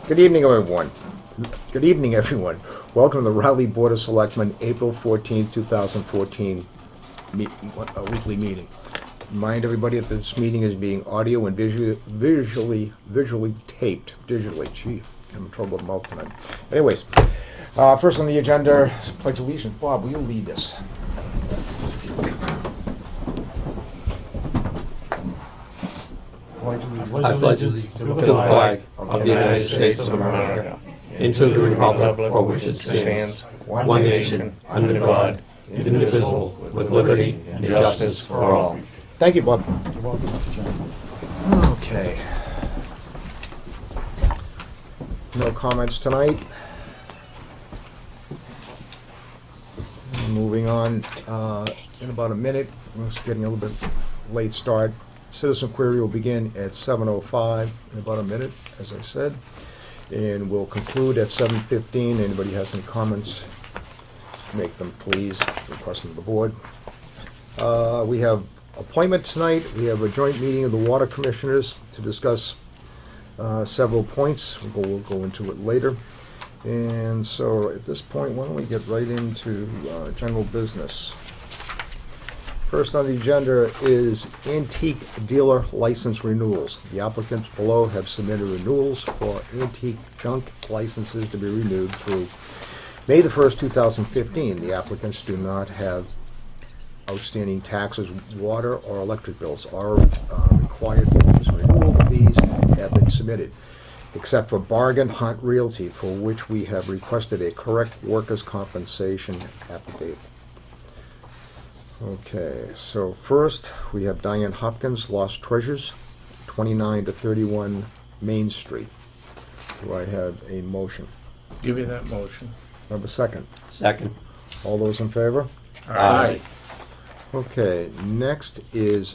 Good evening, everyone. Good evening, everyone. Welcome to the Raleigh Board of Selectmen, April 14th, 2014 weekly meeting. Remind everybody that this meeting is being audio and visually taped. Digitally. Gee, I'm in trouble with mouth tonight. Anyways, first on the agenda, Pledge Allegiance. Bob, will you lead this? I pledge allegiance to the flag of the United States of America and to the republic for which it stands, one nation, under God, indivisible, with liberty and justice for all. Thank you, Bob. You're welcome, Mr. Chairman. Okay. No comments tonight. Moving on, in about a minute, we're just getting a little bit late start. Citizen query will begin at 7:05, in about a minute, as I said, and we'll conclude at 7:15. Anybody has any comments, make them please, request them to the board. We have appointment tonight. We have a joint meeting of the Water Commissioners to discuss several points. We'll go into it later. And so at this point, why don't we get right into general business. First on the agenda is antique dealer license renewals. The applicants below have submitted renewals for antique junk licenses to be renewed through May the 1st, 2015. The applicants do not have outstanding taxes, water or electric bills. All required fees, renewal fees have been submitted, except for Bargain Hunt Realty, for which we have requested a correct workers' compensation affidavit. Okay, so first we have Diane Hopkins, Lost Treasures, 29 to 31 Main Street. Do I have a motion? Give you that motion. Have a second? Second. All those in favor? Aye. Okay, next is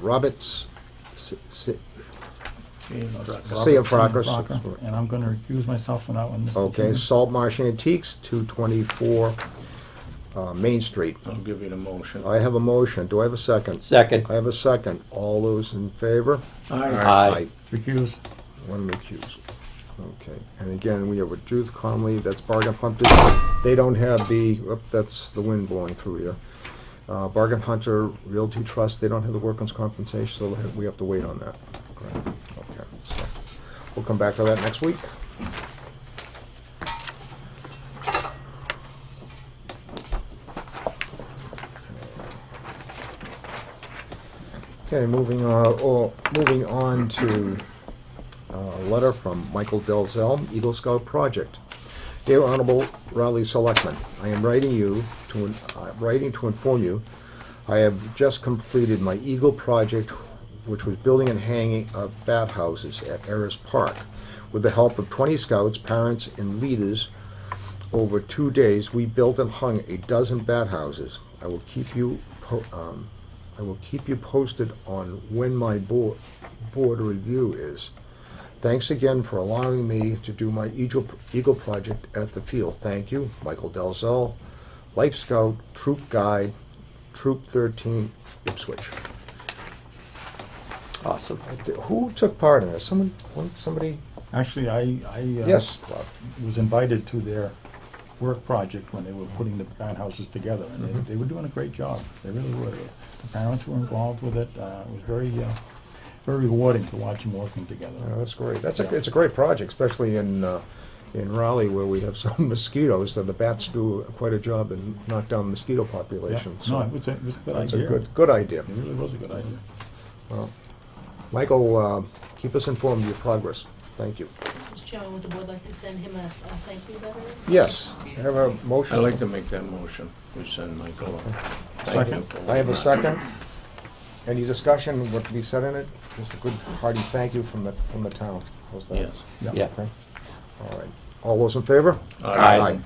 Roberts Crocker, and I'm going to recuse myself on that one, Mr. Okay, Chairman. Salt Marsh Antiques, 224 Main Street. I'll give you the motion. I have a motion. Do I have a second? Second. I have a second. All those in favor? Aye. Recuse. One recusal. Okay, and again, we have with Judith Conley, that's Bargain Hunter. They don't have the, that's the wind blowing through here. Bargain Hunter Realty Trust, they don't have the workers' compensation, so we have to wait on that. Correct. Okay, so we'll come back to that next week. Okay, moving on to a letter from Michael Delzell, Eagle Scout Project. Dear Honorable Raleigh Selectmen, I am writing to inform you I have just completed my Eagle project, which was building and hanging of bat houses at Eris Park. With the help of 20 scouts, parents, and leaders, over 2 days, we built and hung a dozen bat houses. I will keep you posted on when my board review is. Thanks again for allowing me to do my Eagle project at the field. Thank you, Michael Delzell, Life Scout, Troop Guide, Troop 13, Ipswich. Awesome. Who took part in this? Somebody? Actually, I Yes, Bob. was invited to their work project when they were putting the bat houses together, and they were doing a great job. They really were. The parents were involved with it. It was very rewarding to watch them working together. That's great. It's a great project, especially in Raleigh where we have some mosquitoes. So the bats do quite a job and knock down the mosquito population. Yeah. So No, it was a good that's idea. a good idea. It really was a good idea. Well, Michael, keep us informed of your progress. Thank you. Mr. Chairman, would the board like to send him a thank you letter? Yes, I have a motion. I'd like to make that motion. We send Michael a thank Second. you. I have a second. Any discussion, what to be said in it? Just a good hearty thank you from the town. How's that? Yes. Yeah. Okay. All right. All those in favor? Aye.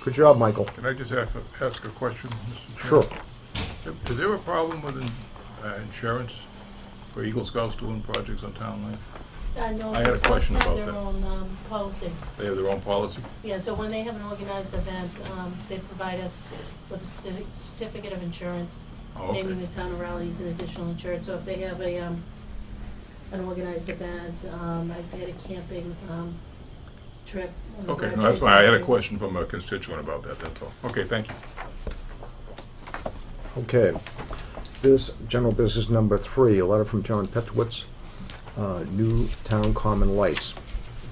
Good job, Michael. Can I just ask a question, Mr. Sure. Chairman? Is there a problem with insurance for Eagle Scouts doing projects on town land? No, I had a the Scouts question have about their that. own policy. They have their own policy? Yeah, so when they have an organized event, they provide us with a certificate of insurance, Oh, okay. naming the town of Raleigh as an additional insured. So if they have a unorganized event. I had a camping trip. Okay, no, that's fine. I had a question from a constituent about that, that's all. Okay, thank you. Okay. General business number 3, a letter from John Petrowitz, new town common lights.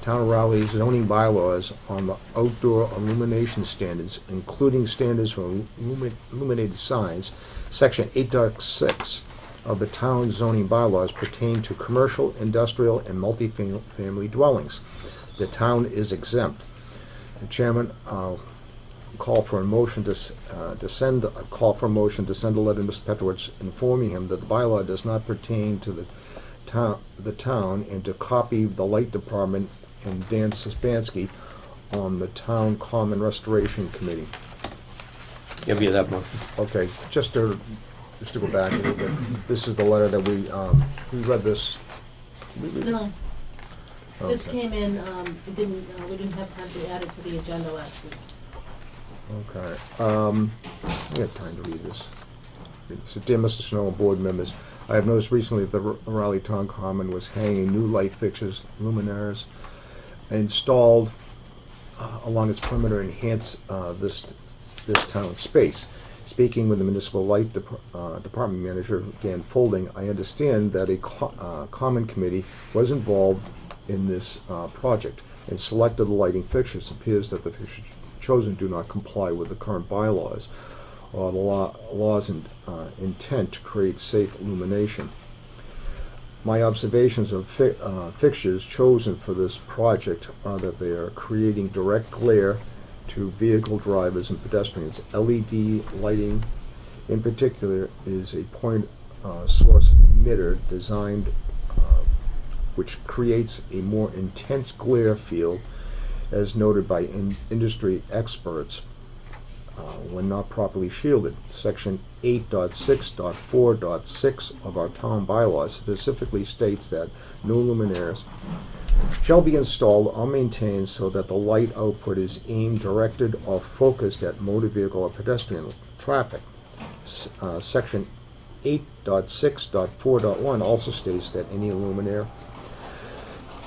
Town of Raleigh's zoning bylaws on the outdoor illumination standards, including standards for illuminated signs, section 8.6 of the town's zoning bylaws pertain to commercial, industrial, and multifamily dwellings. The town is exempt. The chairman call for a motion to send a letter to Mr. Petrowitz informing him that the bylaw does not pertain to the town, and to copy the light department and Dan Sispansky on the town common restoration committee. Give you that motion. Okay, just to go back a little bit, this is the letter that we read this. Did we read this? No, this Okay. came in, we didn't have time to add it to the agenda last week. Okay, we have time to read this. So, dear Mr. Snow and board members, I have noticed recently that the Raleigh Town Common was hanging new light fixtures, luminaires, installed along its perimeter to enhance this town space. Speaking with the municipal light department manager, Dan Folding, I understand that a common committee was involved in this project and selected the lighting fixtures. It appears that the fixtures chosen do not comply with the current bylaws or the law's intent to create safe illumination. My observations of fixtures chosen for this project are that they are creating direct glare to vehicle drivers and pedestrians. LED lighting in particular is a point source emitter designed which creates a more intense glare field, as noted by industry experts, when not properly shielded. Section 8.6.4.6 of our town bylaws specifically states that no luminaires shall be installed or maintained so that the light output is aimed, directed, or focused at motor vehicle or pedestrian traffic. Section 8.6.4.1 also states that any luminaire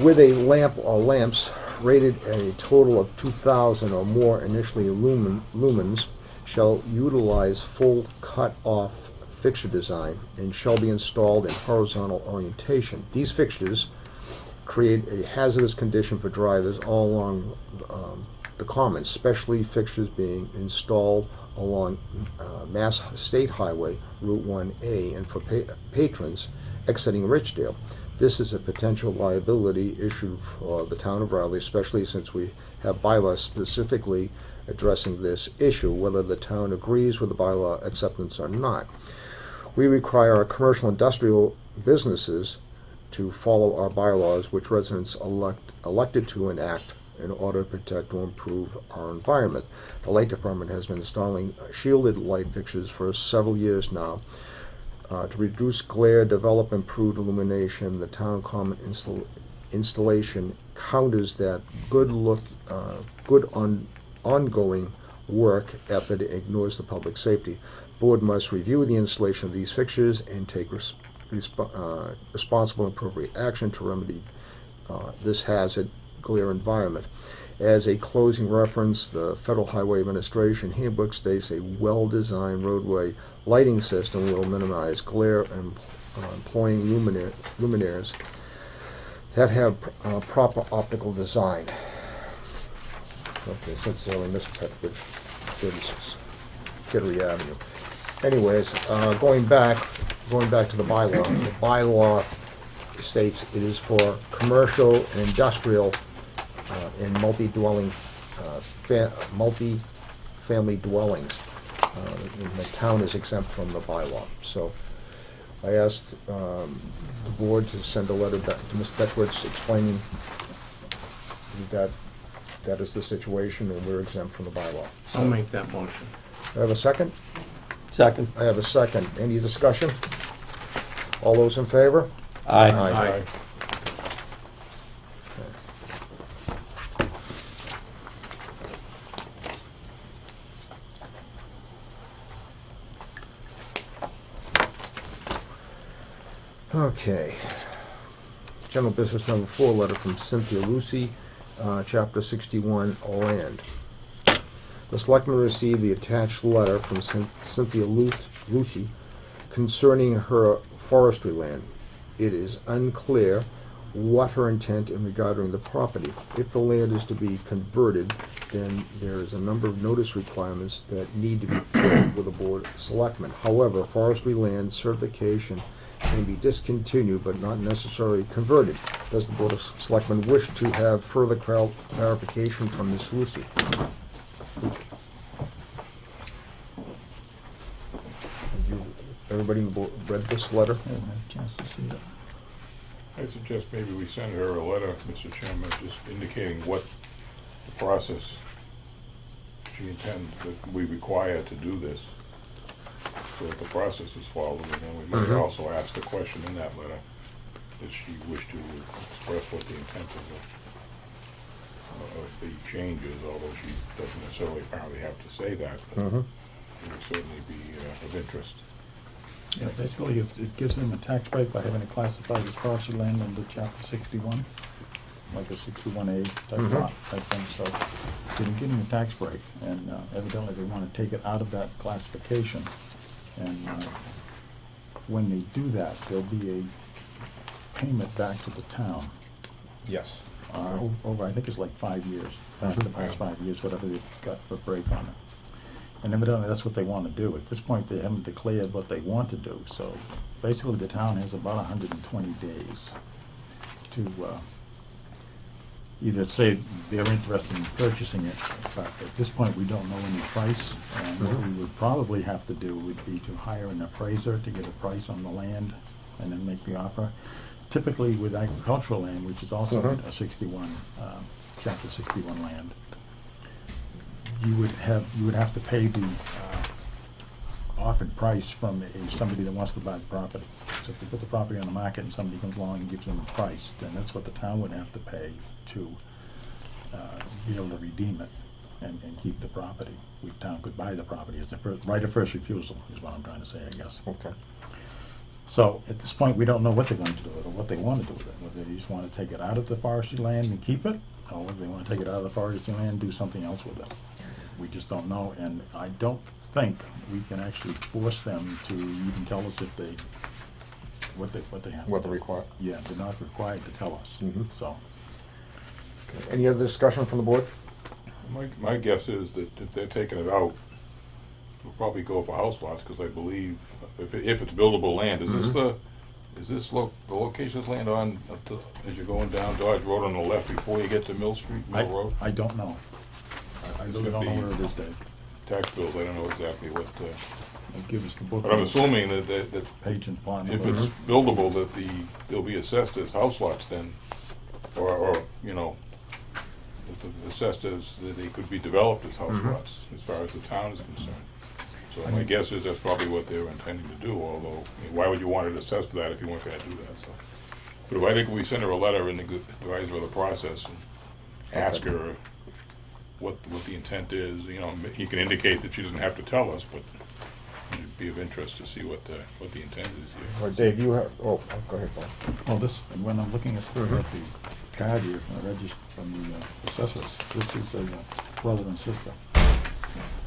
with a lamp or lamps rated at a total of 2,000 or more initially lumens shall utilize full cut-off fixture design and shall be installed in horizontal orientation. These fixtures create a hazardous condition for drivers all along the common, especially fixtures being installed along Mass State Highway Route 1A and for patrons exiting Richdale. This is a potential liability issue for the town of Raleigh, especially since we have bylaws specifically addressing this issue, whether the town agrees with the bylaw acceptance or not. We require our commercial industrial businesses to follow our bylaws, which residents elected to enact in order to protect or improve our environment. The light department has been installing shielded light fixtures for several years now. To reduce glare, develop improved illumination, the town common installation counters that ongoing work effort ignores the public safety. Board must review the installation of these fixtures and take responsible and appropriate action to remedy this hazard glare environment. As a closing reference, the Federal Highway Administration handbook states a well-designed roadway lighting system will minimize glare and employing luminaires that have proper optical design. Okay, sincerely, Mr. Petrovich, 36 Kittery Avenue. Anyways, going back to the bylaw. The bylaw states it is for commercial and industrial and multi-family dwellings. And the town is exempt from the bylaw. So I asked the board to send a letter back to Mr. Beckwith explaining that that is the situation and we're exempt from the bylaw. So, I'll make that motion. I have a second? Second. I have a second. Any discussion? All those in favor? Aye. Aye. Okay. General business number 4, letter from Cynthia Lucy, Chapter 61, Land. The Selectmen received the attached letter from Cynthia Lucy concerning her forestry land. It is unclear what her intent in regarding the property. If the land is to be converted, then there is a number of notice requirements that need to be filled with the Board of Selectmen. However, forestry land certification can be discontinued but not necessarily converted. Does the Board of Selectmen wish to have further clarification from Ms. Lucy? Everybody read this letter? I haven't had a chance to see it. I suggest maybe we send her a letter, Mr. Chairman, just indicating what the process she intends that we require to do this, so that the process is followed, and then we might also ask the question in that letter, does she wish to express what the intent of the change is, although she doesn't necessarily apparently have to say that, but it would certainly be of interest. Yeah, basically, it gives them a tax break by having it classified as forestry land under Chapter 61, like a 61A type lot type thing. So they're getting a tax break, and evidently they want to take it out of that classification. And when they do that, there'll be a payment back to the town. Yes. Over, I think it's like 5 years, the past 5 years, whatever they've got for break on it. And evidently, that's what they want to do. At this point, they haven't declared what they want to do. So basically, the town has about 120 days to either say they're interested in purchasing it, but at this point, we don't know any price. And what we would probably have to do would be to hire an appraiser to get a price on the land and then make the offer. Typically, with agricultural land, which is also a 61, Chapter 61 land, you would have to pay the offered price from somebody that wants to buy the property. So if they put the property on the market and somebody comes along and gives them a price, then that's what the town would have to pay to be able to redeem it and keep the property. The town could buy the property as a right of first refusal, is what I'm trying to say, I guess. Okay. So at this point, we don't know what they're going to do with it, or what they want to do with it. Whether they just want to take it out of the forestry land and keep it, or whether they want to take it out of the forestry land and do something else with it. We just don't know, and I don't think we can actually force them to even tell us if they, what they have. What they require? Yeah, they're not required to tell us, so. Okay. Any other discussion from the board? My guess is that if they're taking it out, we'll probably go for house lots, because I believe if it's buildable land, is this the location of this land on, as you're going down Dodge Road on the left before you get to Mill Road? I don't know. I really don't know where it is, Dave. Tax bills, I don't know exactly what, Give us the book. but I'm assuming that Page and plot if number. it's buildable, that they'll be assessed as house lots then, or assessed as, that they could be developed as house lots, as far as the town is concerned. So my guess is that's probably what they're intending to do, although, why would you want it assessed for that if you weren't gonna do that, so. But if I think we send her a letter and advise her of the process and ask her what the intent is, he can indicate that she doesn't have to tell us, but it'd be of interest to see what the intent is here. Or Dave, you have, go ahead, Paul. Well, when I'm looking at the card here from the assessors, this is a brother and sister.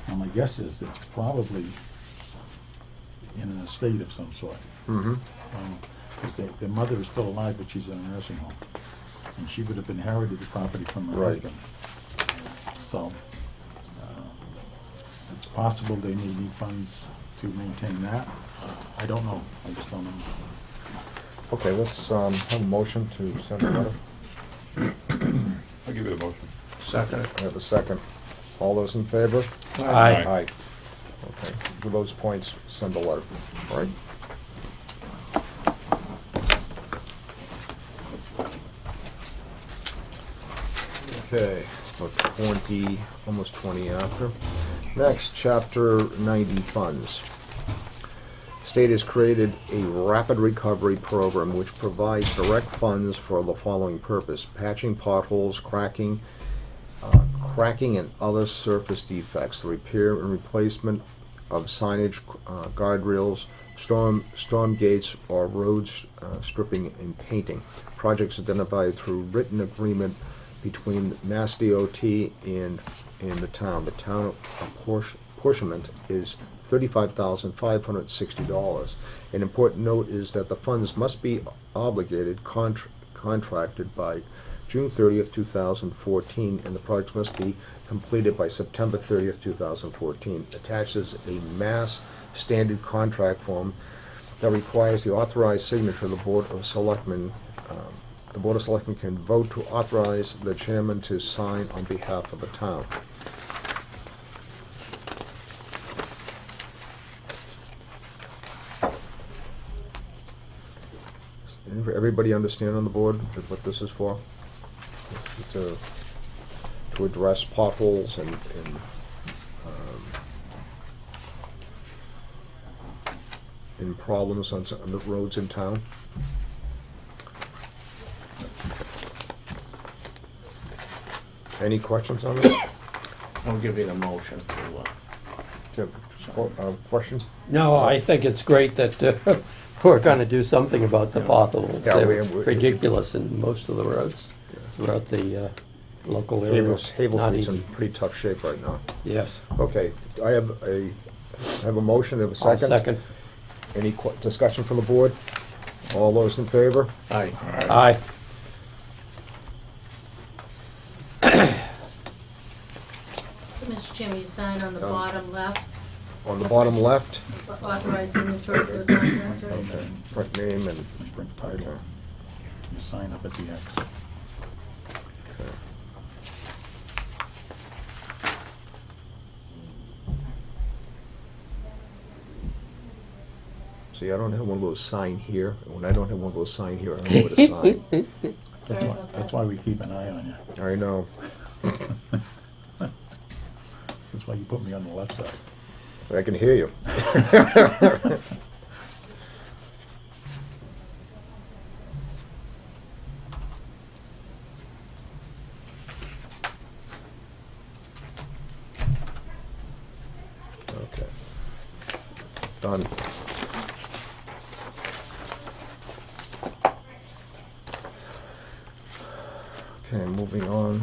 Now, my guess is it's probably in an estate of some sort. Because their mother is still alive, but she's in a nursing home. And she would have inherited the property from her husband. So, it's possible they may need funds to maintain that. I don't know. I just don't know. Okay, let's have a motion to send a letter. I'll give you the motion. Second. I have a second. All those in favor? Aye. Aye. Okay, with those points, send a letter. All right? Okay, it's about 20, almost 20 after. Next, Chapter 90 funds. State has created a rapid recovery program which provides direct funds for the following purpose: patching potholes, cracking and other surface defects, the repair and replacement of signage, guardrails, storm gates, or road stripping and painting. Projects identified through written agreement between Mass DOT and the town. The town apportionment is $35,560. An important note is that the funds must be obligated, contracted by June 30th, 2014, and the project must be completed by September 30th, 2014. Attached is a Mass standard contract form that requires the authorized signature of the Board of Selectmen. The Board of Selectmen can vote to authorize the chairman to sign on behalf of the town. Everybody understand on the board what this is for? To address potholes and problems on the roads in town. Any questions on this? I'll give you the motion to, Do you have a question? No, I think it's great that we're gonna do something about the potholes. Yeah, They're we- ridiculous in most of the roads throughout the local area. Havel Not Street's in easy. pretty tough shape right now. Yes. Okay, I have a motion, I have a I'll second. second. Any discussion from the board? All those in favor? aye. Aye. So, Mr. Chairman, you sign on the bottom left, On the bottom left, authorized signature for the contractor. okay, print name and, Print title. okay. You sign up at the X. See, I don't have one of those sign here. When I don't have one of those sign here, I don't know where to sign. Sorry about That's that. why we keep an eye on you. I know. That's why you put me on the left side. I can hear you. Okay. Done. Okay, moving on.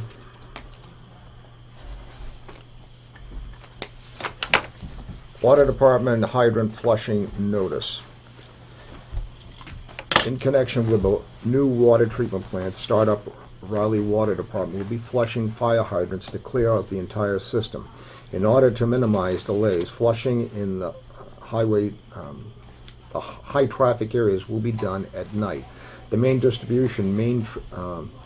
Water Department hydrant flushing notice. In connection with the new water treatment plant, startup Raleigh Water Department will be flushing fire hydrants to clear out the entire system. In order to minimize delays, flushing in the the high traffic areas will be done at night. The main distribution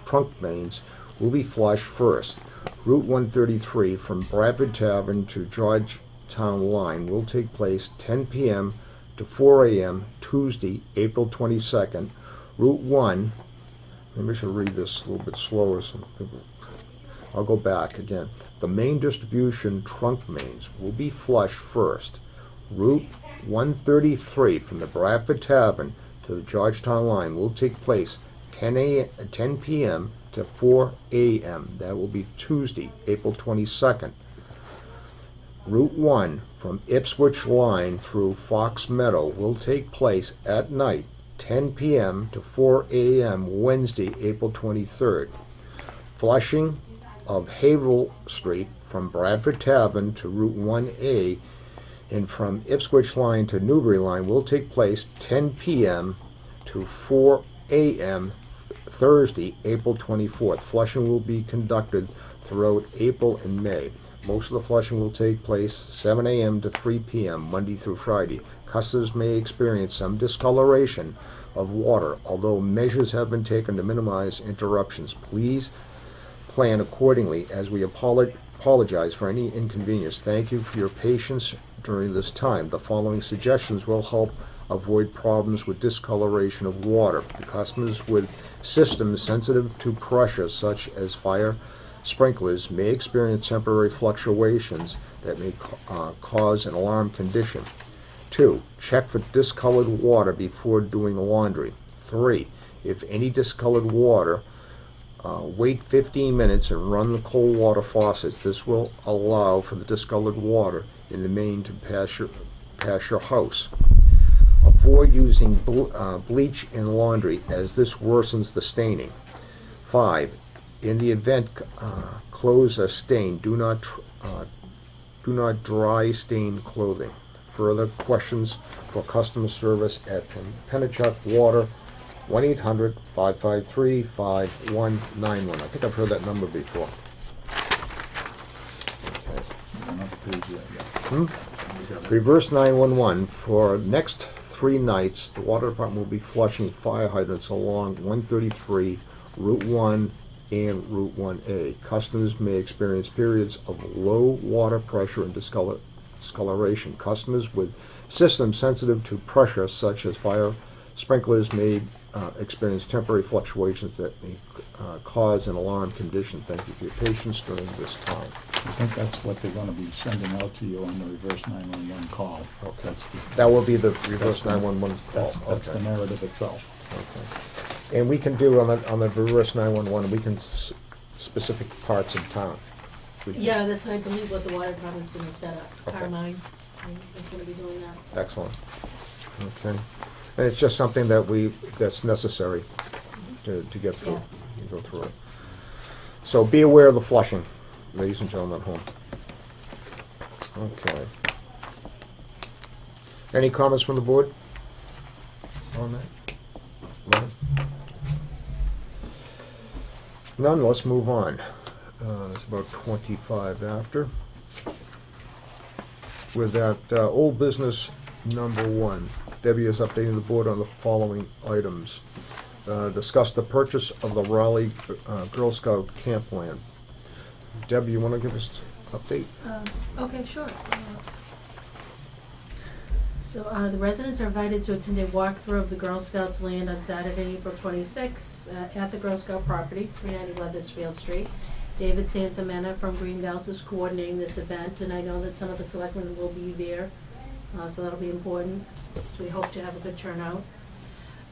trunk mains will be flushed first. Route 133 from Bradford Tavern to Georgetown Line will take place 10 p.m. to 4 a.m. Tuesday, April 22nd. Route 1, maybe I should read this a little bit slower. So people, I'll go back again. The main distribution trunk mains will be flushed first. Route 133 from the Bradford Tavern to the Georgetown Line will take place 10 p.m. to 4 a.m. That will be Tuesday, April 22nd. Route 1 from Ipswich Line through Fox Meadow will take place at night, 10 p.m. to 4 a.m. Wednesday, April 23rd. Flushing of Haverhill Street from Bradford Tavern to Route 1A and from Ipswich Line to Newbury Line will take place 10 p.m. to 4 a.m. Thursday, April 24th. Flushing will be conducted throughout April and May. Most of the flushing will take place 7 a.m. to 3 p.m. Monday through Friday. Customers may experience some discoloration of water, although measures have been taken to minimize interruptions. Please plan accordingly as we apologize for any inconvenience. Thank you for your patience during this time. The following suggestions will help avoid problems with discoloration of water. The customers with systems sensitive to pressure, such as fire sprinklers, may experience temporary fluctuations that may cause an alarm condition. 2. Check for discolored water before doing laundry. 3. If any discolored water, wait 15 minutes and run the cold water faucets. This will allow for the discolored water in the main to pass your house. Avoid using bleach in laundry, as this worsens the staining. 5. In the event clothes are stained, do not dry stain clothing. Further questions for customer service at Pennachuck Water, 1-800-553-5191. I think I've heard that number before. I'm not the page yet, yeah. Reverse 911. For next 3 nights, the water department will be flushing fire hydrants along 133, Route 1, and Route 1A. Customers may experience periods of low water pressure and discoloration. Customers with systems sensitive to pressure, such as fire sprinklers, may experience temporary fluctuations that may cause an alarm condition. Thank you for your patience during this time. I think that's what they're gonna be sending out to you on the reverse 911 call. Okay. That's the- That will be the reverse 911 call. That's the Okay. narrative itself. Okay. And we can do on the reverse 911, we can specific parts of town. We can- Yeah, that's, I believe, what the water department's gonna set up. Okay. Carmine is gonna be doing that. Excellent. Okay. And it's just something that's necessary to get through, Yeah. go through it. So be aware of the flushing, ladies and gentlemen at home. Okay. Any comments from the board on that? None? None, let's move on. It's about 25 after. With that, old business number 1. Debbie is updating the board on the following items. Discuss the purchase of the Raleigh Girl Scout camp land. Deb, you want to give us an update? Okay, sure. So the residents are invited to attend a walkthrough of the Girl Scouts land on Saturday, April 26th, at the Girl Scout property, 390 Weathersfield Street. David Santamena from Greenbelt is coordinating this event, and I know that some of the selectmen will be there, so that'll be important. So we hope to have a good turnout.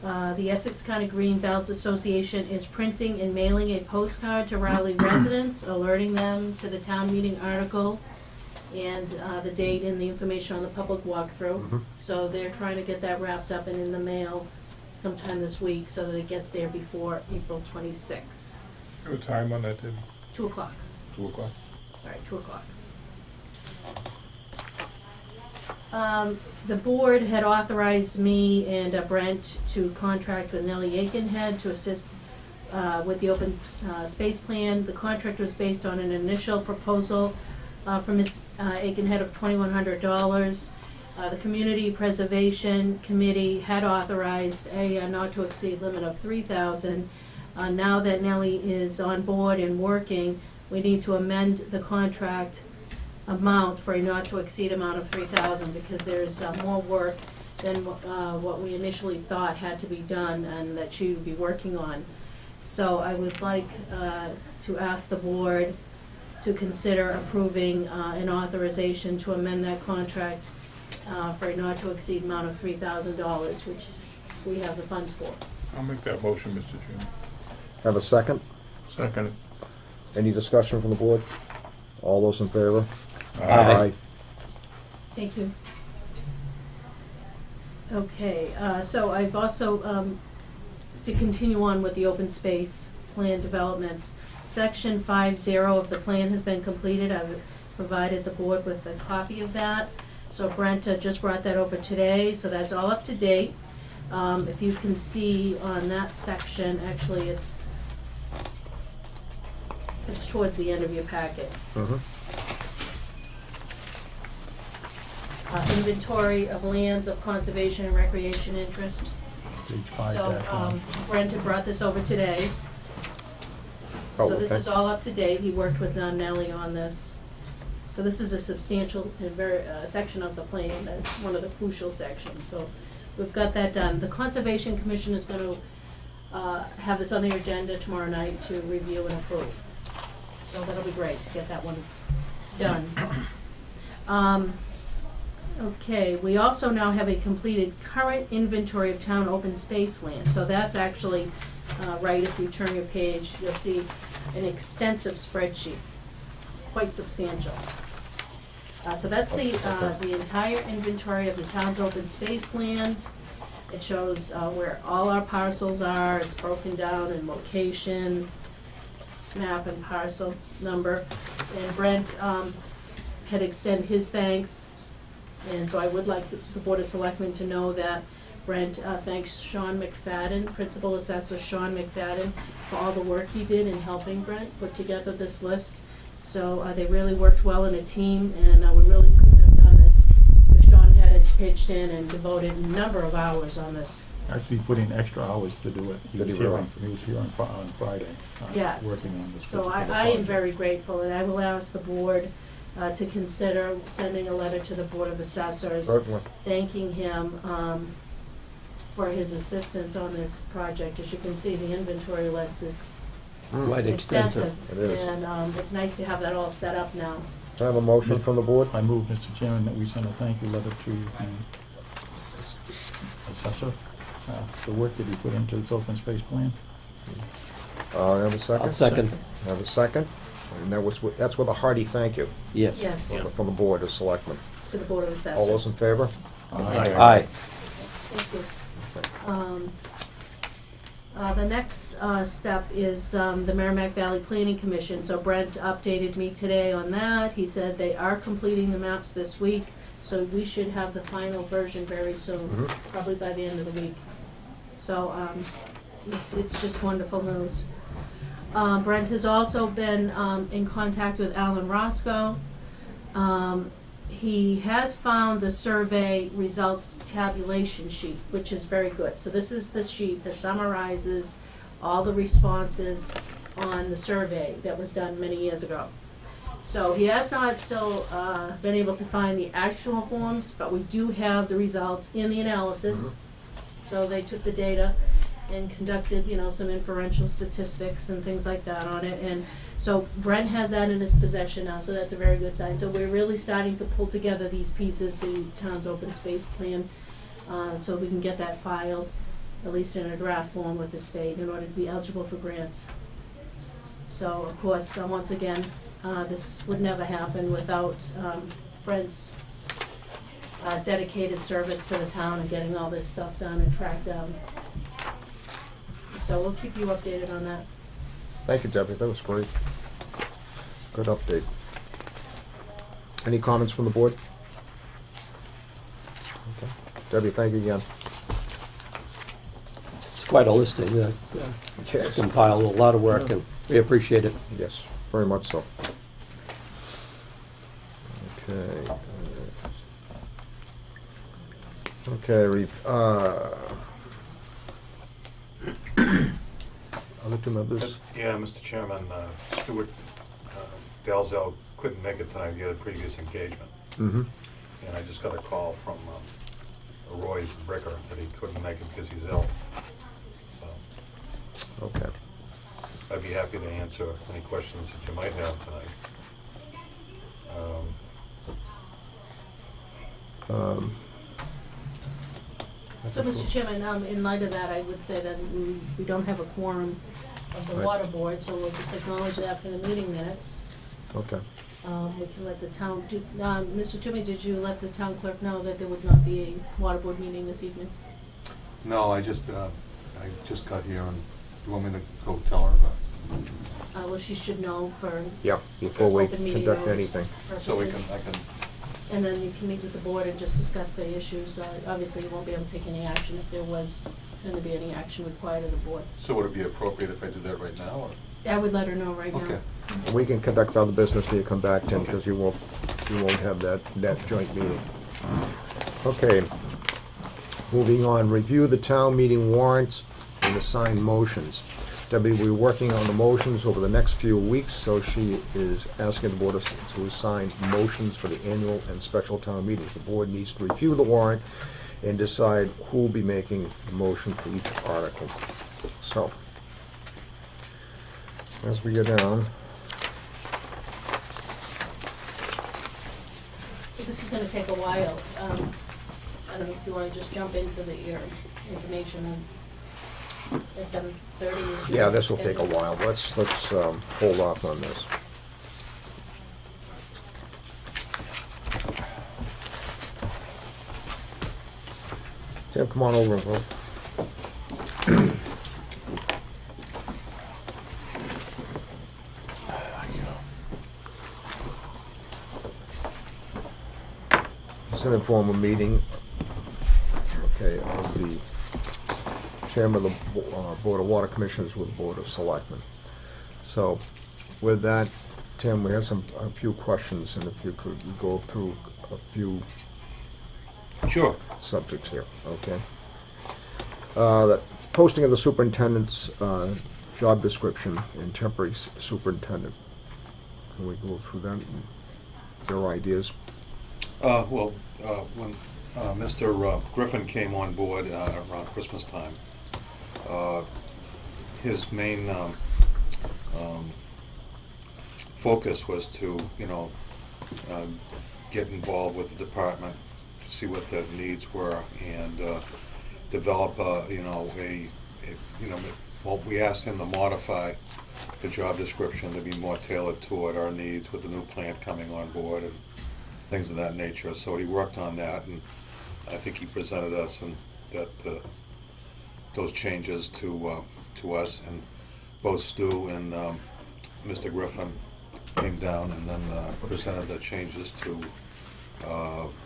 The Essex County Greenbelt Association is printing and mailing a postcard to Raleigh residents, alerting them to the town meeting article and the date and the information on the public walkthrough. Mhm. So they're trying to get that wrapped up and in the mail sometime this week so that it gets there before April 26th. What time on that, Tim? 2 o'clock, 2 o'clock? sorry, 2 o'clock. The board had authorized me and Brent to contract with Nellie Aikenhead to assist with the open space plan. The contract was based on an initial proposal from Ms. Aikenhead of $2,100. The Community Preservation Committee had authorized a not to exceed limit of $3,000. Now that Nellie is on board and working, we need to amend the contract amount for a not to exceed amount of $3,000 because there's more work than what we initially thought had to be done and that she would be working on. So I would like to ask the board to consider approving an authorization to amend that contract for a not to exceed amount of $3,000, which we have the funds for. I'll make that motion, Mr. Chairman. Have a second? Second. Any discussion from the board? All those in favor? Aye. Thank you. Okay, so I've also, to continue on with the open space plan developments, section 50 of the plan has been completed. I've provided the board with a copy of that. So Brent just brought that over today, so that's all up to date. If you can see on that section, actually it's towards the end of your packet. Mhm. Inventory of lands of conservation and recreation interest. Page 5 So, back on. Brent had brought this over today. Oh, So this okay. is all up to date. He worked with Nellie on this. So this is a substantial section of the plan, that's one of the crucial sections. So we've got that done. The Conservation Commission is gonna have this on their agenda tomorrow night to review and approve. So that'll be great to get that one done. Okay, we also now have a completed current inventory of town open space land. So that's actually, right, if you turn your page, you'll see an extensive spreadsheet, quite substantial. So that's the entire inventory of the town's open space land. It shows where all our parcels are, it's broken down in location, map and parcel number. And Brent had extended his thanks, and so I would like the Board of Selectmen to know that Brent thanks Sean McFadden, Principal Assessor Sean McFadden, for all the work he did in helping Brent put together this list. So they really worked well in a team, and we really couldn't have done this if Sean hadn't pitched in and devoted a number of hours on this. Actually put in extra hours to do it. He Did was he here really? on Friday, Yes. working on this. So I particular am project. very grateful, and I will ask the board to consider sending a letter to the Board of Assessors, Certainly. thanking him for his assistance on this project. As you can see, the inventory list is Quite extensive. extensive. It is. And it's nice to have that all set up now. Can I have a motion from the board? I move, Mr. Chairman, that we send a thank you letter to the assessor, the work that he put into this open space plan. Have a second? I'll second. Have a second? And that's with a hearty thank you Yes. Yes, from the Board of Selectmen. to the Board of Assessors. All those in favor? Aye. Thank you. The next step is the Merrimack Valley Planning Commission. So Brent updated me today on that. He said they are completing the maps this week, so we should have the final version very soon, Mhm. probably by the end of the week. So it's just wonderful news. Brent has also been in contact with Alan Roscoe. He has found the survey results tabulation sheet, which is very good. So this is the sheet that summarizes all the responses on the survey that was done many years ago. So he has not still been able to find the actual forms, but we do have the results in the analysis. So they took the data and conducted, some inferential statistics and things like that on it. And so Brent has that in his possession now, so that's a very good sign. So we're really starting to pull together these pieces, the town's open space plan, so we can get that filed, at least in a draft form with the state, in order to be eligible for grants. So, of course, once again, this would never happen without Brent's dedicated service to the town and getting all this stuff done and tracked down. So we'll keep you updated on that. Thank you, Debbie, that was great. Good update. Any comments from the board? Okay. Debbie, thank you again. It's quite a listing. Yes. Compiled a lot of work, and we appreciate it. Yes, very much so. Okay. Okay, other two members? Yeah, Mr. Chairman, Stuart Dalzell couldn't make it tonight. He had a previous engagement. Mm-hmm. And I just got a call from Roy's Bricker that he couldn't make it because he's ill. So Okay. I'd be happy to answer any questions that you might have tonight. So, Mr. Chairman, in light of that, I would say that we don't have a quorum of the Right. water board, so we'll just acknowledge that for the meeting minutes. Okay. We can let the town, Mr. Toomey, did you let the town clerk know that there would not be a water board meeting this evening? No, I just got here, and you want me to go tell her about Well, she should know for Yeah, before we open meeting conduct notice anything. purposes. so I can, And then you can meet with the board and just discuss the issues. Obviously, you won't be able to take any action if there was going to be any action required of the board. so would it be appropriate if I did that right now, or? I would let her know right now. Okay. We can conduct other business till you come back, Tim, Okay. because you won't have that joint meeting. Okay. Moving on, review the town meeting warrants and assign motions. Debbie will be working on the motions over the next few weeks, so she is asking the board to assign motions for the annual and special town meetings. The board needs to review the warrant and decide who will be making the motion for each article. So, as we go down, So this is gonna take a while. I don't know if you wanna just jump into your information at 7:30. is your yeah, this will take a schedule. while. Let's hold off on this. Tim, come on over and vote. It's an informal meeting, okay, of the chairman of the Board of Water Commissioners with the Board of Selectmen. So with that, Tim, we have a few questions, and if you could go through a few Sure. subjects here, okay? The posting of the superintendent's job description and temporary superintendent. Can we go through that, and your ideas? Well, when Mr. Griffin came on board around Christmas time, his main focus was to, get involved with the department, see what the needs were, and develop well, we asked him to modify the job description to be more tailored toward our needs with the new plant coming on board and things of that nature. So he worked on that, and I think he presented us and that those changes to us, and both Stu and Mr. Griffin came down and then presented the changes to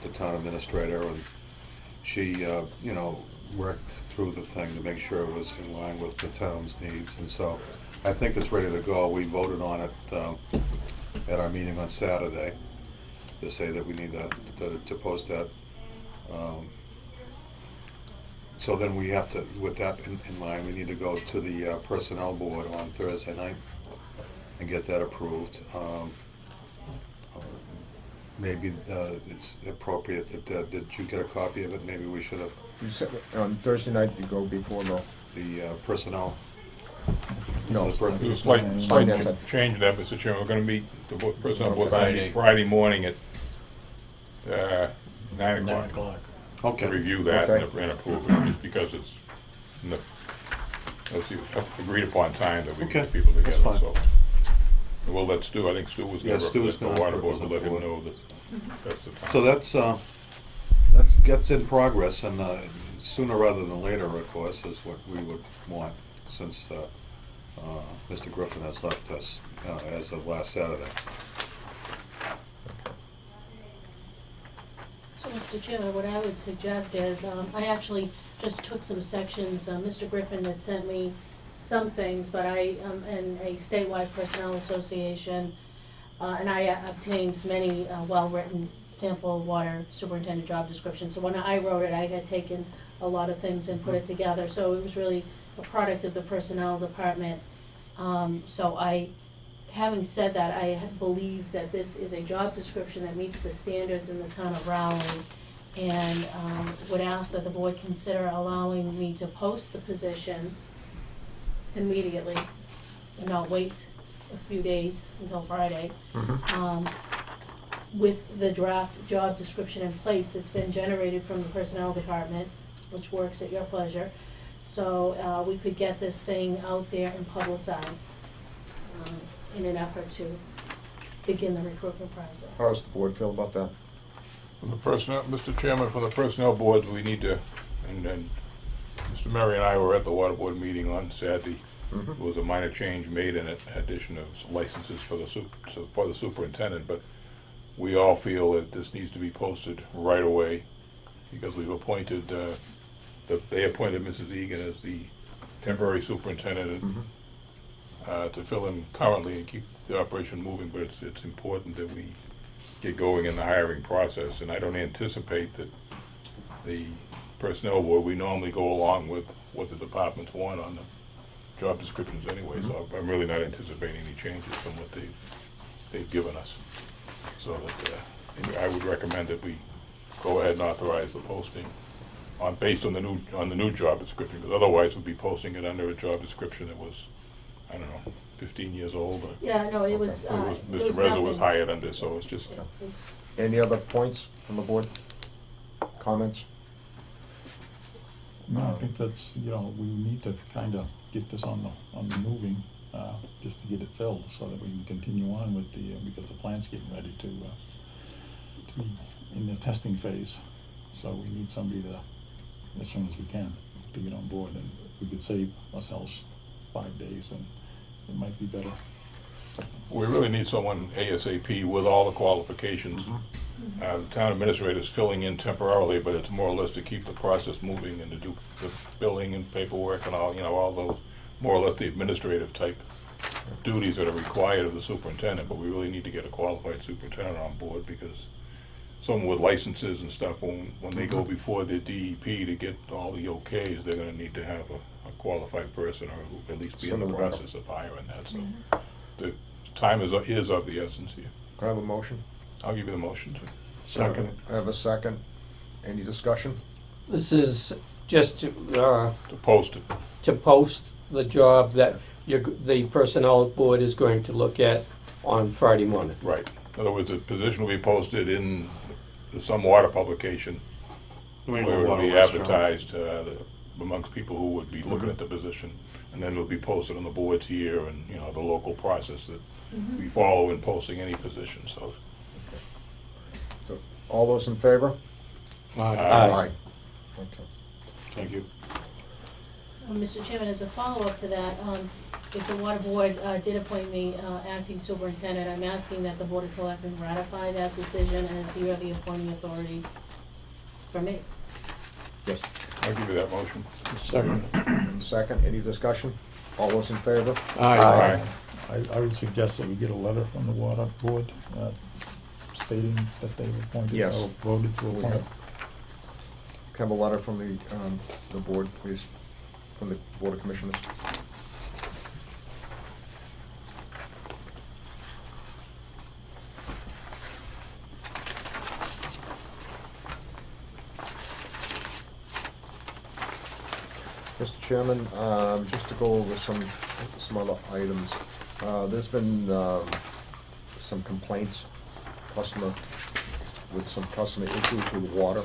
the town administrator, and she worked through the thing to make sure it was in line with the town's needs, and so I think it's ready to go. We voted on it at our meeting on Saturday to say that we need to post that. So then we have to, with that in mind, we need to go to the personnel board on Thursday night and get that approved. Maybe it's appropriate that, did you get a copy of it? Maybe we should have, You said on Thursday night, you go before the personnel. no. There's a slight Finance. change in that, Mr. Chairman. We're gonna meet, the personnel board Friday. Friday morning at 9 9 o'clock. o'clock. To Okay. review that Okay. and approve it, just because it's, let's see, agreed upon time that we Okay. get people together, That's so. We'll let Stu, I think Stu was Yeah, gonna Stu's represent the gonna water board, we'll let represent him the know that that's the time. So that's in progress, and sooner rather than later, of course, is what we would want, since Mr. Griffin has left us as of last Saturday. So, Mr. Chairman, what I would suggest is, I actually just took some sections, Mr. Griffin had sent me some things, but I am in a statewide personnel association, and I obtained many well-written sample water superintendent job descriptions. So when I wrote it, I had taken a lot of things and put it together, so it was really a product of the personnel department. Having said that, I believe that this is a job description that meets the standards in the town of Rowley, and would ask that the board consider allowing me to post the position immediately, and not wait a few days until Friday, with the draft job description in place that's been generated from the personnel department, which works at your pleasure. So we could get this thing out there and publicized in an effort to begin the recruitment process. How does the board feel about that? From the personnel, Mr. Chairman, from the personnel board, we need to, and Mr. Murray and I were at the water board meeting on Saturday. There was a minor change made in it, addition of licenses for the superintendent, but we all feel that this needs to be posted right away, because we've appointed, they appointed Mrs. Egan as the temporary superintendent to fill in currently and keep the operation moving, but it's important that we get going in the hiring process, and I don't anticipate that the personnel board, we normally go along with what the departments want on the job descriptions anyway, so I'm really not anticipating any changes from what they've given us. So that I would recommend that we go ahead and authorize the posting based on the new job description, because otherwise we'd be posting it under a job description that was, I don't know, 15 years old. Or Yeah, no, it was, Mr. Reza was hired under, so it's just. Any other points from the board? Comments? No, I think that's, we need to kind of get this on the moving, just to get it filled, so that we can continue on with because the plant's getting ready to be in the testing phase. So we need somebody to as soon as we can to get on board, and we could save ourselves 5 days, and it might be better. We really need someone ASAP with all the qualifications. The town administrator's filling in temporarily, but it's more or less to keep the process moving and to do the billing and paperwork and all, all those, more or less the administrative type duties that are required of the superintendent. But we really need to get a qualified superintendent on board, because someone with licenses and stuff, when they go before the DEP to get all the okays, they're gonna need to have a qualified person, or at least be in Sooner the the better. process of hiring that, so the time is of the essence here. Can I have a motion? I'll give you the motion to. Second. I have a second. Any discussion? This is just To post it. to post the job that the personnel board is going to look at on Friday morning. Right. In other words, the position will be posted in some water publication where it'll be advertised amongst people who would be looking at the position. And then it'll be posted on the boards here and, the local process that we follow in posting any position, so. So, all those in favor? Aye. Okay. Thank you. Mr. Chairman, as a follow-up to that, if the water board did appoint me acting superintendent, I'm asking that the Board of Selectmen ratify that decision, as you are the appointing authorities for me. Yes. I'll give you that motion. Second. Second, any discussion? All those in favor? Aye. I would suggest that we get a letter from the water board stating that they've appointed Yes. or voted to We appoint. have- Can I have a letter from the board, please, from the Board of Commissioners? Mr. Chairman, just to go over some other items. There's been some complaints, with some customer issues with water.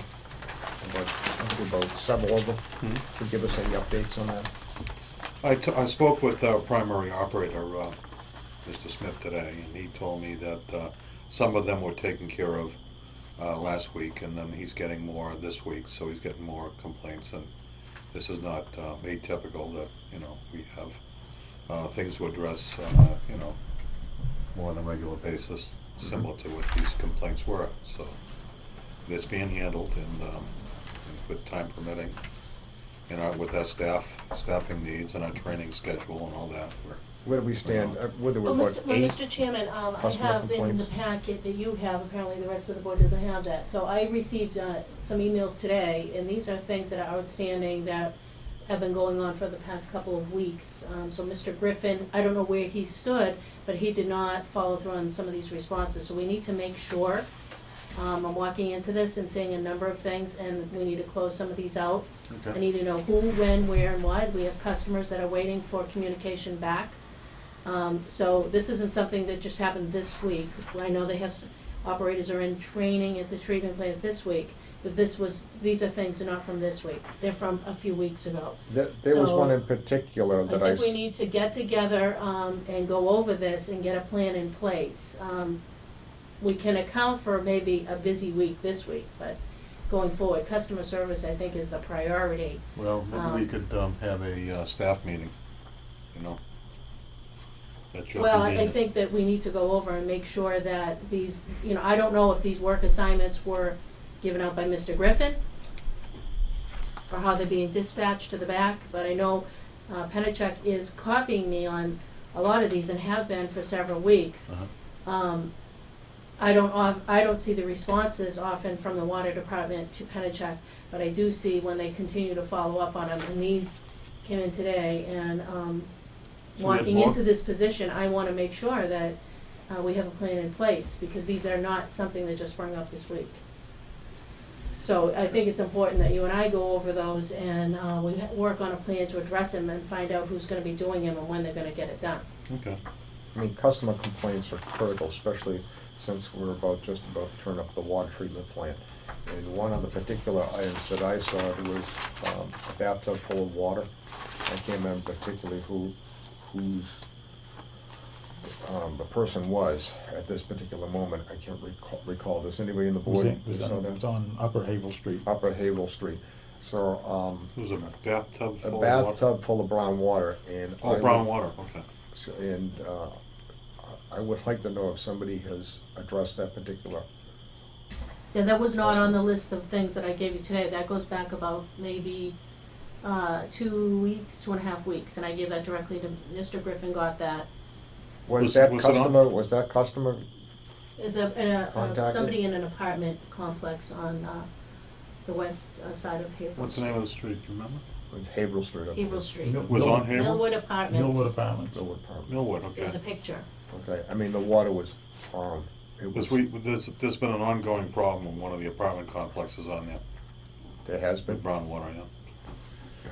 I think about several of them. Could you give us any updates on that? I spoke with our primary operator, Mr. Smith, today, and he told me that some of them were taken care of last week, and then he's getting more this week, so he's getting more complaints, and this is not atypical that, we have things to address, more on a regular basis, similar to what these complaints were. So it's being handled, and with time permitting, with our staffing needs and our training schedule and all that, Where do we stand? Were there Well, about Well, 8? Mr. Chairman, I customer have in the complaints? packet that you have, apparently the rest of the board doesn't have that. So I received some emails today, and these are things that are outstanding that have been going on for the past couple of weeks. So Mr. Griffin, I don't know where he stood, but he did not follow through on some of these responses. So we need to make sure. I'm walking into this and seeing a number of things, and we need to close some of these out. I need to know who, when, where, and what. We have customers that are waiting for communication back. So this isn't something that just happened this week. I know they have, operators are in training at the treatment plant this week, but these are things that are not from this week. They're from a few weeks ago. There was So, one in particular I that think we need to get together and go over this and get a plan in place. We can account for maybe a busy week this week, but going forward, customer service, I think, is the priority. Well, maybe we could have a staff meeting, That should Well, be I needed. think that we need to go over and make sure that these, I don't know if these work assignments were given out by Mr. Griffin or how they're being dispatched to the back, but I know Penachuk is copying me on a lot of these and have been for several weeks. I don't see the responses often from the water department to Penachuk, but I do see when they continue to follow up on them, and these came in today, and So we have walking more? into this position, I wanna make sure that we have a plan in place, because these are not something that just sprung up this week. So I think it's important that you and I go over those, and we work on a plan to address them and find out who's gonna be doing them and when they're gonna get it done. Okay. I mean, customer complaints are critical, especially since we're just about to turn up the water treatment plant. And one of the particular items that I saw was a bathtub full of water. I can't remember particularly who's the person was at this particular moment. I can't recall. Does anybody in the board It saw that? was on Upper Havel Street. Upper Havel Street. So, It was a bathtub a full of water? bathtub full of brown water, and Oh, brown water, okay. And I would like to know if somebody has addressed that particular. Yeah, that was not on the list of things that I gave you today. That goes back about maybe 2 weeks, 2.5 weeks, and I gave that directly to Mr. Griffin. Got that. Was Was that it on? customer? Was that customer? Is Contacted? somebody in an apartment complex on the west side of Haverhill. What's the name of the street, do you remember? It was Haverhill Street. I believe. Haverhill Street. Was on Haverhill? Millwood Apartments. Millwood Apartments. Millwood Apartment. Millwood, okay. There's a picture. Okay, I mean, the water was brown. It was, Because there's been an ongoing problem in one of the apartment complexes on there, there has been. with brown water, yeah.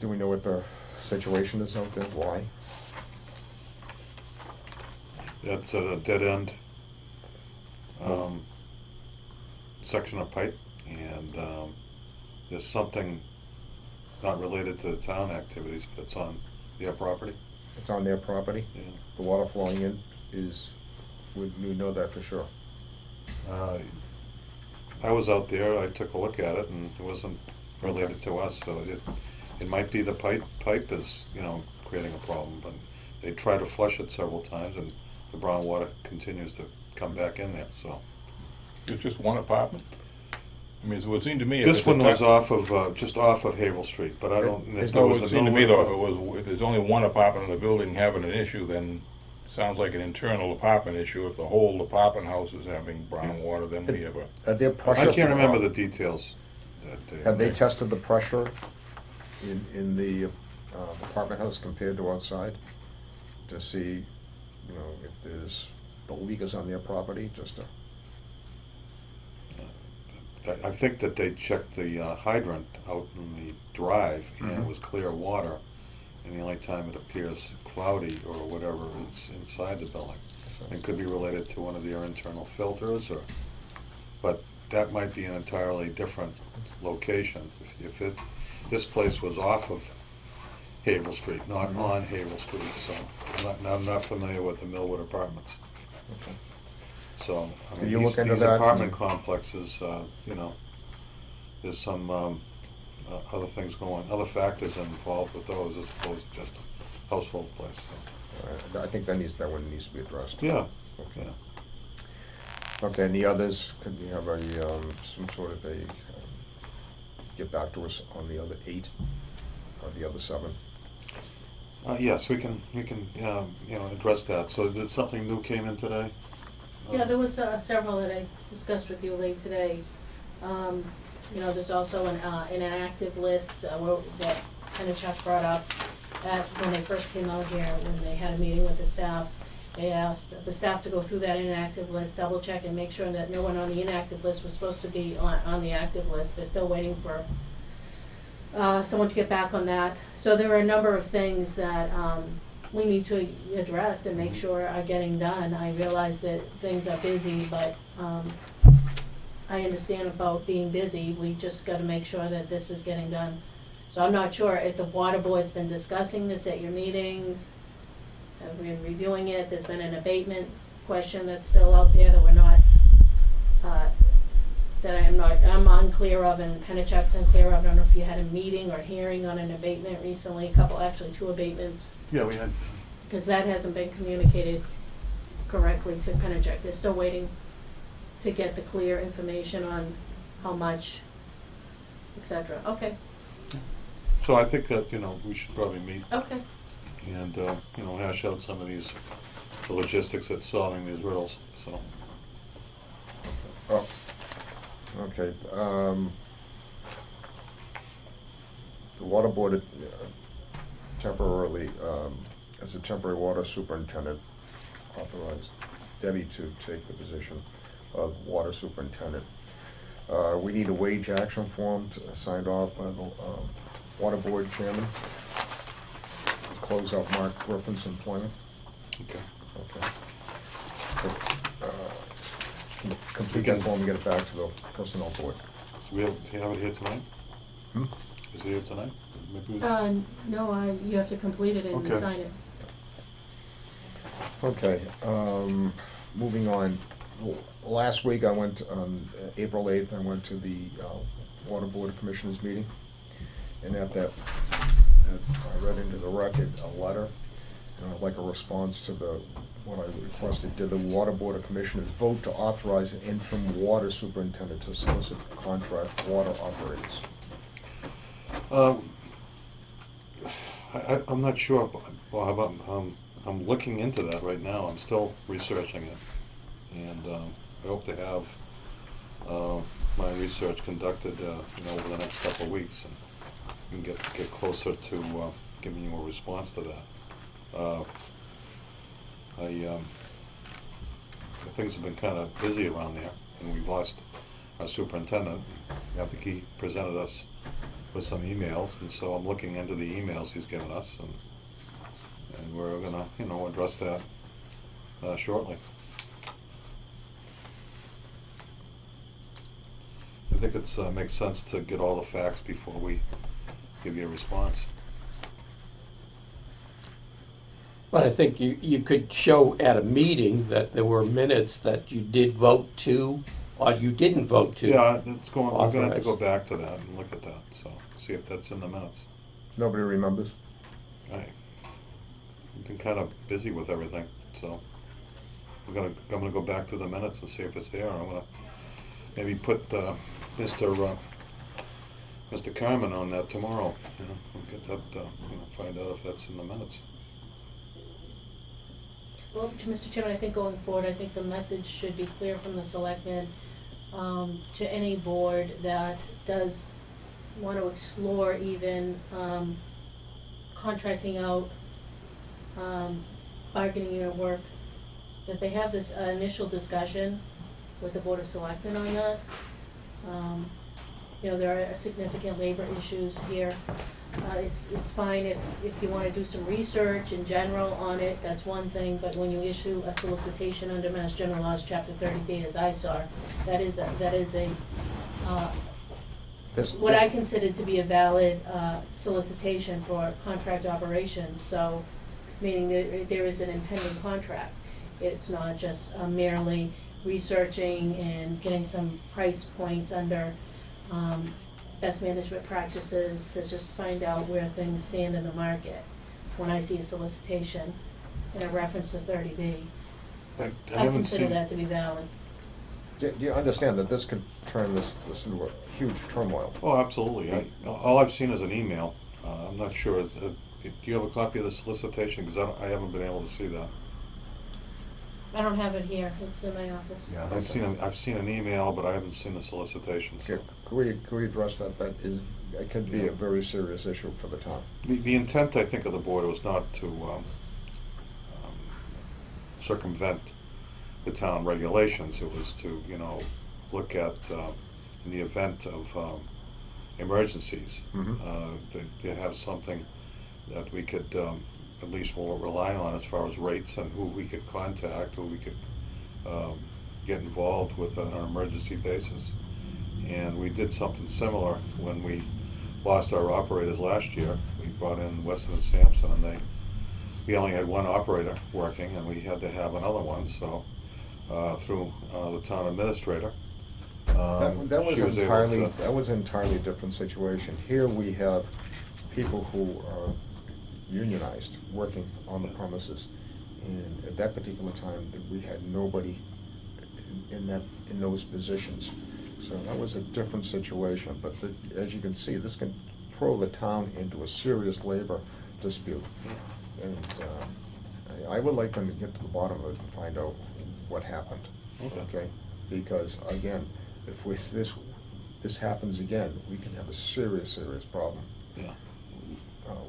Do we know what the situation is out there? Why? It's a dead end section of pipe, and there's something not related to the town activities, but it's on their property. It's on their property. Yeah. The water flowing in is, we know that for sure. I was out there, I took a look at it, and it wasn't related to us, so it might be the pipe is, creating a problem, but they tried to flush it several times, and the brown water continues to come back in there, so. It's just one apartment? I mean, it would seem to me. if This it's a one was ta- off of, just off of Haverhill Street, but I don't, if It there It was would a seem to me though, Millwood. if there's only one apartment in the building having an issue, then it sounds like an internal apartment issue. If the whole apartment house is having brown water, then we have a, Are there pressure? I can't remember the details. Have they tested the pressure in the apartment house compared to outside? To see, if there's, the leak is on their property, just to. I think that they checked the hydrant out in the drive, and it Mhm. was clear water, and the only time it appears cloudy or whatever, it's inside the building. It could be related to one of their internal filters, but that might be an entirely different location. If this place was off of Haverhill Street, not Mhm. on Haverhill Street, so I'm not familiar with the Millwood Apartments. Okay. So, I Can mean, you look into these that? apartment complexes, there's some other things other factors involved with those as opposed to just a household place, so. I think that one needs to be addressed. Yeah, Okay. yeah. Okay, and the others, could we have some sort of get back to us on the other 8, or the other 7? Yes, we can, address that. So did something new came in today? Yeah, there was several that I discussed with you late today. There's also an active list that Chuck brought up when they first came out here, when they had a meeting with the staff. They asked the staff to go through that inactive list, double check and make sure that no one on the inactive list was supposed to be on the active list. They're still waiting for someone to get back on that. So there are a number of things that we need to address and make sure are getting done. I realize that things are busy, but I understand about being busy. We just gotta make sure that this is getting done. So I'm not sure if the water board's been discussing this at your meetings, have we been reviewing it. There's been an abatement question that's still out there that we're not, I'm unclear of, and Pennachuck's unclear of. I don't know if you had a meeting or hearing on an abatement recently, actually 2 abatements. Yeah, we had. Because that hasn't been communicated correctly to Pennachuck. They're still waiting to get the clear information on how much, et cetera. Okay, So I think that, we should probably meet okay. and, hash out some of the logistics at solving these riddles, so. Oh, okay. The water board temporarily, as a temporary water superintendent, authorized Debbie to take the position of water superintendent. We need a wage action form signed off by the water board chairman to close out Mark Griffin's employment. Okay. Okay. Complete that form and get it back to the personnel board. Do you have it here tonight? Hmm? Is it here tonight? Maybe we- No, you have to complete it and Okay. sign it. Okay, moving on. Last week I went, on April 8th, I went to the Water Board of Commissioners meeting. And at that, I read into the record a letter, and I'd like a response to what I requested. Did the Water Board of Commissioners vote to authorize an interim water superintendent to solicit contract water operators? I'm not sure, Bob. I'm looking into that right now. I'm still researching it. And I hope to have my research conducted over the next couple of weeks and get closer to giving you a response to that. Things have been kind of busy around there, and we've lost our superintendent. I think he presented us with some emails, and so I'm looking into the emails he's given us, and we're gonna, address that shortly. I think it makes sense to get all the facts before we give you a response. But I think you could show at a meeting that there were minutes that you did vote to, or you didn't vote to. Yeah, we're gonna have to authorize. go back to that and look at that, so see if that's in the minutes. Nobody remembers? I've been kind of busy with everything, so I'm gonna go back to the minutes and see if it's there. I'm gonna maybe put Mr. Carmen on that tomorrow. We'll get that. Find out if that's in the minutes. Well, Mr. Chairman, I think going forward, I think the message should be clear from the selectmen to any board that does want to explore even contracting out bargaining unit work, that they have this initial discussion with the Board of Selectmen on that. There are significant labor issues here. It's fine if you want to do some research in general on it, that's one thing, but when you issue a solicitation under Mass General Laws, Chapter 30B, as I saw, that is what I consider to be a valid solicitation for contract operations, so, meaning there is an impending contract. It's not just merely researching and getting some price points under best management practices to just find out where things stand in the market. When I see a solicitation in a reference to 30B, I consider that to be valid. Do you understand that this could turn this into a huge turmoil? Oh, absolutely. All I've seen is an email. I'm not sure. Do you have a copy of the solicitation? Because I haven't been able to see that. I don't have it here, it's in my office. Yeah. I've seen an email, but I haven't seen the solicitation. So. Could we address that? It could be a very serious issue for the town. The intent, I think, of the board was not to circumvent the town regulations. It was to, look at, in the event of emergencies, to have something that we could at least will rely on as far as rates and who we could contact, who we could get involved with on an emergency basis. And we did something similar when we lost our operators last year. We brought in Weston and Sampson, and we only had one operator working, and we had to have another one. So through the town administrator, That was she was entirely able to, that was an entirely different situation. Here we have people who are unionized working on the premises, and at that particular time we had nobody in those positions. So that was a different situation. But as you can see, this can throw the town into a serious labor dispute, and I would like them to get to the bottom of it and find out what happened. Okay, because again, if this happens again, we can have a serious problem. yeah.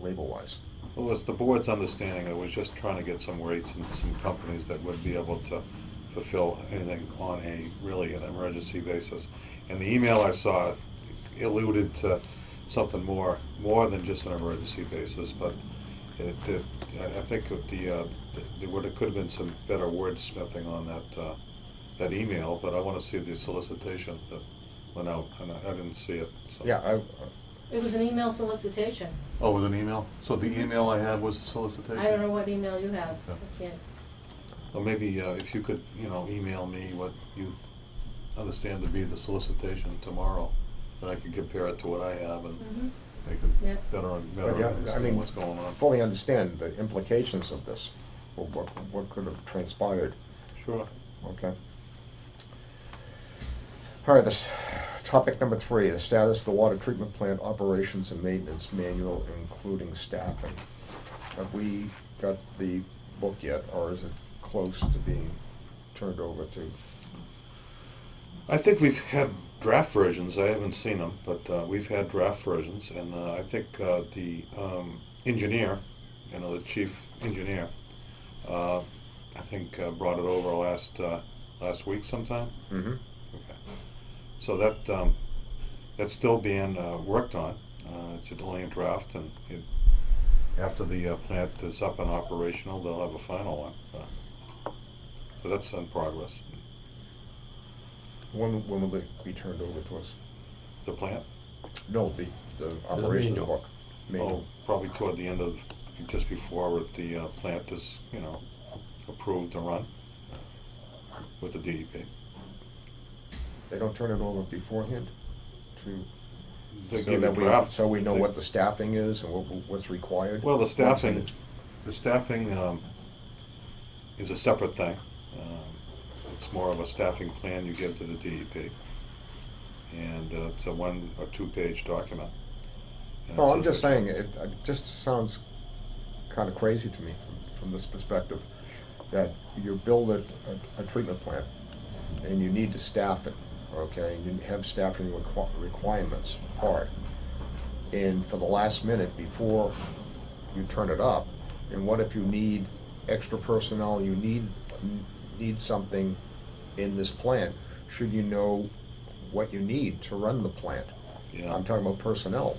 Labor-wise. Well, it's the board's understanding. It was just trying to get some rates and some companies that would be able to fulfill anything on an emergency basis. And the email I saw alluded to something more than just an emergency basis, but I think there could have been some better wordsmithing on that email, but I want to see the solicitation that went out, and I didn't see it. So. Yeah, It was an email solicitation. Oh, it was an email? So the email I had was a solicitation? I don't know what email you have. Yeah. I can't. Well, maybe if you could, email me what you understand to be the solicitation tomorrow, then I can compare it to what I have and Mhm. make it Yeah. better But yeah, I understand mean, what's going on. fully understand the implications of this, or what could have transpired, Sure. okay? All right, this, topic number 3, the status of the water treatment plant operations and maintenance manual, including staffing. Have we got the book yet, or is it close to being turned over to? I think we've had draft versions. I haven't seen them, but we've had draft versions, and I think the engineer, the chief engineer, I think brought it over last week sometime. Mm-hmm. Okay. So that's still being worked on. It's a delaying draft, and after the plant is up and operational, they'll have a final one. So that's in progress. When will they be turned over to us? The plant? No, the operations manual. book. Manual. Oh, probably toward the end of, just before the plant is, approved to run with the DEP. They don't turn it over beforehand to, They so give that you draft. so we know They- what the staffing is and what's required? Well, the What's staffing, in it? is a separate thing. It's more of a staffing plan you give to the DEP. And it's a 1 or 2 page document. And it No, I'm says just that- saying, it just sounds kind of crazy to me from this perspective, that you build a treatment plant and you need to staff it, okay? And you have staffing requirements for it. And for the last minute before you turn it up, and what if you need extra personnel, you need something in this plant? Should you know what you need to run the plant? Yeah. I'm talking about personnel.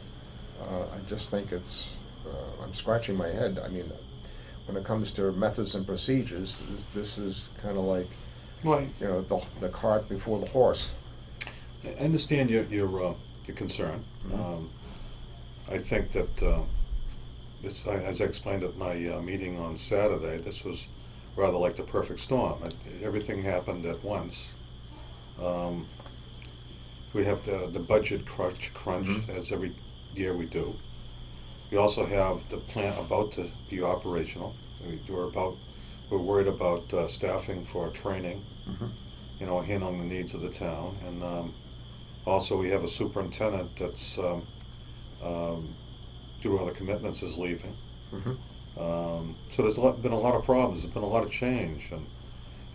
I just think I'm scratching my head. I mean, when it comes to methods and procedures, this is kind of like, Right. the cart before the horse. I understand your concern. Mhm. I think that this, as I explained at my meeting on Saturday, this was rather like the perfect storm. Everything happened at once. We have the budget crunch, Mhm. as every year we do. We also have the plant about to be operational. We're worried about staffing for training, Mhm. handling the needs of the town. And also we have a superintendent that's, due to other commitments, is leaving. Mhm. So there's been a lot of problems, there's been a lot of change.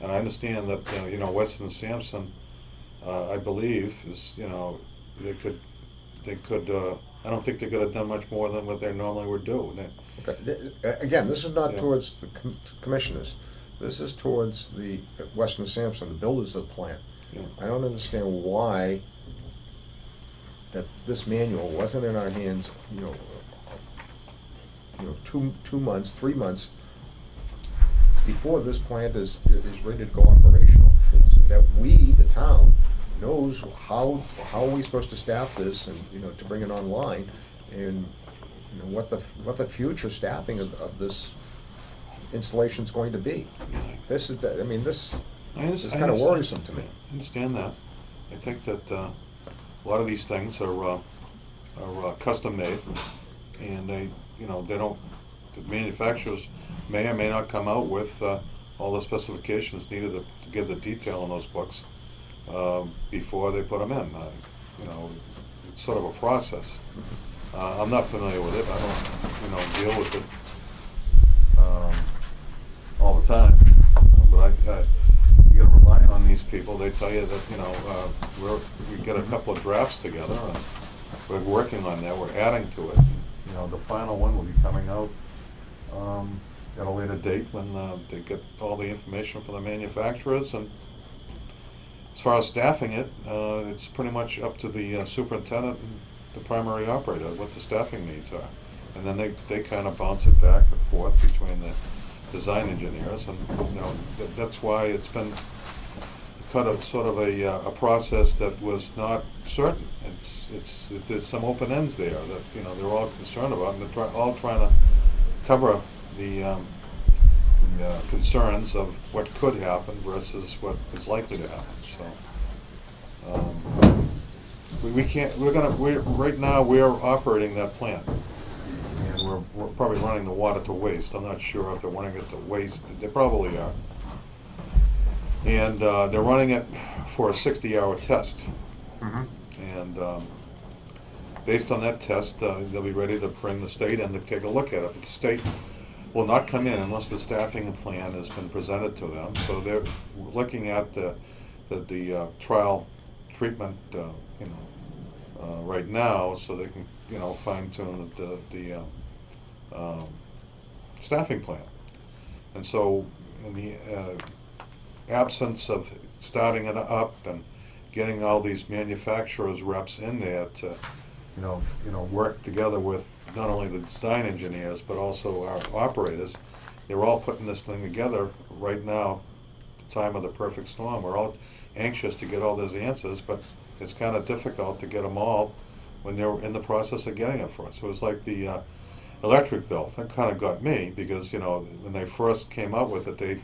And I understand that, Weston and Sampson, I believe, is, they could, I don't think they could have done much more than what they normally would do. Okay. Again, this is not Yeah. towards the commissioners. This is towards the Weston Sampson, the builders of the plant. Yeah. I don't understand why that this manual wasn't in our hands, 2 months, 3 months before this plant is ready to go operational, so that we, the town, knows how are we supposed to staff this and, to bring it online, and, what the future staffing of this installation is going to be. This is, I mean, this is kind of worrisome to me. I understand that. I think that a lot of these things are custom made, and they don't, the manufacturers may or may not come out with all the specifications needed to give the detail in those books before they put them in. It's sort of a process. I'm not familiar with it. I don't, deal with it all the time. But you got to rely on these people. They tell you that we get a couple of drafts together, and we're working on that. We're adding to it. The final one will be coming out at a later date when they get all the information from the manufacturers. And as far as staffing it, it's pretty much up to the superintendent and the primary operator what the staffing needs are. And then they kind of bounce it back and forth between the design engineers. And that's why it's been kind of sort of a process that was not certain. There's some open ends there that they're all concerned about, and they're all trying to cover the concerns of what could happen versus what is likely to happen. So we can't, right now, we're operating that plant. And we're probably running the water to waste. I'm not sure if they're running it to waste. They probably are. And they're running it for a 60-hour test. And based on that test, they'll be ready to bring the state in to take a look at it. But the state will not come in unless the staffing plan has been presented to them. So they're looking at the trial treatment, right now, so they can, fine tune the staffing plan. And so, in the absence of starting it up and getting all these manufacturers reps in there to, work together with not only the design engineers but also our operators, they're all putting this thing together right now, the time of the perfect storm. We're all anxious to get all those answers, but it's kind of difficult to get them all when they're in the process of getting it for us. So it's like the electric bill. That kind of got me because, when they first came out with it, they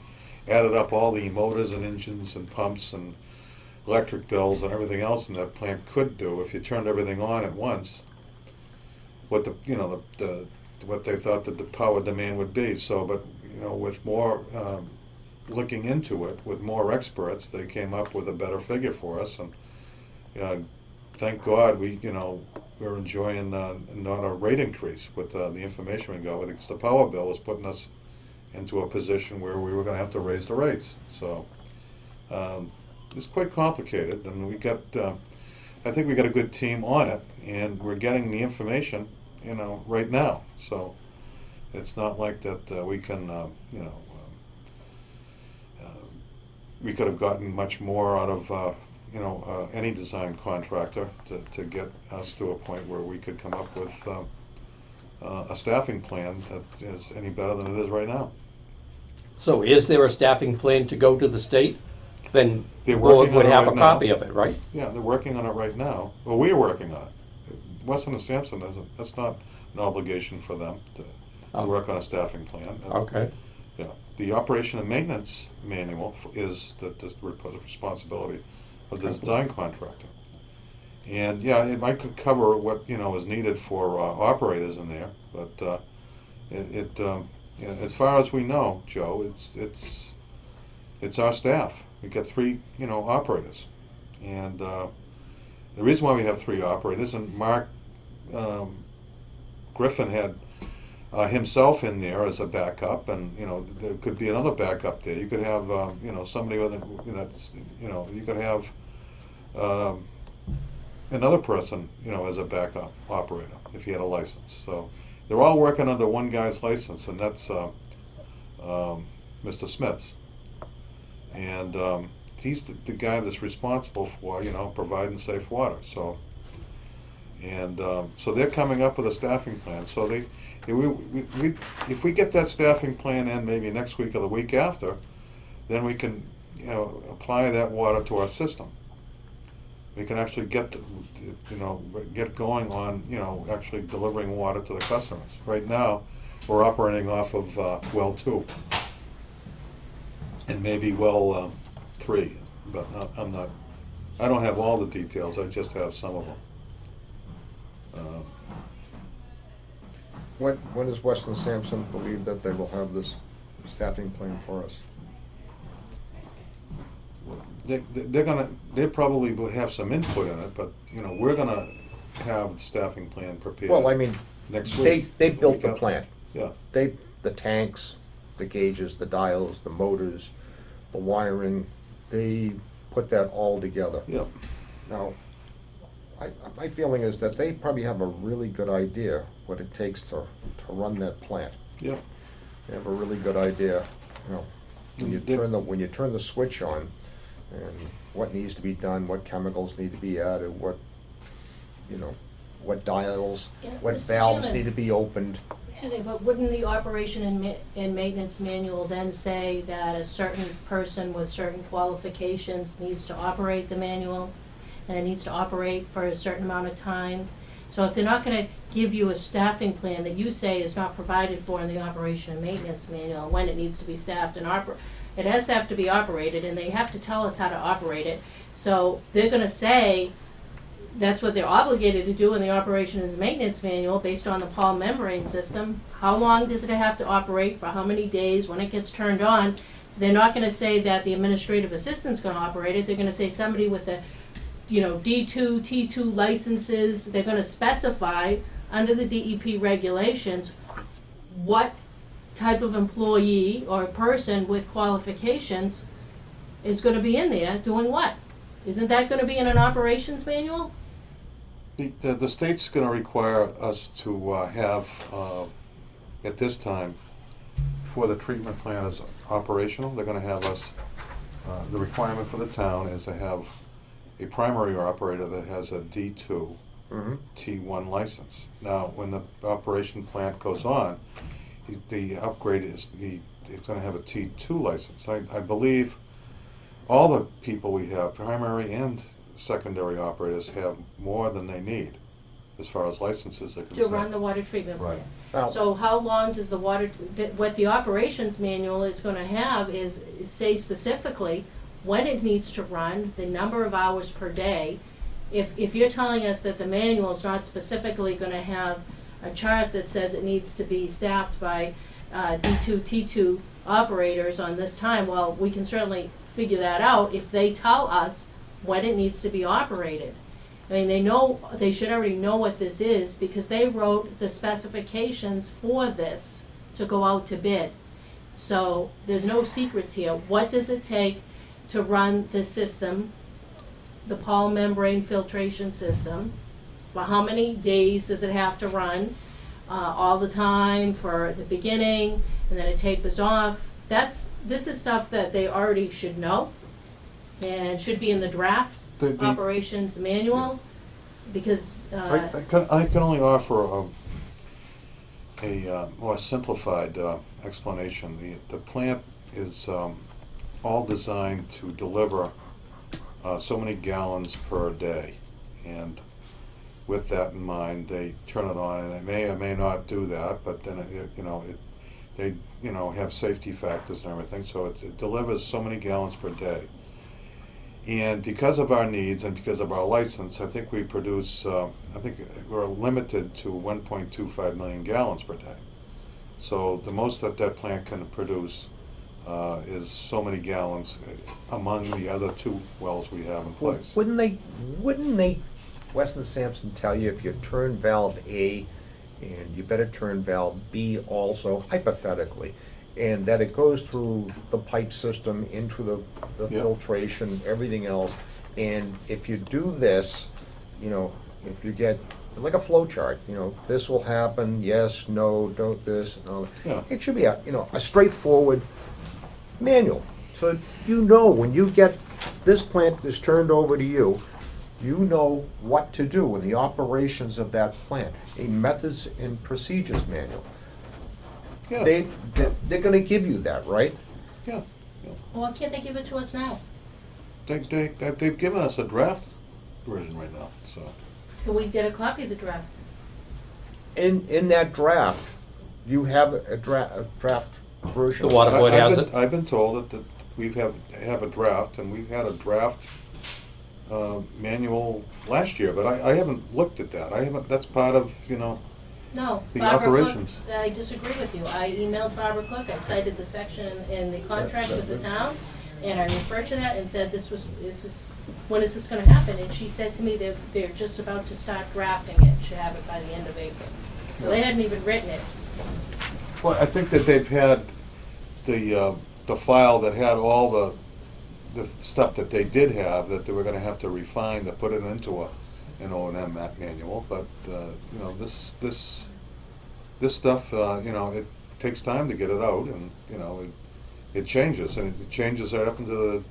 added up all the motors and engines and pumps and electric bills and everything else in that plant could do if you turned everything on at once. What what they thought that the power demand would be. So, but with more looking into it, with more experts, they came up with a better figure for us. And thank God we're enjoying not a rate increase with the information we got with it, because the power bill was putting us into a position where we were going to have to raise the rates. So it's quite complicated, and we got. I think we got a good team on it, and we're getting the information, right now. So it's not like that we can, we could have gotten much more out of, any design contractor to get us to a point where we could come up with a staffing plan that is any better than it is right now. So is there a staffing plan to go to the state? Then the They're board working would on it have a right now. copy of it, right? Yeah, they're working on it right now. Well, we're working on it. Weston and Sampson isn't. That's not an obligation for them to work on a staffing plan. Okay. Yeah, the operation and maintenance manual is the responsibility of the design contractor. And yeah, it might cover what is needed for operators in there, but as far as we know, Joe, it's our staff. We got 3 operators, and the reason why we have 3 operators, and Mark Griffin had himself in there as a backup, and there could be another backup there. You could have somebody with you could have another person as a backup operator if he had a license. So they're all working under one guy's license, and that's Mr. Smith's, and he's the guy that's responsible for providing safe water. So. And so they're coming up with a staffing plan. So if we get that staffing plan in maybe next week or the week after, then we can apply that water to our system. We can actually get going on actually delivering water to the customers. Right now, we're operating off of well 2 and maybe well 3, but I don't have all the details. I just have some of them. When does Weston Sampson believe that they will have this staffing plan for us? They probably will have some input in it, but we're gonna have the staffing plan prepared. Well, I mean, next week. they built the plant. Yeah. The tanks, the gauges, the dials, the motors, the wiring, they put that all together. Yeah. Now, my feeling is that they probably have a really good idea what it takes to run that plant. Yeah. They have a really good idea, when you turn the switch on, and what needs to be done, what chemicals need to be added, what dials, Yeah, what Mr. valves Chairman. need to be opened. Excuse me, but wouldn't the operation and maintenance manual then say that a certain person with certain qualifications needs to operate the manual, and it needs to operate for a certain amount of time? So if they're not gonna give you a staffing plan that you say is not provided for in the operation and maintenance manual, when it needs to be staffed and it has to have to be operated, and they have to tell us how to operate it. So they're gonna say, that's what they're obligated to do in the operations and maintenance manual based on the Paul membrane system. How long does it have to operate, for how many days, when it gets turned on? They're not gonna say that the administrative assistant's gonna operate it, they're gonna say somebody with the, D2, T2 licenses. They're gonna specify under the DEP regulations what type of employee or person with qualifications is gonna be in there doing what? Isn't that gonna be in an operations manual? The state's gonna require us to have, at this time, before the treatment plan is operational, they're gonna have us, the requirement for the town is to have a primary operator that has a D2, T1 license. Now, when the operation plant goes on, the upgrade is, it's gonna have a T2 license. I believe all the people we have, primary and secondary operators, have more than they need as far as licenses are To concerned. run the water treatment plant. Now- So how long does the water, what the operations manual is gonna have is say specifically when it needs to run, the number of hours per day. If you're telling us that the manual is not specifically gonna have a chart that says it needs to be staffed by D2, T2 operators on this time, well, we can certainly figure that out if they tell us when it needs to be operated. I mean, they should already know what this is because they wrote the specifications for this to go out to bid. So there's no secrets here. What does it take to run this system, the Paul membrane filtration system? For how many days does it have to run? All the time for the beginning, and then it tapers off. This is stuff that they already should know and should be in the draft The- operations manual, because, I can only offer a more simplified explanation. The plant is all designed to deliver so many gallons per day. And with that in mind, they turn it on, and it may or may not do that, but then, they have safety factors and everything, so it delivers so many gallons per day. And because of our needs and because of our license, I think we produce, I think we're limited to 1.25 million gallons per day. So the most that plant can produce is so many gallons among the other two wells we have in place. Wouldn't they, Weston Sampson, tell you if you turn valve A and you better turn valve B also, hypothetically, and that it goes through the pipe system into the Yeah. filtration, everything else, and if you do this, if you get, like a flow chart, this will happen, yes, no, don't this, and all that. Yeah. It should be a straightforward manual, so when you get, this plant is turned over to you, you know what to do in the operations of that plant, a methods and procedures manual. Yeah. They're gonna give you that, right? Yeah. why can't they give it to us now? They've given us a draft version right now, so. Can we get a copy of the draft? In that draft, you have a draft version. The water board has it. I've been told that we have a draft, and we've had a draft manual last year, but I haven't looked at that. That's part of, No, The Barbara operations. Cook, I disagree with you. I emailed Barbara Cook, I cited the section in the contract with the town, and I referred to that and said, when is this gonna happen? And she said to me, they're just about to start drafting it, should have it by the end of April. So they hadn't even written it. Well, I think that they've had the file that had all the stuff that they did have, that they were gonna have to refine to put it into an O&M manual, but, this stuff, it takes time to get it out, and, it changes, and it changes right up into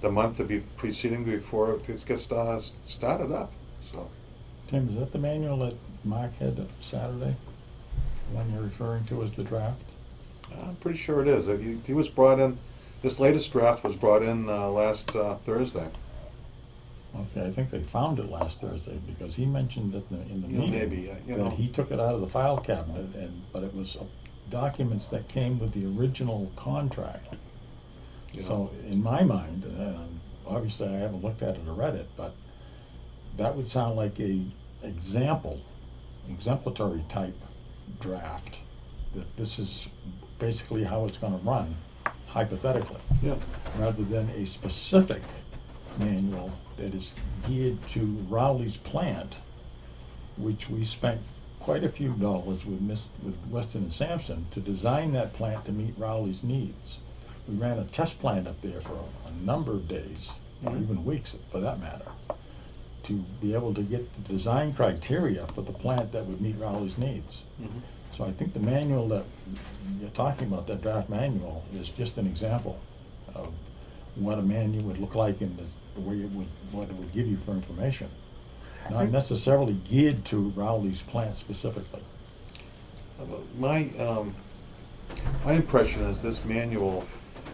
the month to be preceding before it gets started up, so. Tim, is that the manual that Mark had Saturday? The one you're referring to as the draft? I'm pretty sure it is. He was brought in, this latest draft was brought in last Thursday. Okay, I think they found it last Thursday, because he mentioned it in the meeting. Maybe, That he took it out of the file cabinet, but it was documents that came with the original contract. you know. So, in my mind, obviously I haven't looked at it or read it, but that would sound like a exemplary type draft, that this is basically how it's gonna run, hypothetically. Yeah. Rather than a specific manual that is geared to Rowley's plant, which we spent quite a few dollars with Weston and Sampson to design that plant to meet Rowley's needs. We ran a test plant up there for a number of days, or even weeks for that matter, to be able to get the design criteria for the plant that would meet Rowley's needs. Mhm. So I think the manual that you're talking about, that draft manual, is just an example of what a manual would look like and the way what it would give you for information. Not necessarily geared to Rowley's plant specifically. My impression is this manual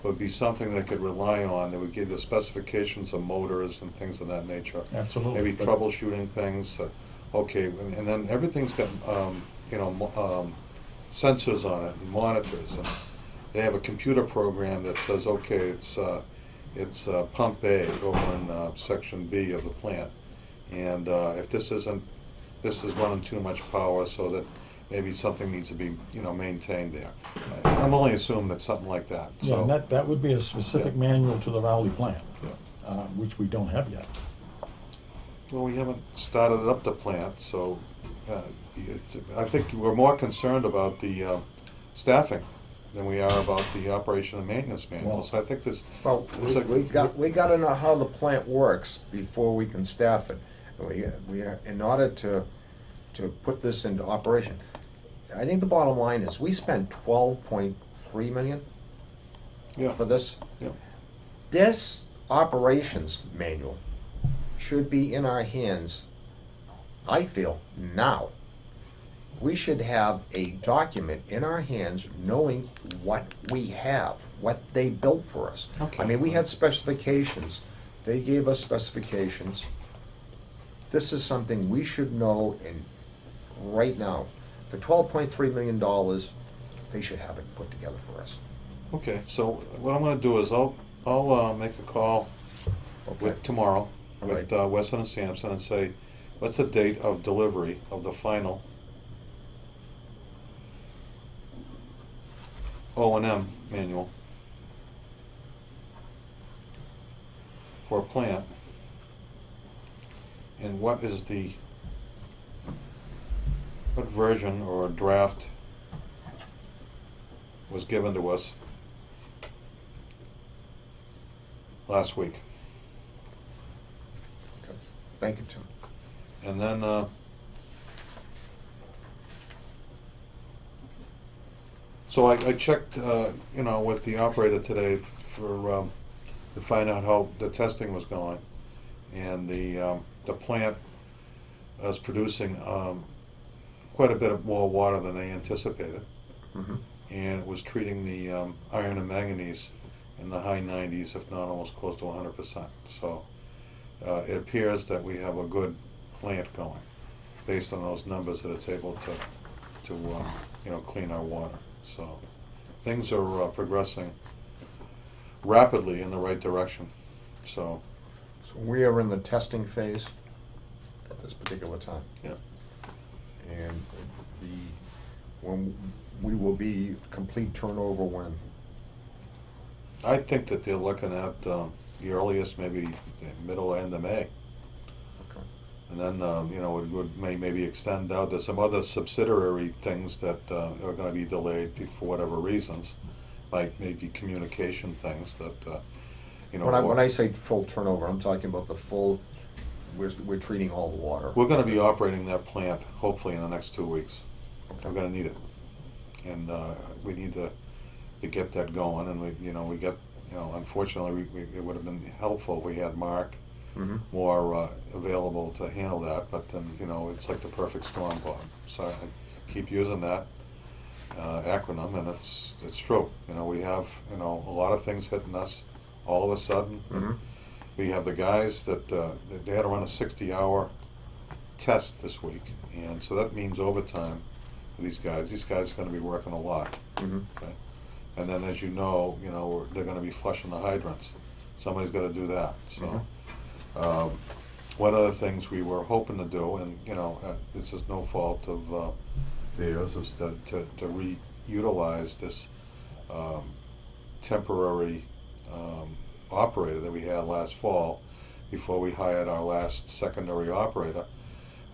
would be something they could rely on, that would give the specifications of motors and things of that nature. Absolutely. Maybe troubleshooting things, okay, and then everything's got, sensors on it and monitors, and they have a computer program that says, okay, it's pump A over in section B of the plant. And if this is running too much power, so that maybe something needs to be, maintained there. I'm only assuming it's something like that, so. Yeah, and that would be a specific Yeah. manual to the Rowley plant, Yeah. which we don't have yet. Well, we haven't started up the plant, so I think we're more concerned about the staffing than we are about the operation and maintenance manual. Well- So I think this. Well, it's like- we gotta know how the plant works before we can staff it. In order to put this into operation, I think the bottom line is, we spent 12.3 million Yeah. for this. Yeah. This operations manual should be in our hands, I feel, now. We should have a document in our hands knowing what we have, what they built for us. Okay. I mean, we had specifications, they gave us specifications. This is something we should know, and right now, for $12.3 million, they should have it put together for us. Okay, so what I'm gonna do is I'll make a call Okay. tomorrow All with right. Weston and Sampson and say, what's the date of delivery of the final O&M manual for a plant? And what version or draft was given to us last week? Okay. Thank you, Tim. And then, so I checked, with the operator today to find out how the testing was going. And the plant is producing quite a bit of more water than they anticipated. Mhm. And it was treating the iron and manganese in the high 90s, if not almost close to 100%. So it appears that we have a good plant going, based on those numbers, that it's able to clean our water. So things are progressing rapidly in the right direction. So So we are in the testing phase at this particular time. yeah. And when we will be complete turnover when? I think that they're looking at the earliest, maybe middle, end of May. Okay. And then, it would maybe extend out. There's some other subsidiary things that are gonna be delayed for whatever reasons, like maybe communication things that, When I say full turnover, I'm talking about the full, we're treating all the water. we're gonna be operating that plant hopefully in the next 2 weeks. We're gonna need it. And we need to get that going, and we get, unfortunately, it would have been helpful if we had Mark Mhm. more available to handle that, but then, it's like the perfect storm, Bob. So I keep using that acronym, and it's true. We have, a lot of things hitting us all of a sudden. Mhm. We have the guys that they had to run a 60-hour test this week, and so that means overtime for these guys. These guys are gonna be working a lot. Mhm. Okay? And then, as you know, they're gonna be flushing the hydrants. Somebody's gotta do that, so. one of the things we were hoping to do, and, you know, this is no fault of theirs, is to reutilize this temporary operator that we had last fall before we hired our last secondary operator.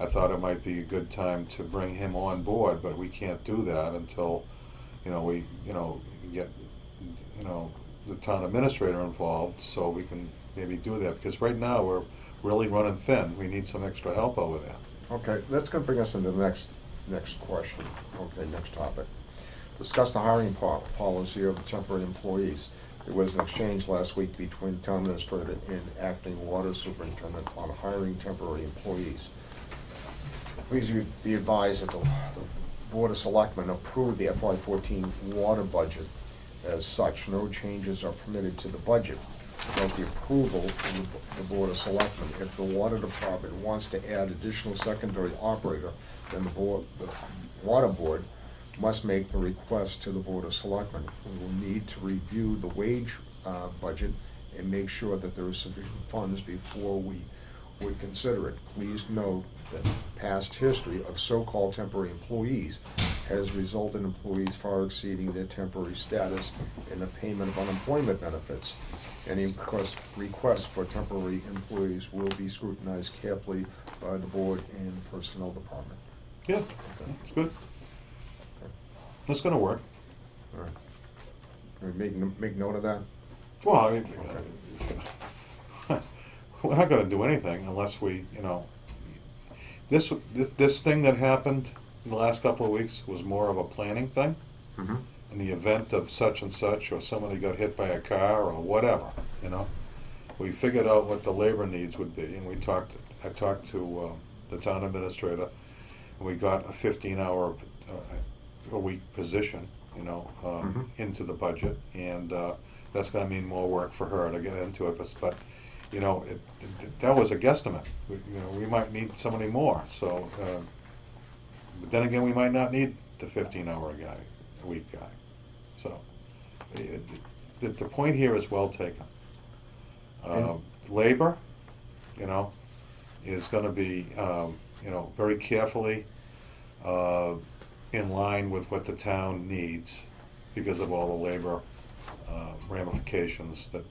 I thought it might be a good time to bring him on board, but we can't do that until, we get, the town administrator involved, so we can maybe do that, because right now we're really running thin. We need some extra help over there. Okay, that's gonna bring us into the next question, okay, next topic. Discuss the hiring policy of temporary employees. There was an exchange last week between the town administrator and acting water superintendent on hiring temporary employees. Please be advised that the Board of Selectmen approved the FY14 water budget. As such, no changes are permitted to the budget without the approval of the Board of Selectmen. If the water department wants to add additional secondary operator, then the water board must make the request to the Board of Selectmen. We will need to review the wage budget and make sure that there is sufficient funds before we would consider it. Please note that past history of so-called temporary employees has resulted in employees far exceeding their temporary status in the payment of unemployment benefits. Any requests for temporary employees will be scrutinized carefully by the board and the personnel department. Yeah, it's good. It's gonna work. All right. Can we make note of that? Well, I mean, we're not gonna do anything unless we, this thing that happened in the last couple of weeks was more of a planning thing. Mm-hmm. In the event of such and such, or somebody got hit by a car, or whatever, we figured out what the labor needs would be, and I talked to the town administrator, and we got a 15-hour a week position, into the budget, and that's gonna mean more work for her to get into it, but that was a guesstimate. We might need somebody more, so, but then again, we might not need the 15-hour a week guy. So, the point here is well taken. Labor, is gonna be, very carefully in line with what the town needs because of all the labor ramifications that,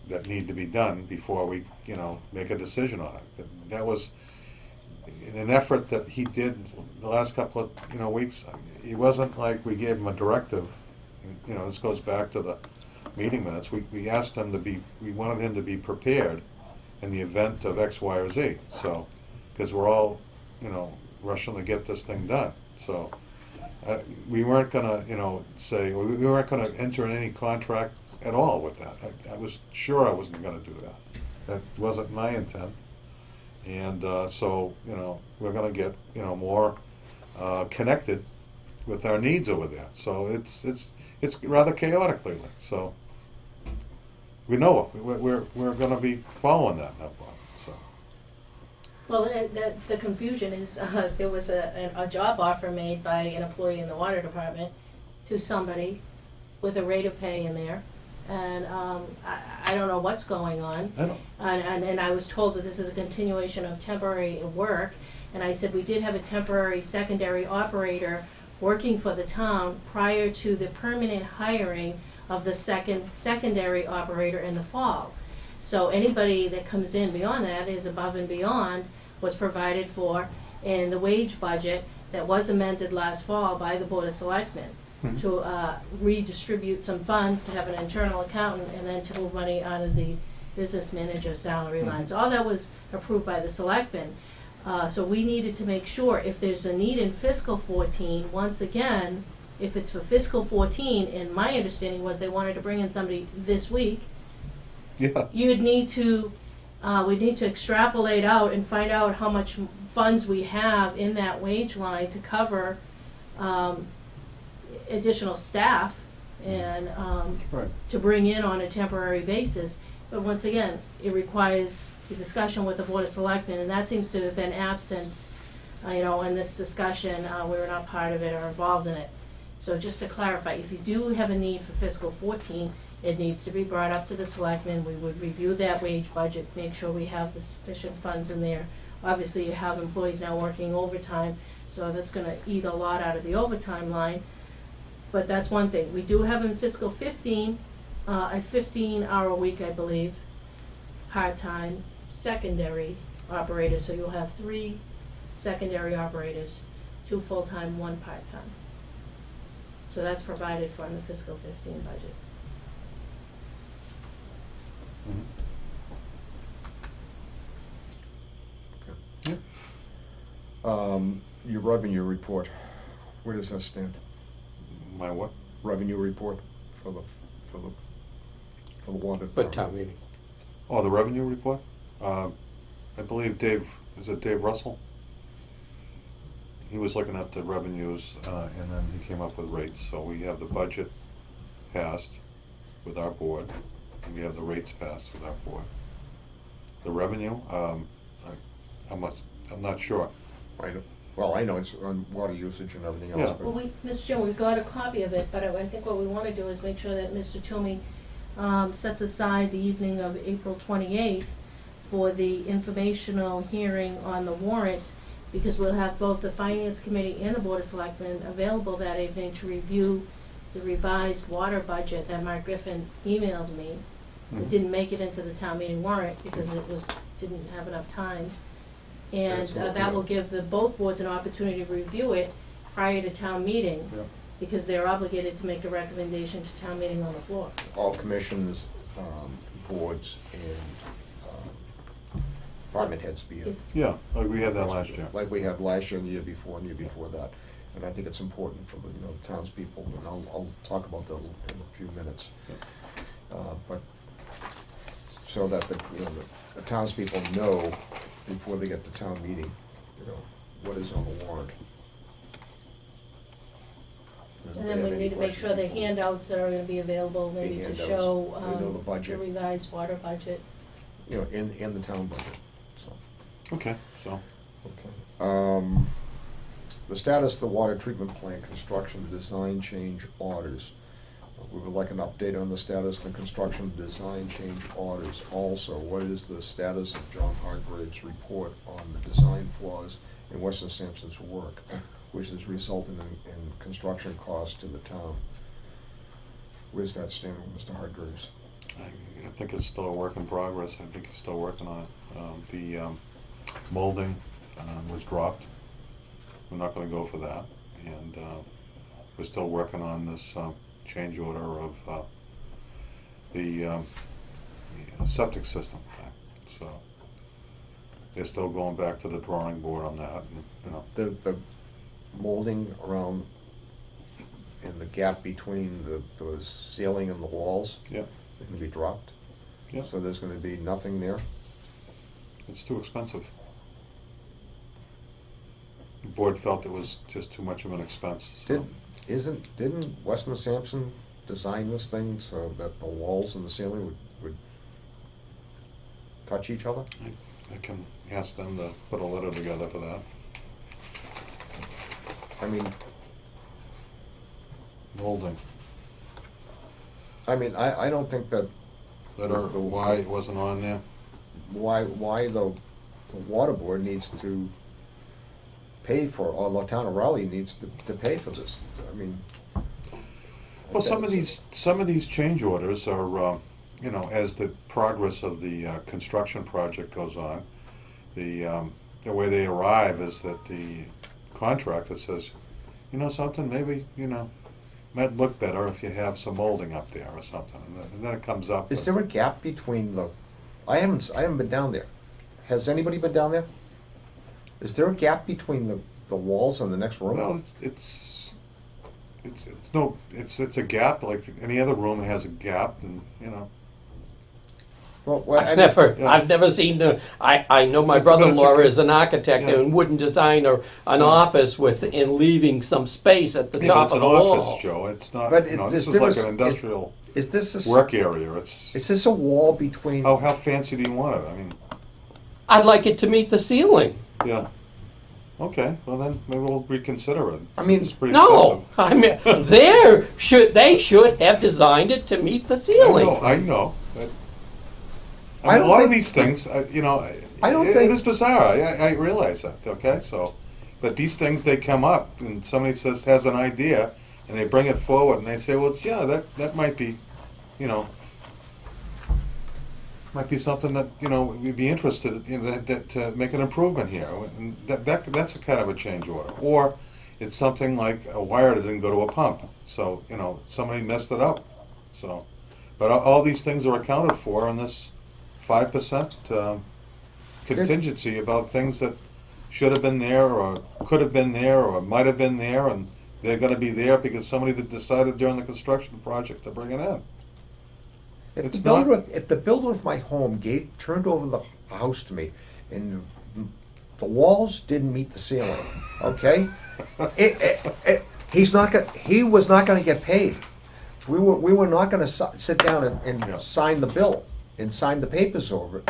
that need to be done before we, make a decision on it. That was in an effort that he did the last couple of, weeks. It wasn't like we gave him a directive. This goes back to the meeting minutes. We asked him we wanted him to be prepared in the event of X, Y, or Z. So, because we're all, rushing to get this thing done. So, we weren't gonna, say, we weren't gonna enter in any contract at all with that. I was sure I wasn't gonna do that. That wasn't my intent. And so, we're gonna get, more connected with our needs over there. So it's rather chaotic lately. So we know it. We're gonna be following that now, Bob. So. Well, the confusion is, there was a job offer made by an employee in the water department to somebody with a rate of pay in there. And I don't know what's going on. I know. And I was told that this is a continuation of temporary work. And I said we did have a temporary secondary operator working for the town prior to the permanent hiring of the secondary operator in the fall. So anybody that comes in beyond that is above and beyond what's provided for in the wage budget that was amended last fall by the Board of Selectmen to redistribute some funds, to have an internal accountant, and then to move money out of the business manager salary line. So all that was approved by the Selectmen. So we needed to make sure if there's a need in fiscal 14, once again, if it's for fiscal 14, and my understanding was they wanted to bring in somebody this week, Yeah. you'd need to, we'd need to extrapolate out and find out how much funds we have in that wage line to cover additional staff and Right. to bring in on a temporary basis. But once again, it requires a discussion with the Board of Selectmen, and that seems to have been absent, in this discussion. We were not part of it or involved in it. So just to clarify, if you do have a need for fiscal 14, It needs to be brought up to the selectmen. We would review that wage budget, make sure we have the sufficient funds in there. Obviously, you have employees now working overtime, so that's gonna eat a lot out of the overtime line. But that's one thing. We do have in fiscal 15, a 15-hour-a-week, I believe, part-time secondary operators. So you'll have 3 secondary operators, 2 full-time, 1 part-time. So that's provided for in the fiscal 15 budget. Your revenue report, where does that stand? My what? Revenue report for the water. For town meeting. Oh, the revenue report? I believe Dave, is it Dave Russell? He was looking at the revenues, and then he came up with rates. So we have the budget passed with our board, and we have the rates passed with our board. The revenue, I'm not sure. I know. Well, I know it's on water usage and everything else, Yeah. but Well, Mr. Chairman, we've got a copy of it, but I think what we wanna do is make sure that Mr. Toomey sets aside the evening of April 28th for the informational hearing on the warrant, because we'll have both the Finance Committee and the Board of Selectmen available that evening to review the revised water budget that Mark Griffin emailed me. It didn't make it into the town meeting warrant because didn't have enough time. And Absolutely. that will give both boards an opportunity to review it prior to town meeting, Yeah. because they're obligated to make a recommendation to town meeting on the floor. all commissions, boards, and department heads be it. Yeah, like we had that last year. Like we had last year and the year before and the year before that. And I think it's important for the, townspeople, and I'll talk about that in a few minutes. But so that the townspeople know before they get to town meeting, what is on the warrant. And then we need to make sure the handouts that are gonna be available, maybe to handouts, show they know the budget. the revised water budget. In the town budget, so. Okay, so, Okay. The status of the water treatment plant construction design change orders. We would like an update on the status of the construction design change orders. Also, what is the status of John Hargrave's report on the design flaws in Western Sampson's work, which has resulted in construction costs to the town? Where's that stand with Mr. Hargraves? I think it's still a work in progress. I think he's still working on it. The molding was dropped. We're not gonna go for that. And we're still working on this change order of the septic system thing. So they're still going back to the drawing board on that, and, The molding around in the gap between the ceiling and the walls, Yeah, it can be dropped. yeah, So there's gonna be nothing there. it's too expensive. The board felt it was just too much of an expense, so. Didn't Weston Sampson design this thing so that the walls and the ceiling would touch each other? I can ask them to put a letter together for that. I mean, Molding. I don't think that Letter, why it wasn't on there? why the water board needs to pay for, or the town of Raleigh needs to pay for this. I mean. Well, some of these change orders are, as the progress of the construction project goes on, the way they arrive is that the contractor says, something, maybe, might look better if you have some molding up there or something, and then it comes up. Is there a gap between I haven't been down there. Has anybody been down there? Is there a gap between the walls and the next room? Well, it's a gap, like any other room has a gap, and, Well, I've never seen I know my It's- but it's a brother-in-law good- is an architect yeah. and wouldn't design an office in leaving some space at the Yeah, but top it's of an the office, wall. Joe, it's not, But this is like there's- an industrial Is this work area, Is this a wall between? how fancy do you want it? I mean, I'd like it to meet the ceiling. yeah, Okay, well then, maybe we'll reconsider it. I mean, It's pretty No, expensive. I mean, they should have designed it to meet the ceiling. I know. I I mean, don't a lot of think- these things, you know, I don't it think- is bizarre. I realize that. Okay, so, but these things they come up, and somebody has an idea, and they bring it forward, and they say, well, yeah, that might be, you know, might be something that we'd be interested in that to make an improvement here. And that's a kind of a change order. Or it's something like a wire that didn't go to a pump, so somebody messed it up. So, but all these things are accounted for in this 5% contingency about things that should have been there, or could have been there, or might have been there, and they're going to be there because somebody decided during the construction project to bring it in. If It's the builder of my home turned over the house to me, and the walls didn't meet the ceiling, okay? He was not gonna get paid. We were not gonna sit down and Yeah. sign the bill and sign the papers over it.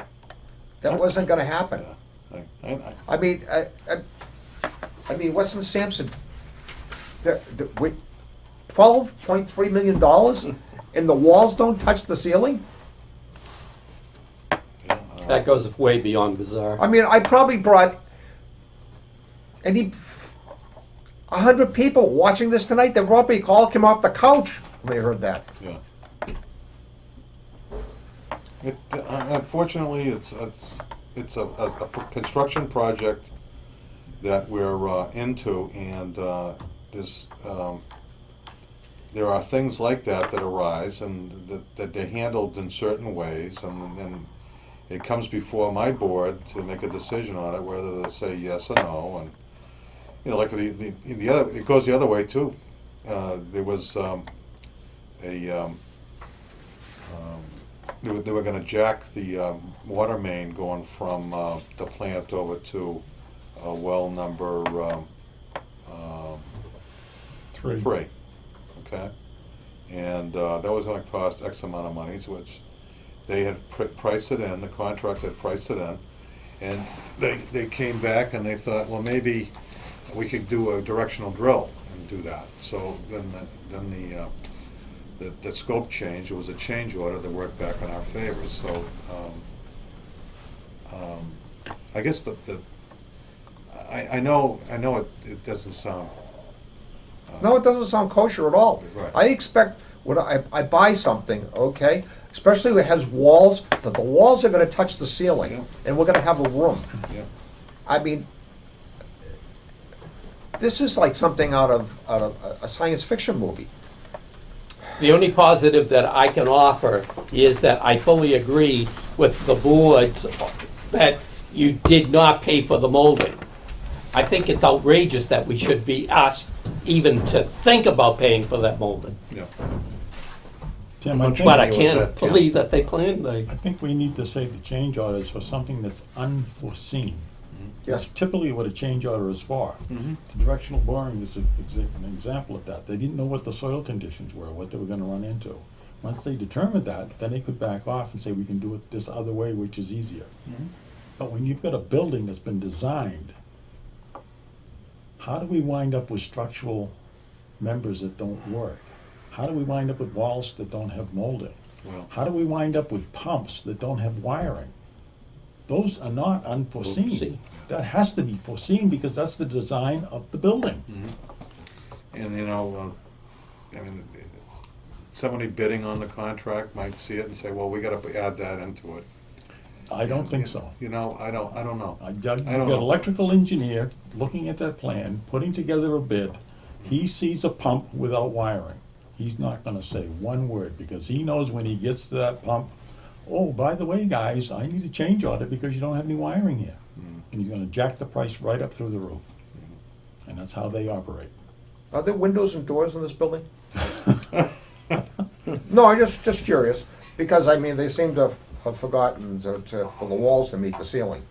That wasn't gonna happen. I mean, Weston Sampson, with $12.3 million, and the walls don't touch the ceiling? That goes way beyond bizarre. I mean, I probably brought 100 people watching this tonight that probably all came off the couch when they heard that. Yeah. Unfortunately, it's a construction project that we're into, and there are things like that arise, and that they're handled in certain ways, and it comes before my board to make a decision on it, whether to say yes or no, and like the other, it goes the other way too. There was they were going to jack the water main going from the plant over to well number 3. Okay, and that was going to cost X amount of money, which they had priced it in. The contract had priced it in, and they came back and they thought, well, maybe we could do a directional drill and do that. So then the scope changed. It was a change order that worked back in our favor. So I guess I know it doesn't sound. No, it doesn't sound kosher at all. Right. I expect when I buy something, okay, especially if it has walls, that the walls are gonna touch the ceiling, Yeah. and we're gonna have a room. Yeah. I mean, this is like something out of a science fiction movie. The only positive that I can offer is that I fully agree with the boards that you did not pay for the molding. I think it's outrageous that we should be asked even to think about paying for that molding. Yeah. Tim, But I was can't that, Tim? believe that they planned I think we need to say the change order is for something that's unforeseen. That's typically what a change order is for. Mhm. The directional boring is an example of that. They didn't know what the soil conditions were, what they were gonna run into. Once they determined that, then they could back off and say, we can do it this other way, which is easier. But when you've got a building that's been designed, how do we wind up with structural members that don't work? How do we wind up with walls that don't have molding? Well, How do we wind up with pumps that don't have wiring? Those are not unforeseen. Foreseen. That has to be foreseen because that's the design of the building. and I mean, somebody bidding on the contract might see it and say, well, we got to add that into it. I don't think so. I don't know. You've got I an don't know. electrical engineer looking at that plan, putting together a bid. He sees a pump without wiring. He's not gonna say one word because he knows when he gets to that pump, oh, by the way, guys, I need a change order because you don't have any wiring here. And he's gonna jack the price right up through the roof. And that's how they operate. Are there windows and doors in this building? No, I'm just curious, because I mean, they seem to have forgotten for the walls to meet the ceiling.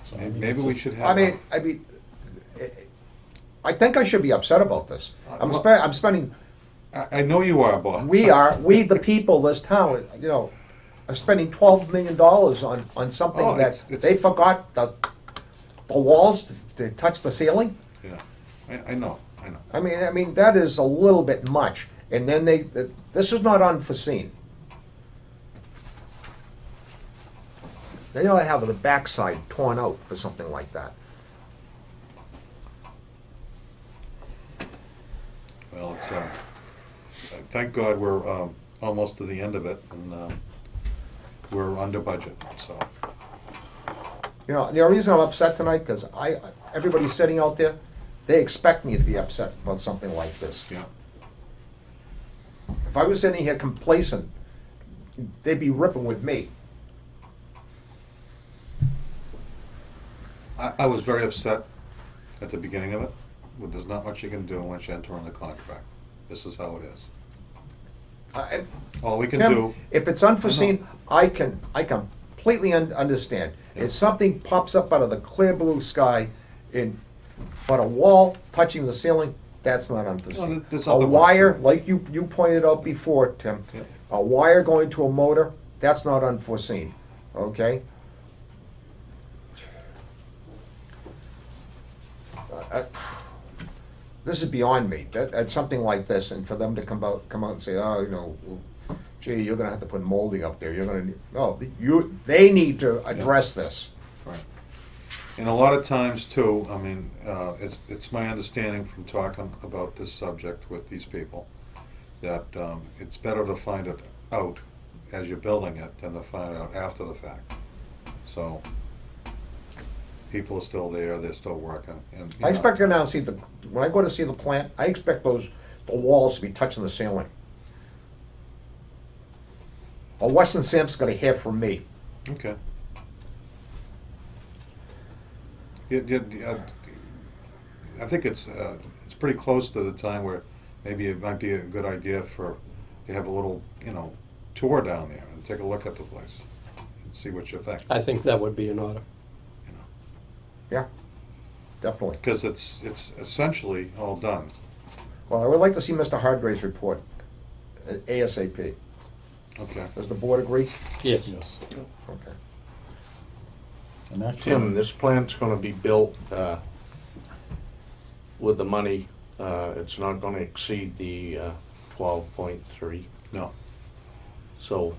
So, I mean, Maybe it's we just- should have. I think I should be upset about this. I'm spending, I know you are, Bob. we the people, this town, are spending $12 million on something Oh, that it's- they forgot the walls to touch the ceiling? Yeah, I know. I mean, that is a little bit much. And then this is not unforeseen. They ought to have the backside torn out for something like that. Well, it's, thank God we're almost to the end of it, and we're under budget, so. You know, the reason I'm upset tonight, because everybody's sitting out there, they expect me to be upset about something like this. Yeah. If I was sitting here complacent, they'd be ripping with me. I was very upset at the beginning of it, but there's not much you can do once you enter on the contract. This is how it is. I- All we can Tim, do, if it's unforeseen, I completely understand. Yeah. If something pops up out of the clear blue sky but a wall touching the ceiling, that's not Well, unforeseen. there's A other ones wire, too. like you pointed out before, Tim, Yeah. a wire going to a motor, that's not unforeseen, okay? This is beyond me, at something like this, and for them to come out and say, oh, you know, gee, you're gonna have to put molding up there, they need to address this. right. And a lot of times too, I mean, it's my understanding from talking about this subject with these people, that it's better to find it out as you're building it than to find it out after the fact. So, people are still there, they're still working, and. you I know, expect to go down and see when I go to see the plant, I expect the walls to be touching the ceiling. Or Weston Sampson's gonna hear from me. Okay. I think it's pretty close to the time where maybe it might be a good idea to have a little, tour down there and take a look at the place and see what you think, I think that would be in order. Yeah, definitely. because it's essentially all done. Well, I would like to see Mr. Hargrave's report ASAP. Okay. Does the board agree? Yes. Yes. Okay. And actually, Tim, this plant's gonna be built with the money, it's not gonna exceed the 12.3. No. So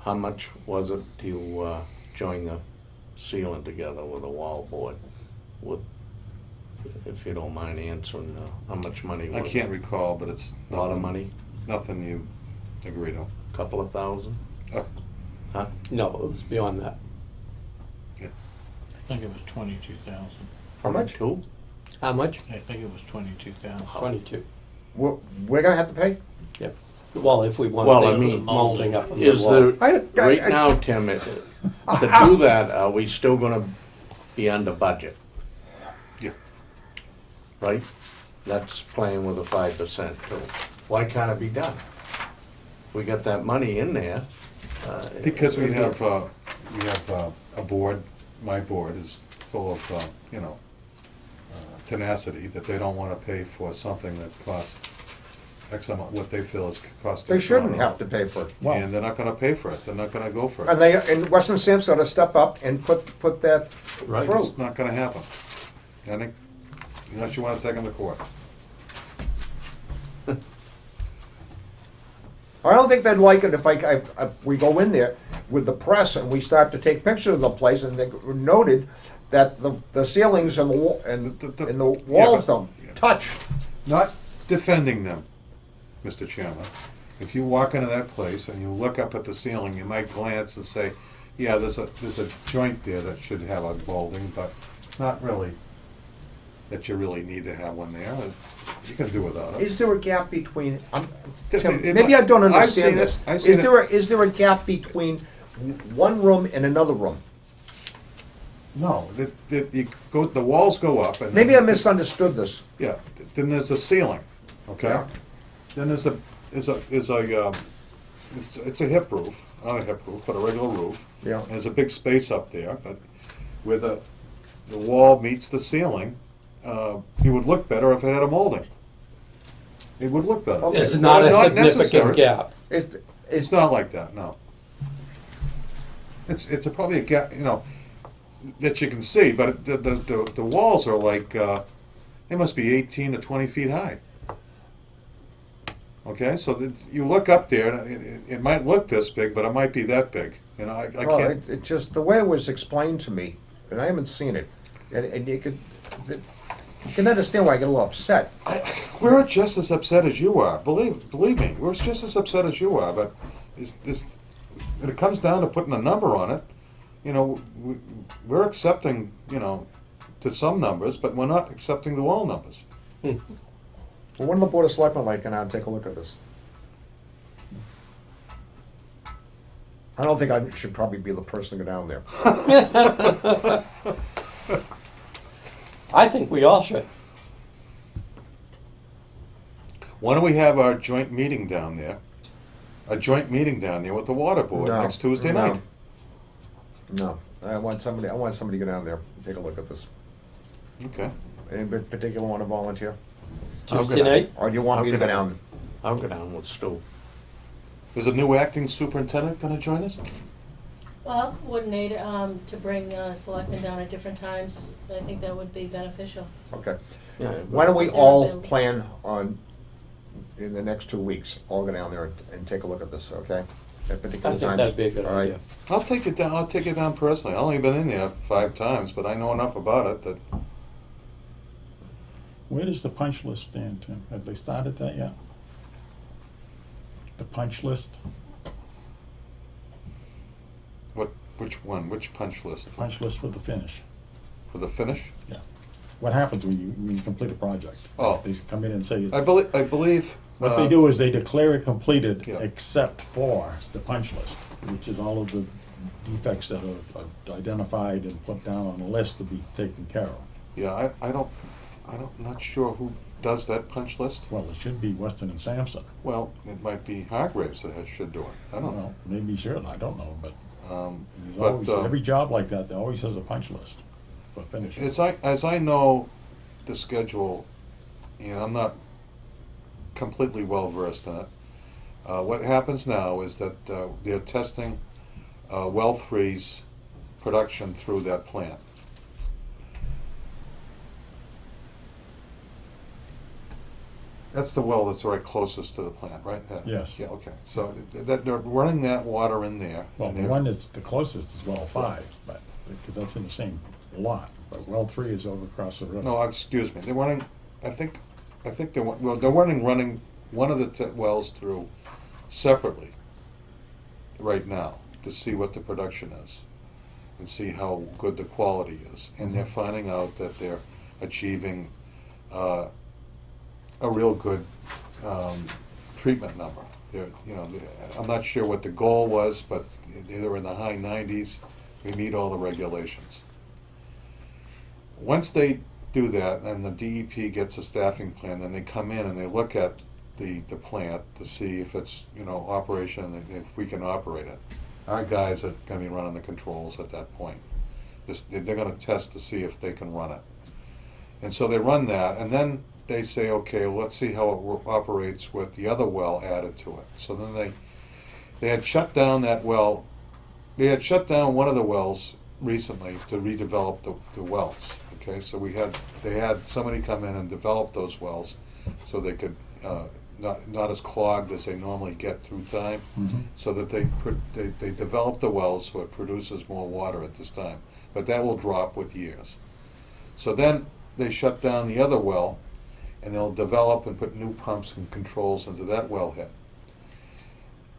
how much was it to join the ceiling together with a wall board? With, if you don't mind answering, how much money was I it? can't recall, but it's A lot of nothing- money? Nothing you agreed on. Couple of thousand? Huh? No, it was beyond that. I think it was 22,000. How much? Two? How much? I think it was 22,000. 22. We're gonna have to pay? Yep. Well, if we want Well, I the mean, molding up on the Is wall. there, right now, Tim, to do that, are we still gonna be under budget, Yeah. right? That's playing with a 5% too. Why can't it be done? We got that money in there. Because we have a board, my board is full of, tenacity, that they don't wanna pay for something that costs X amount, what they feel is costing. They shouldn't have to pay for it. And they're not gonna pay for it, they're not gonna go for And it. and Weston Sampson ought to step up and put that Right. through. It's not gonna happen. I think, unless you wanna take them to court. I don't think they'd like it if we go in there with the press and we start to take pictures of the place and they noted that the ceilings and the walls don't touch. Not defending them, Mr. Chairman. If you walk into that place and you look up at the ceiling, you might glance and say, yeah, there's a joint there that should have a molding, but not really, that you really need to have one there. You can do without it. Is there a gap between, Tim, It- maybe I don't I've seen understand it. this. I've seen Is there a gap between one room and another room? No, the walls go up and. Maybe I misunderstood this. Yeah, then there's a ceiling, okay? Yeah. Then it's a hip roof, not a hip roof, but a regular roof. Yeah. And there's a big space up there, but where the wall meets the ceiling, it would look better if it had a molding. It would look better. Okay. It's not a Not significant necessary. gap. It's not like that, no. It's probably a gap, you know, that you can see, but the walls are like, they must be 18 to 20 feet high. Okay, so you look up there, and it might look this big, but it might be that big. You know, I Well, can't. it just, the way it was explained to me, and I haven't seen it, and you can understand why I get a little upset. We're just as upset as you are. Believe me, we're just as upset as you are. But when it comes down to putting a number on it, you know, we're accepting, you know, to some numbers, but we're not accepting to all numbers. Well, when the Board of Selectmen like go out and take a look at this? I don't think I should probably be the person to go down there. I think we all should. Why don't we have our joint meeting down there? A joint meeting down there with the water board No, next Tuesday no. night. No, I want somebody to go down there and take a look at this. Okay. Any particular want to volunteer? I'll go Tuesday down. night? Or do you want I'll me to go go down. down? I'll go down with Stu. Is a new acting superintendent going to join us? Well, I'll coordinate, to bring, selectmen down at different times. I think that would be beneficial. Okay. Yeah, Why don't we They're all available. plan on, in the next 2 weeks, all go down there and take a look at this, okay? At I particular think times. that'd be a good All right? idea. I'll take it down. I'll take it down personally. I've only been in there 5 times, but I know enough about it that Where does the punch list stand, Tim? Have they started that yet? The punch list? which one? Which punch list? The punch list for the finish. For the finish? Yeah. What happens when you complete a project? Oh. They come in and say, I believe. what they do is they declare it completed Yeah. except for the punch list, which is all of the defects that are identified and put down on a list to be taken care of. Yeah, I'm not sure who does that punch list. Well, it should be Weston and Sampson. Well, it might be Hargraves that should do it. I don't know. Well, maybe certain, I don't know, but there's But, always, every job like that, there always has a punch list for finishing. as I know the schedule, and I'm not completely well versed in it. What happens now is that they're testing well 3's production through that plant. That's the well that's right closest to the plant, right? Yes. Yeah, okay. So that they're running that water in there. Well, and the they're- one that's the closest is well 5, but, because that's in the same lot, but well 3 is over across the river. No, excuse me. They're running. I think they're running one of the wells through separately right now to see what the production is and see how good the quality is. And they're finding out that they're achieving a real good treatment number. I'm not sure what the goal was, but they're in the high 90s. We meet all the regulations. Once they do that, and the DEP gets a staffing plan, then they come in and they look at the plant to see if it's, operation, and if we can operate it. Our guys are gonna be running the controls at that point. They're gonna test to see if they can run it. And so they run that, and then they say, okay, well, let's see how it operates with the other well added to it. So then they had shut down that well. They had shut down one of the wells recently to redevelop the wells. Okay, so they had somebody come in and develop those wells so they could not as clogged as they normally get through time. Mhm. So that they develop the wells so it produces more water at this time, but that will drop with years. So then they shut down the other well, and they'll develop and put new pumps and controls into that wellhead.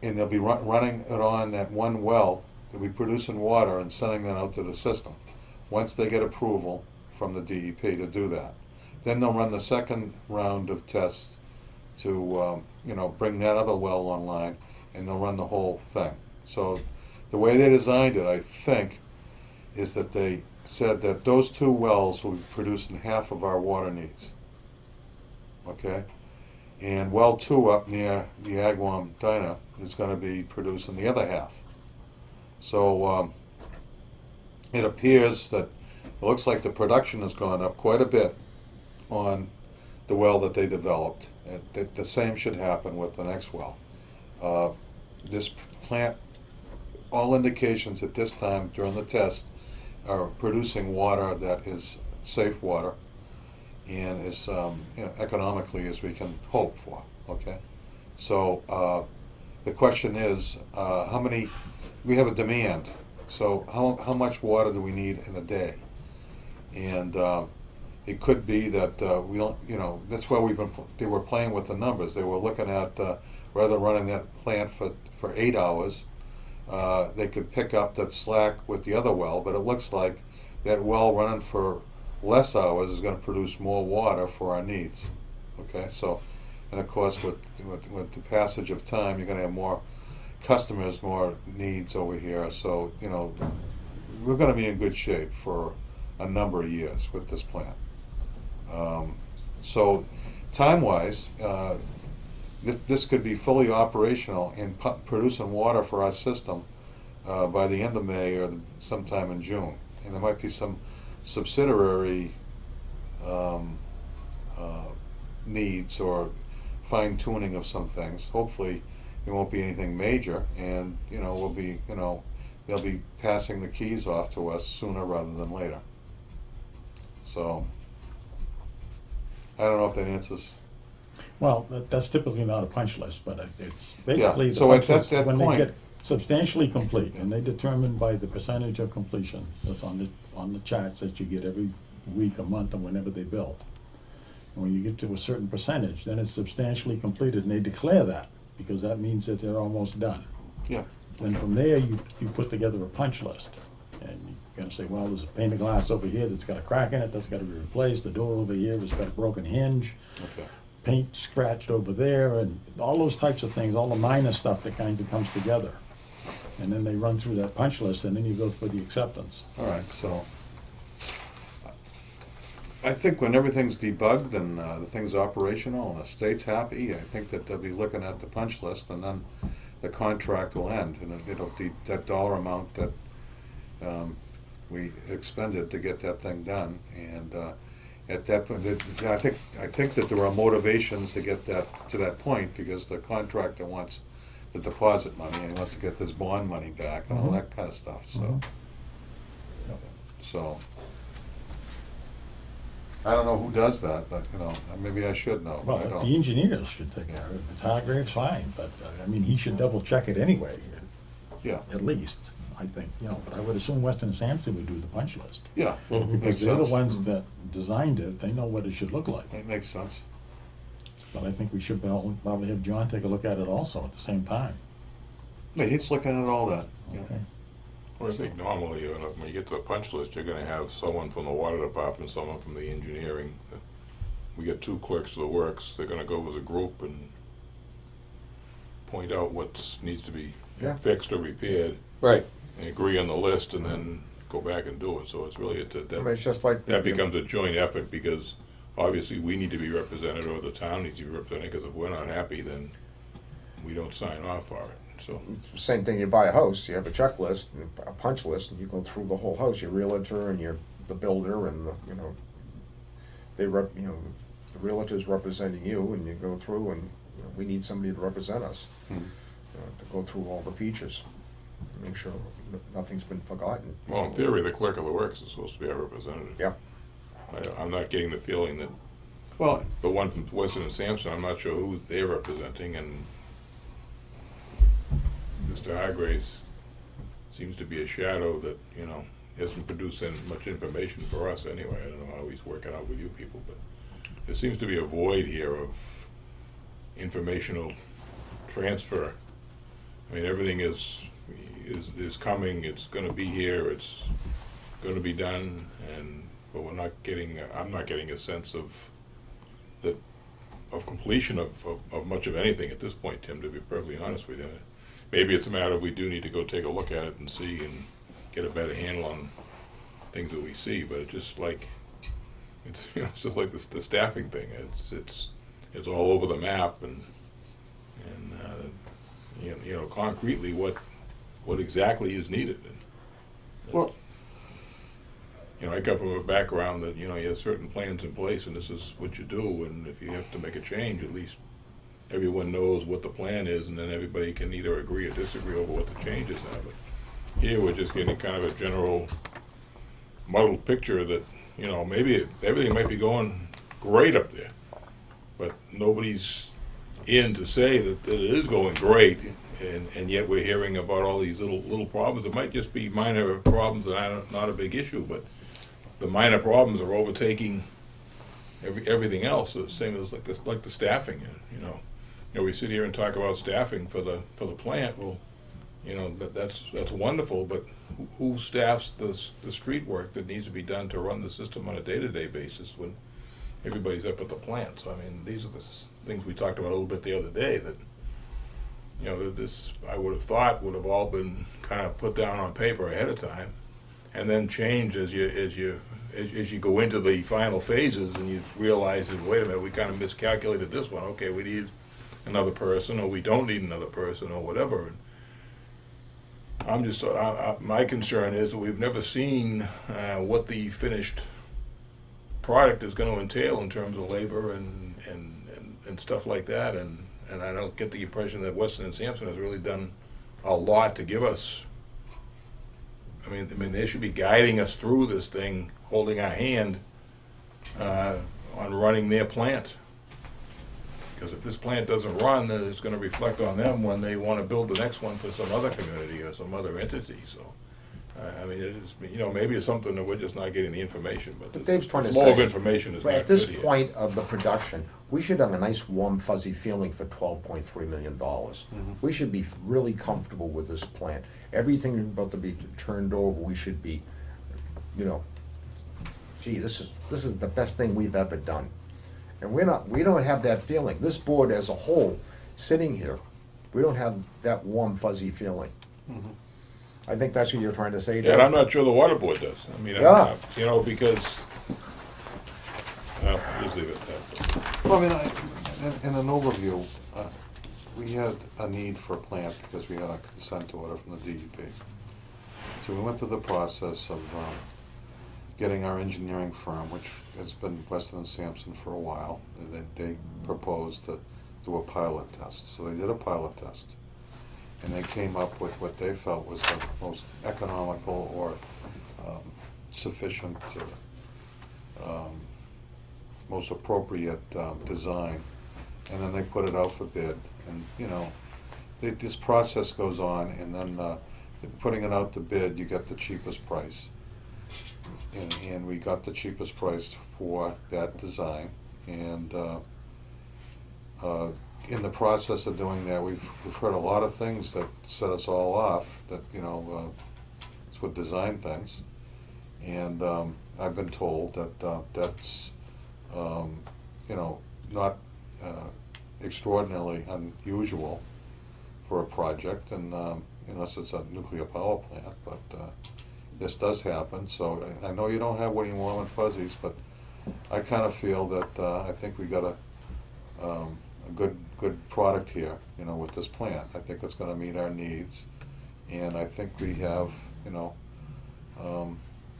And they'll be running it on that one well, they'll be producing water and sending that out to the system. Once they get approval from the DEP to do that, then they'll run the second round of tests to bring that other well online, and they'll run the whole thing. So the way they designed it, I think, is that they said that those 2 wells will be producing half of our water needs. Okay? And well 2 up near the Agawam Diner is going to be producing the other half. So it appears that it looks like the production has gone up quite a bit on the well that they developed. The same should happen with the next well. This plant all indications at this time during the test are producing water that is safe water and as economically as we can hope for, okay? So the question is, how many, we have a demand, so how much water do we need in a day? And it could be that we don't, that's why they were playing with the numbers. They were looking at, rather than running that plant for 8 hours, they could pick up that slack with the other well, but it looks like that well running for less hours is going to produce more water for our needs. Okay, so, and of course with the passage of time, you're going to have more customers, more needs over here. So, we're going to be in good shape for a number of years with this plant. So, time-wise, this could be fully operational and producing water for our system by the end of May or sometime in June. And there might be some subsidiary needs or fine-tuning of some things. Hopefully, it won't be anything major, and we'll be, they'll be passing the keys off to us sooner rather than later. So, I don't know if that answers. Well, that's typically not a punch list, but it's basically Yeah, the so punch at list that when point- they get substantially complete, and they determine by the percentage of completion that's on the charts that you get every week, a month, or whenever they build. And when you get to a certain percentage, then it's substantially completed, and they declare that, because that means that they're almost done. Yeah. Then from there, you put together a punch list. And you're gonna say, well, there's a pane of glass over here that's got a crack in it, that's gotta be replaced, the door over here has got a broken hinge, Okay. paint scratched over there, and all those types of things, all the minor stuff that kind of comes together. And then they run through that punch list, and then you go for the acceptance. All right, so I think when everything's debugged and the thing's operational and the state's happy, I think that they'll be looking at the punch list, and then the contract will end, and it'll be that dollar amount that we expended to get that thing done. And at that point, I think that there are motivations to get that to that point, because the contractor wants the deposit money and he wants to get this bond money back and all that kind of stuff. So, Mhm. so I don't know who does that, but maybe I should know. But I Well, don't. the engineers should take care of it. It's Hargrave's fine, but, I mean, he should double check it anyway, Yeah, at least, I think, but I would assume Weston and Sampson would do the punch list. yeah, Mhm. Because makes they're the sense. ones that designed it, they know what it should look like. It makes sense. But I think we should probably have John take a look at it also at the same time. Yeah, he's looking at all that. Yeah. Okay. Well, I think normally, when you get to the punch list, you're gonna have someone from the water department, someone from the engineering. We get 2 clerks of the works, they're gonna go as a group and point out what needs to be Yeah. fixed or repaired, Right. and agree on the list, and then go back and do it. So it's really, I mean, it's just like. that becomes a joint effort, because obviously we need to be represented, or the town needs to be represented, because if we're not happy, then we don't sign off for it, so. Same thing, you buy a house, you have a checklist, a punch list, and you go through the whole house, your realtor and the builder and the realtor's representing you, and you go through and, we need somebody to represent us, to go through all the features, make sure nothing's been forgotten. Well, in theory, the clerk of the works is supposed to be our representative. Yeah. I'm not getting the feeling that, Well, the one from Weston and Sampson, I'm not sure who they're representing, and Mr. Hargraves seems to be a shadow that, hasn't produced much information for us anyway. I don't know how he's working out with you people, but there seems to be a void here of informational transfer. I mean, everything is coming, it's gonna be here, it's gonna be done, but I'm not getting a sense of completion of much of anything at this point, Tim, to be perfectly honest with you. Maybe it's a matter of we do need to go take a look at it and see and get a better handle on things that we see, but it's just like, it's just like the staffing thing. It's all over the map, and concretely what exactly is needed. well, I come from a background that, you have certain plans in place, and this is what you do, and if you have to make a change, at least everyone knows what the plan is, and then everybody can either agree or disagree over what the changes are. But here we're just getting kind of a general muddled picture that, you know, maybe everything might be going great up there, but nobody's in to say that it is going great, and yet we're hearing about all these little problems. It might just be minor problems that are not a big issue, but the minor problems are overtaking everything else. The same as like the staffing, you know. You know, we sit here and talk about staffing for the plant. Well, you know, that's wonderful, but who staffs the street work that needs to be done to run the system on a day-to-day basis when everybody's up at the plant? So I mean, these are the things we talked about a little bit the other day that, you know, that this I would have thought would have all been kind of put down on paper ahead of time, and then change as you go into the final phases, and you realize that, wait a minute, we kind of miscalculated this one. Okay, we need another person, or we don't need another person, or whatever. And I'm just my concern is that we've never seen what the finished product is going to entail in terms of labor and stuff like that, and I don't get the impression that Weston and Sampson has really done a lot to give us. I mean, they should be guiding us through this thing, holding our hand on running their plant. Because if this plant doesn't run, then it's going to reflect on them when they want to build the next one for some other community or some other entity. So, I mean, it is, you know, maybe it's something that we're just not getting the information. But Dave's trying to flow say, of information is but not at this good here. point of the production, we should have a nice warm fuzzy feeling for $12.3 million. We should be really comfortable with this plant. Everything about to be turned over, we should be, you know, gee, this is the best thing we've ever done. And we don't have that feeling. This board as a whole, sitting here, we don't have that warm fuzzy feeling. I think that's what you're trying to say, Yeah, Dave. and I'm not sure the water board does. I mean, Yeah. you know, because, well, just leave it at that. Well, I mean, in an overview, we had a need for a plant because we had a consent order from the DEP. So we went through the process of getting our engineering firm, which has been Weston and Sampson for a while. They proposed to do a pilot test. So they did a pilot test, and they came up with what they felt was the most economical or sufficient, most appropriate design. And then they put it out for bid. And, you know, this process goes on, and then putting it out to bid, you get the cheapest price. And we got the cheapest price for that design. And in the process of doing that, we've heard a lot of things that set us all off, that, you know, it's with design things. And I've been told that that's, you know, not extraordinarily unusual for a project, and unless it's a nuclear power plant, but this does happen. So I know you don't have any warm and fuzzies, but I kind of feel that I think we got a good product here, you know, with this plant. I think it's going to meet our needs, and I think we have, you know,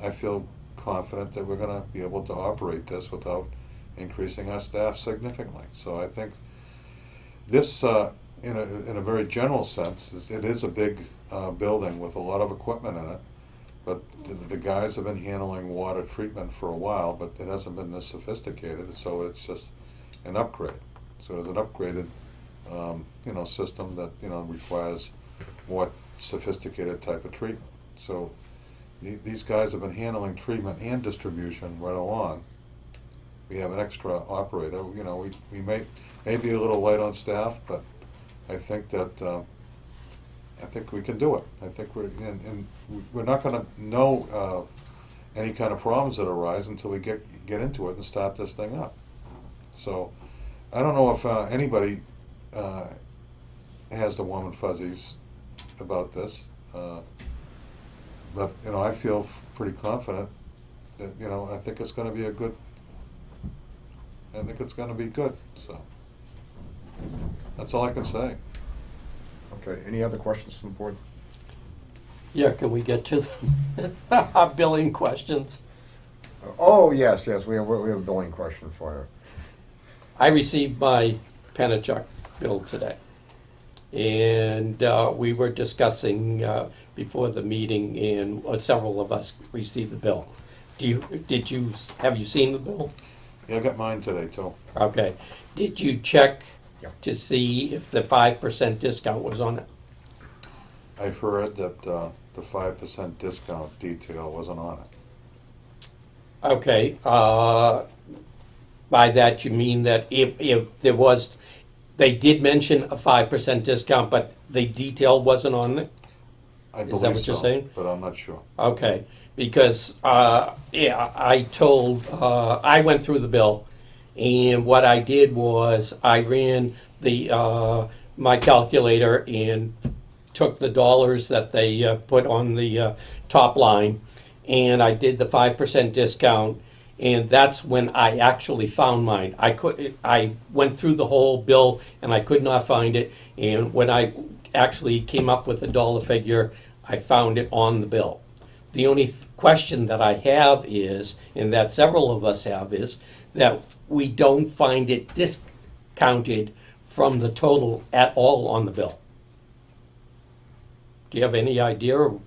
I feel confident that we're going to be able to operate this without increasing our staff significantly. So I think this, in a very general sense, it is a big building with a lot of equipment in it. But the guys have been handling water treatment for a while, but it hasn't been this sophisticated, so it's just an upgrade. So it's an upgraded, you know, system that, you know, requires more sophisticated type of treatment. So these guys have been handling treatment and distribution right along. We have an extra operator. You know, we may be a little light on staff, but I think that I think we can do it. I think we're not going to know any kind of problems that arise until we get into it and start this thing up. So I don't know if anybody has the warm and fuzzies about this, but, you know, I feel pretty confident that, you know, I think it's going to be a good. I think it's going to be good. So that's all I can say. Okay, any other questions from the board? Yeah, can we get to our billing questions? Oh, yes, we have a billing question for you. I received my Penachuk bill today. and we were discussing before the meeting, and several of us received the bill. Have you seen the bill? Yeah, I got mine today too. Okay. Did you check Yeah. to see if the 5% discount was on it? I've heard that the 5% discount detail wasn't on it. Okay. By that you mean that if there was, they did mention a 5% discount, but the detail wasn't on it? I Is believe that what you're so, saying? but I'm not sure. Okay, because, yeah, I went through the bill, and what I did was I ran my calculator and took the dollars that they put on the top line, and I did the 5% discount, and that's when I actually found mine. I went through the whole bill and I could not find it, and when I actually came up with the dollar figure, I found it on the bill. The only question that I have is, and that several of us have, is that we don't find it discounted from the total at all on the bill. Do you have any idea of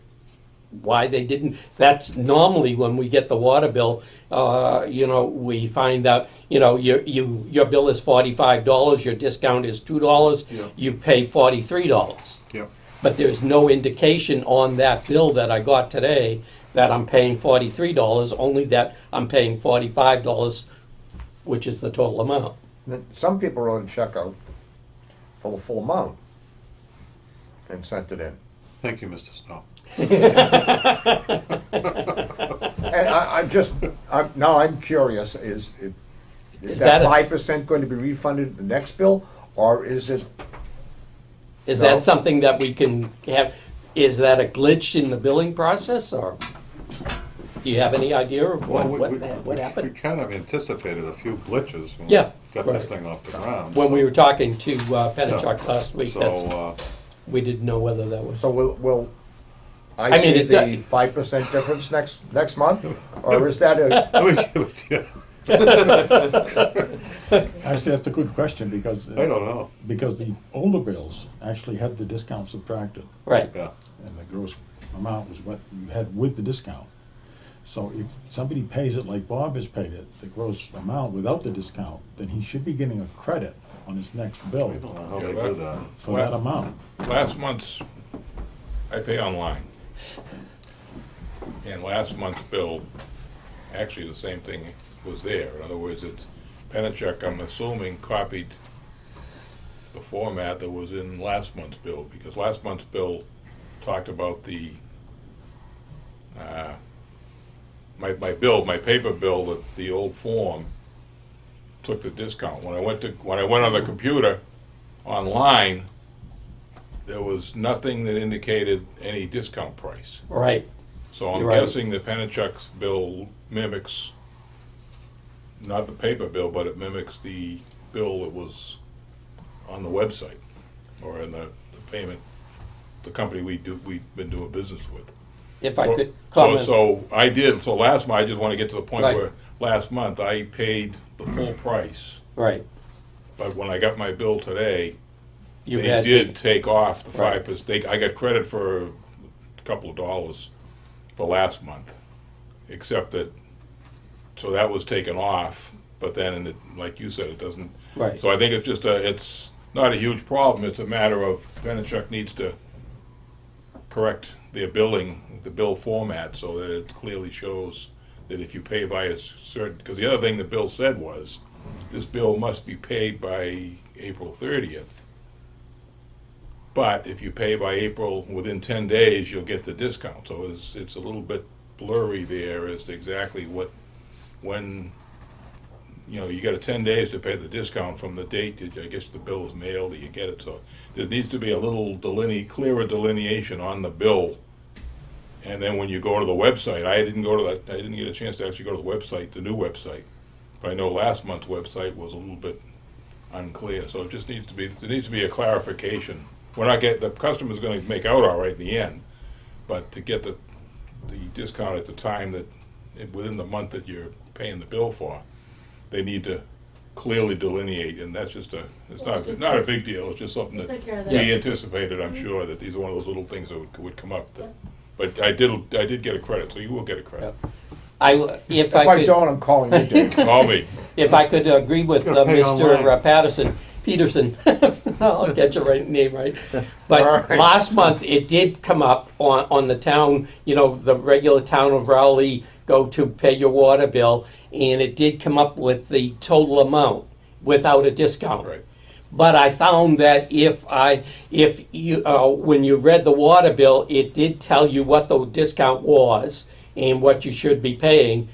why they didn't? That's normally when we get the water bill, we find out, your bill is $45, your discount is $2, Yeah. you pay $43. Yep. But there's no indication on that bill that I got today that I'm paying $43, only that I'm paying $45, which is the total amount. Then some people wrote a check out for the full amount and sent it in. Thank you, Mr. Snow. And I'm curious, is Is that that a- 5% going to be refunded in the next bill, or is it, Is No. that something that we can have, is that a glitch in the billing process, or do you have any idea of what We happened? kind of anticipated a few glitches when Yeah, we got this right. thing off the ground. When we were talking to Penachuk last week, So, we didn't know whether that was. so will I I mean, see it the do- 5% difference next month? Or is that a, let me give it to you. Actually, that's a good question, because, I don't know. because the older bills actually had the discount subtracted, Right, Yeah. and the gross amount was what you had with the discount. So if somebody pays it like Bob has paid it, the gross amount without the discount, then he should be getting a credit on his next bill I don't know how Yeah, they do that. for that amount. Last month's, I pay online. And last month's bill, actually the same thing was there. In other words, it's Penachuk, I'm assuming, copied the format that was in last month's bill, because last month's bill talked about my paper bill, the old form took the discount. When I went on the computer online, there was nothing that indicated any discount price. right. So I'm You're right. guessing the Penachuk's bill mimics, not the paper bill, but it mimics the bill that was on the website, or in the payment, the company we've been doing business with. If I So- could comment. So last month, I just want to get to the point Right. where, last month, I paid the full price, Right. but when I got my bill today, You they had did take off the Right. 5%. I got credit for a couple of dollars for last month, except that, so that was taken off, but then, like you said, it doesn't. Right. So I think it's just it's not a huge problem, it's a matter of Penachuk needs to correct their billing, the bill format, so that it clearly shows that if you pay by a certain, because the other thing the bill said was, this bill must be paid by April 30th. But if you pay by April, within 10 days, you'll get the discount. So it's a little bit blurry there as to exactly when, you got 10 days to pay the discount from the date that I guess the bill is mailed or you get it. So there needs to be a little clearer delineation on the bill. And then when you go to the website, I didn't get a chance to actually go to the website, the new website. But I know last month's website was a little bit unclear, so it just needs to be a clarification. The customer's gonna make out all right in the end, but to get the discount at the time that, within the month that you're paying the bill for, they need to clearly delineate, and that's just it's not a big deal, it's just something We'll that take care of that. we anticipated, I'm sure, that these are one of those little things that would come up. But I did get a credit, so you will get a credit. If If I I could, don't, I'm calling you, Dave. Call me. if I could agree with Gotta pay Mr. online. Peterson, I'll get your name right. But All right. last month, it did come up on the town, the regular town of Rowley, go to pay your water bill, and it did come up with the total amount without a discount. Right. But I found that if you when you read the water bill, it did tell you what the discount was and what you should be paying.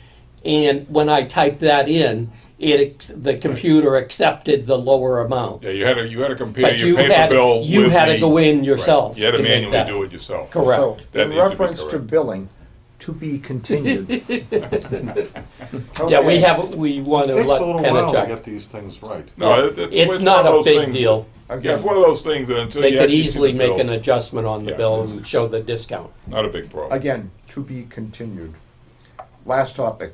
And when I typed that in, the computer accepted the lower amount. Yeah, you had to compare But your paper bill you with had to the- go in right. yourself. You had to to make manually that. do it yourself. Correct. So, That in needs to be reference to correct. billing, to be continued. Yeah, Okay. we want It to takes let a little Penna while to check. get these things right. No, It's one not of a those big things- deal. Yeah, it's one of those things that until They you could actually see the easily make bill, an adjustment on the Yeah. bill and show the discount. not a big problem. Again, to be continued. Last topic,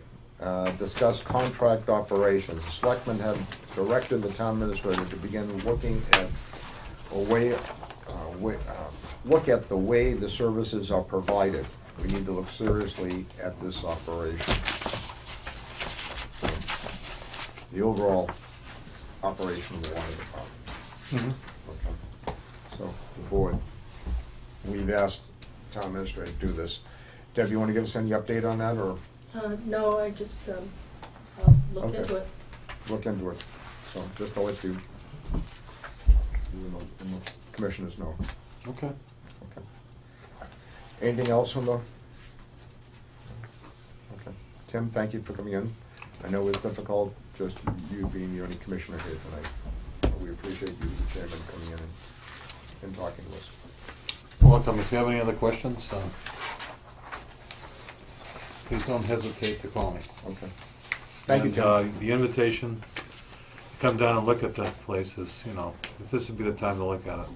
discuss contract operations. The selectmen have directed the town administrator to begin looking at look at the way the services are provided. We need to look seriously at this operation. The overall operation of the water department. Okay. So, the board, we've asked town administrator to do this. Deb, you want to give us any update on that, or No, I just, I'll look Okay. into it. look into it? So, just to let you and the commissioners know. Okay. Okay. Anything else from the? Okay. Tim, thank you for coming in. I know it's difficult, just you being the only commissioner here tonight. But we appreciate you, the chairman, coming in and talking to us. Welcome. If you have any other questions, please don't hesitate to call me. Okay. Thank you, And, Tim. the invitation, to come down and look at the place is, this would be the time to look at it.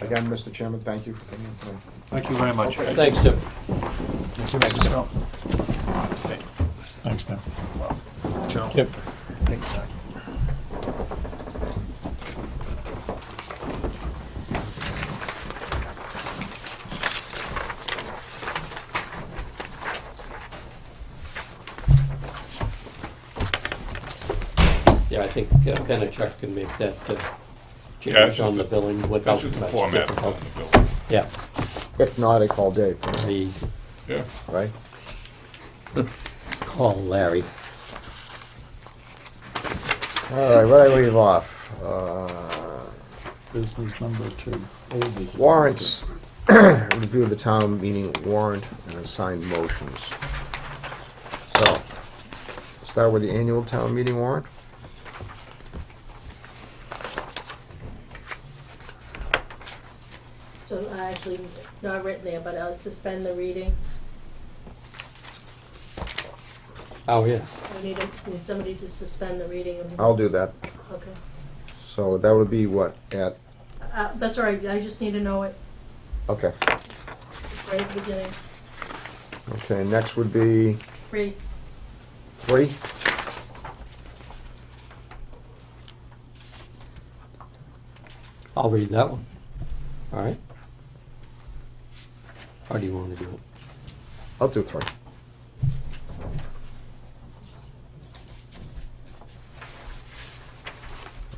Again, Mr. Chairman, thank you for coming in tonight. Thank you very much. Okay. Thanks, Tim. Thank you, Mr. Stone. Thanks, Tim. Joe. Yep. Yeah, I think Penachuk can make that Yeah, it's change on just the a- billing without That's just a much format on difficulty. the bill. Yeah, If not, I call Dave, very easy. Yeah. right? Call Larry. All right, where did I leave off? Business number 2. Old business. Warrants. Review the town meeting warrant and assign motions. So, start with the annual town meeting warrant. So actually, not written there, but I'll suspend the reading. Oh, yes. I need somebody to suspend the reading of. I'll do that. Okay. So that would be what, at, That's all right, I just need to know it okay. right at the beginning. Okay, next would be 3. 3. I'll read that one. All right. How do you want to do it? I'll do 3.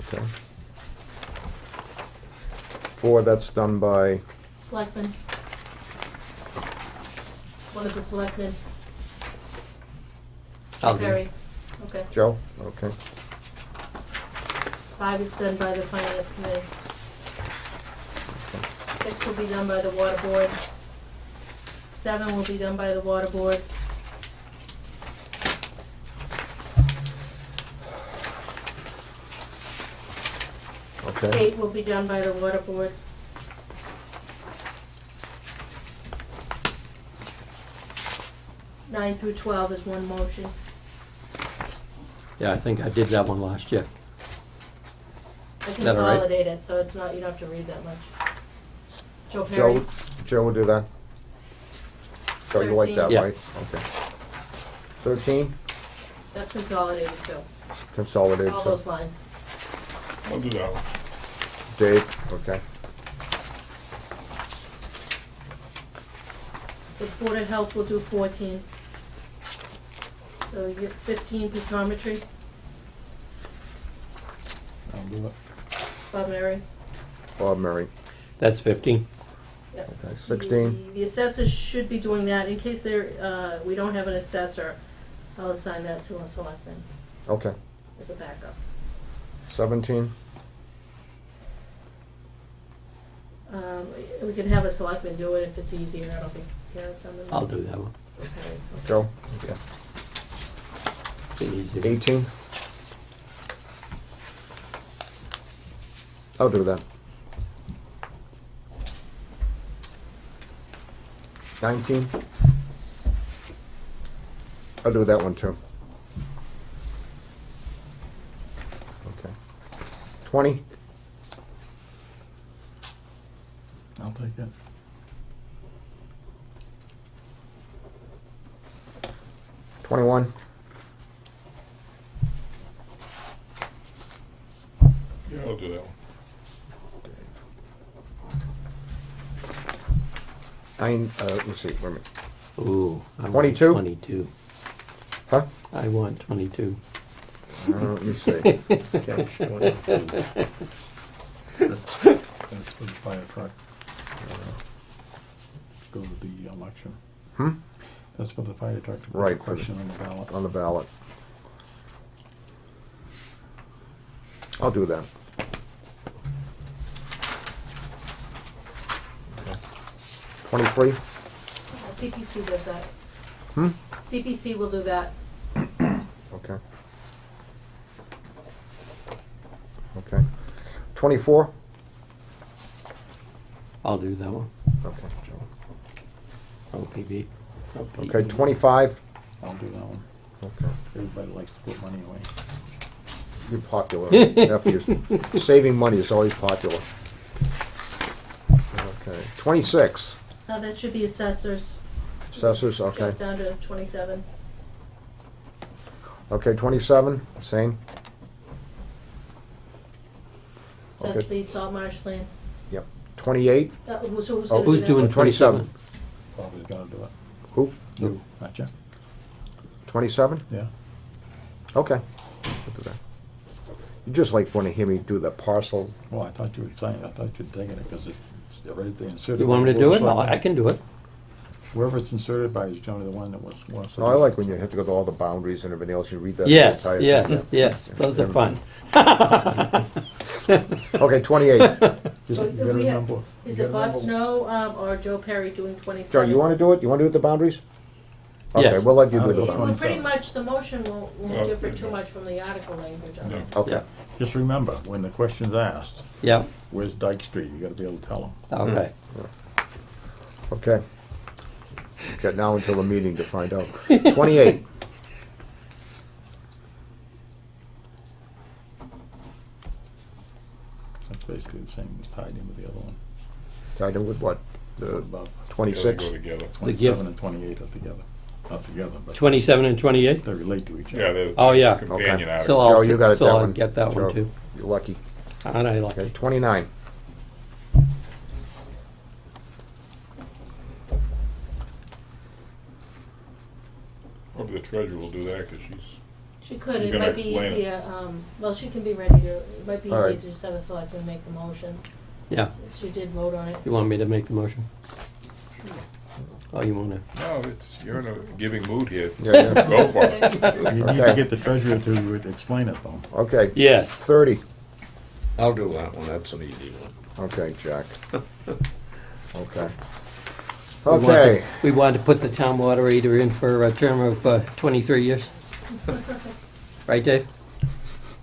Okay. 4, that's done by, Selectmen. One of the selectmen. I'll do it. Perry. Okay. Joe? Okay. 5 is done by the finance committee. 6 will be done by the water board. 7 will be done by the water board. 8 will be done by the water board. 9 through 12 is one motion. Yeah, I think I did that one last year. I that all right? consolidate it, so it's not, you don't have to read that much. Joe Perry. Joe will do that? Joe, you like that, 13. Yeah. right? Okay. 13? That's consolidated too, Consolidated, all so those lines. I'll do that one. Dave, okay. The Board of Health will do 14. So you get 15 pictometry, I'll do it. Bob Mary. Bob Murray, That's 15. Yep. okay, 16, The assessors should be doing that, in case they're, we don't have an assessor, I'll assign that to a selectman okay. as a backup. 17, We can have a selectman do it if it's easier, I don't think Karen's on the. I'll do that one. Okay. Joe, okay. It's easy. 18. I'll do that. 19. I'll do that one too. Okay. 20. I'll take it. 21. Yeah, I'll do that one. Let's see, wait a minute. Ooh. I want 22? 22. Huh? I want 22. Let me see. That's for the fire truck. Go with the election. Hmm? That's for the fire truck to put the Right, for the- question on the ballot. On the ballot. I'll do that. 23. CPC does that. Hmm? CPC will do that. Okay. Okay. 24. I'll do that one. Okay, Joe. OPB. Okay, 25. I'll do that one. Okay. Everybody likes to put money away. You're popular. After you're saving money is always popular. Okay. 26. That should be assessors. Assessors, okay. Jump down to 27. Okay, 27, same. That's Okay. the salt marsh land. Yep. 28. So who's Oh, gonna do Who's that doing one? 27? Probably gonna do it. Who? You, not you? 27? Yeah. Okay. I'll do that. You just like want to hear me do the parcel. Well, I thought you were saying, I thought you'd taken it because it's right there inserted. You want me to do it? I can do it. Whoever it's inserted by is generally the one that wants to. No, I like when you have to go to all the boundaries and everything else. You read that. Yes, entire yes, thing. yes. Those are fun. Okay, 28. Just So you do gotta we have- remember- Is you it gotta Bob remember- Snow or Joe Perry doing 27? Joe, you want to do it? You want to do the boundaries? Okay, Yes. we'll let you do I'll the go Well, boundaries. pretty much the motion won't Yeah. differ too much from the article language on it. Okay. Yeah. Just remember, when the question's asked, Yeah, where's Dyke Street? You gotta be able to tell them. okay. Okay. Get now until the meeting to find out. 28. That's basically the same, tied in with the other one. Tied in with what? The About 26? Yeah, they go together. The gift. 27 and 28 are together. Not together, but 27 and 28? they relate to each Yeah, other. they're Oh, yeah. companion Okay. articles. So Joe, you got it, so that I'll one. get that one Joe, too. You're lucky. And I like Okay, it. 29. Probably the treasurer will do that, because she's, She could, You it gotta might be explain it. easier, well, she can be ready to, it might be All easier right. to just have a selectman make the motion. Yeah. Since she did vote on it. You want me to make the motion? Oh, you want to? no, you're in a giving mood here. Yeah, yeah. Go for it. Okay. You need Okay. to get the treasurer to explain it though. Okay, Yes. 30. I'll do that one, that's an easy one. Okay, Jack. Okay. We want to- Okay, We wanted to put the town moderator in for a term of 23 years. Right, Dave?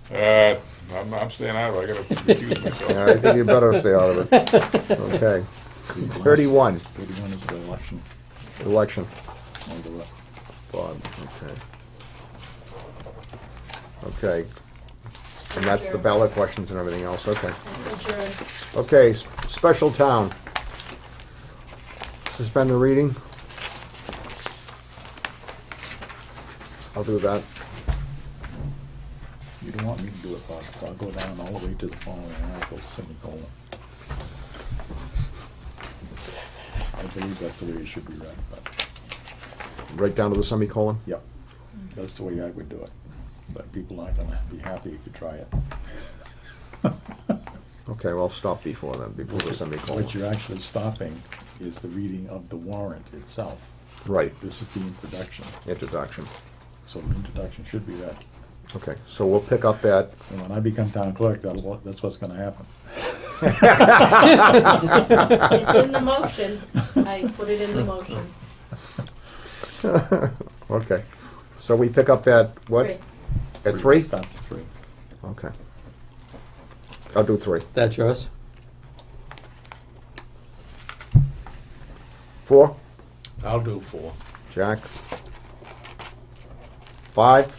I'm staying out of it, I gotta recuse myself. yeah, I think you better stay out of it. Okay. 31, 31 is the election. election. I'll do it. Bob, okay. Okay. And that's the ballot questions and everything else, okay. Adjourn. Okay, special town. Suspend the reading. I'll do that. You don't want me to do it, Bob, so I'll go down all the way to the following article, semicolon. I believe that's the way it should be read, but, Right down to the semicolon? yeah, that's the way I would do it. But people aren't gonna be happy if you try it. Okay, well, I'll stop before then, before the semicolon. What you're actually stopping is the reading of the warrant itself. Right, This is the introduction, introduction. so the introduction should be read. Okay, so we'll pick up at, And when I become town clerk, that's what's gonna happen. It's in the motion. I put it in the motion. okay. So we pick up at what? Great. At 3? Starts at 3. Okay. I'll do 3. That's yours? 4? I'll do 4. Jack? 5?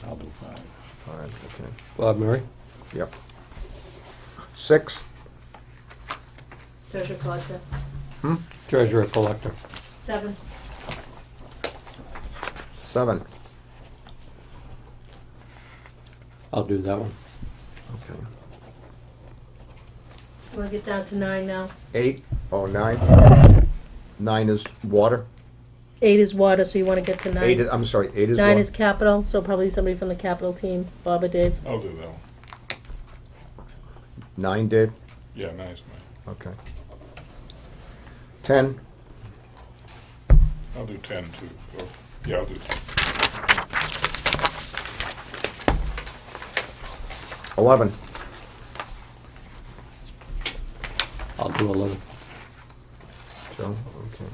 I'll do 5. 5, okay. Bob Murray? Yep. 6? Treasure collector. Treasurer collector. 7. 7? I'll do that one. Okay. We'll get down to 9 now. 8? Oh, 9? 9 is water? 8 is water, so you want to get to 9. 8 is, I'm sorry, 8 is 9 water? is capital, so probably somebody from the capital team, Bob or Dave. I'll do that one. 9, Dave? Yeah, nice, man. Okay. 10? I'll do 10 too. Oh, yeah, I'll do 10. 11? I'll do 11. Joe, okay.